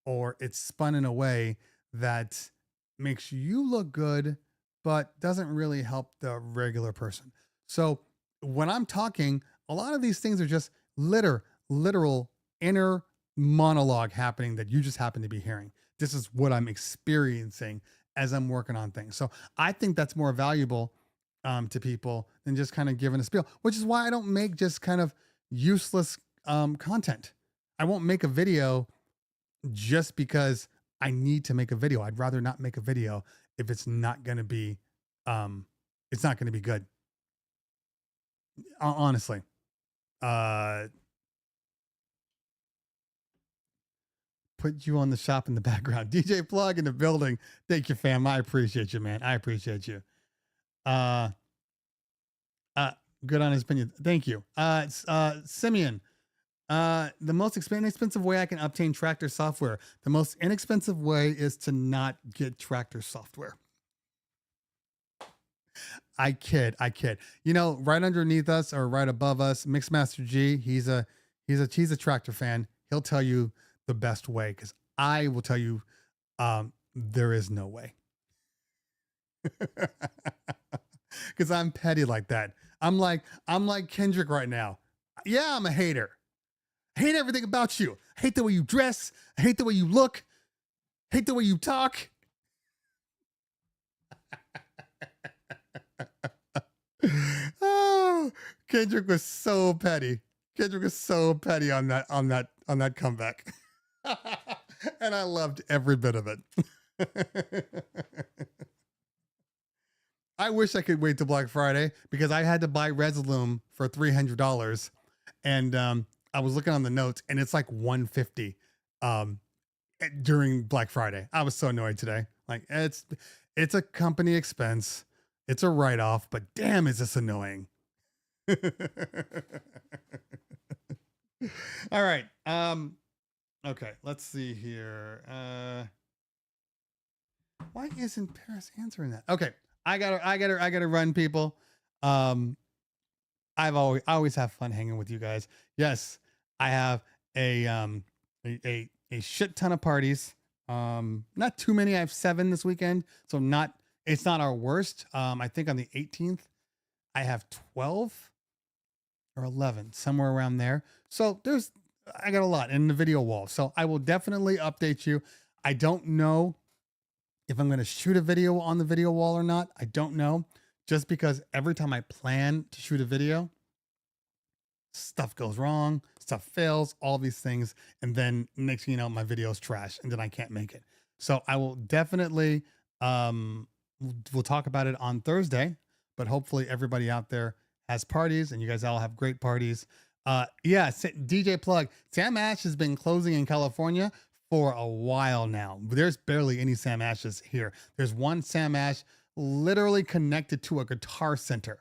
or it's spun in a way that makes you look good, but doesn't really help the regular person. So when I'm talking, a lot of these things are just literal inner monologue happening that you just happen to be hearing. This is what I'm experiencing as I'm working on things. So I think that's more valuable to people than just kind of giving a spiel, which is why I don't make just kind of useless content. I won't make a video just because I need to make a video. I'd rather not make a video if it's not going to be good. Honestly. Put you on the shop in the background. DJ Plug in the building. Thank you, fam. I appreciate you, man. I appreciate you. Good on his opinion. Thank you. Simeon. The most inexpensive way I can obtain Tractor software. The most inexpensive way is to not get Tractor software. I kid. Right underneath us or right above us, Mixmaster G, he's a Tractor fan. He'll tell you the best way, because I will tell you there is no way. Because I'm petty like that. I'm like Kendrick right now. Yeah, I'm a hater. I hate everything about you. I hate the way you dress. I hate the way you look. I hate the way you talk. Oh, Kendrick was so petty. Kendrick was so petty on that comeback. And I loved every bit of it. I wish I could wait till Black Friday, because I had to buy Resolume for $300. And I was looking on the notes and it's like $150 during Black Friday. I was so annoyed today. Like, it's a company expense. It's a write-off, but damn, is this annoying. All right. Okay, let's see here. Why isn't Paris answering that? Okay, I gotta run, people. I always have fun hanging with you guys. Yes, I have a shit ton of parties. Not too many. I have 7 this weekend, so it's not our worst. I think on the 18th, I have 12 or 11, somewhere around there. So I got a lot in the video wall. So I will definitely update you. I don't know if I'm going to shoot a video on the video wall or not. I don't know. Just because every time I plan to shoot a video, stuff goes wrong, stuff fails, all these things. And then next thing you know, my video is trash and then I can't make it. So I will definitely, we'll talk about it on Thursday, but hopefully everybody out there has parties and you guys all have great parties. DJ Plug, Sam Ash has been closing in California for a while now. There's barely any Sam Ashes here. There's one Sam Ash literally connected to a guitar center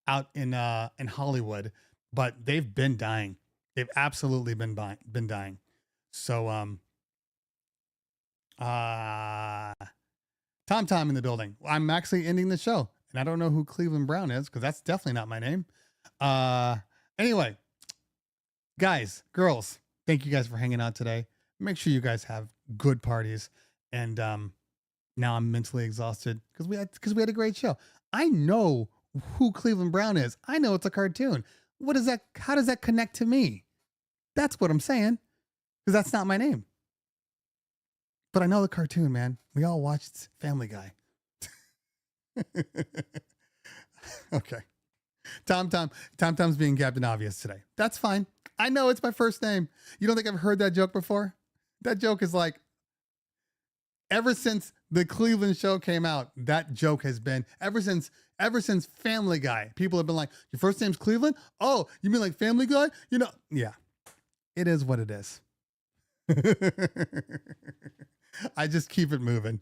out in Hollywood, but they've been dying. They've absolutely been dying. So, Tom in the building. I'm actually ending the show, and I don't know who Cleveland Brown is, because that's definitely not my name. Anyway, guys, girls, thank you guys for hanging out today. Make sure you guys have good parties. And now I'm mentally exhausted because we had a great show. I know who Cleveland Brown is. I know it's a cartoon. What is that? How does that connect to me? That's what I'm saying, because that's not my name. But I know the cartoon, man. We all watched Family Guy. Okay. Tom's being Captain Obvious today. That's fine. I know it's my first name. You don't think I've heard that joke before? That joke is like, ever since the Cleveland show came out, that joke has been ever since Family Guy. People have been like, your first name's Cleveland? Oh, you mean like Family Guy? You know, yeah, it is what it is. I just keep it moving.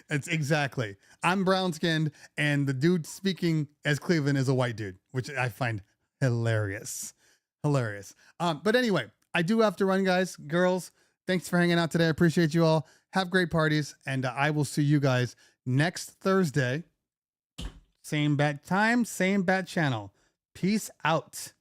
It's exactly. I'm brown skinned and the dude speaking as Cleveland is a white dude, which I find hilarious. Hilarious. But anyway, I do have to run, guys, girls. Thanks for hanging out today. I appreciate you all. Have great parties. And I will see you guys next Thursday. Same bat time, same bat channel. Peace out.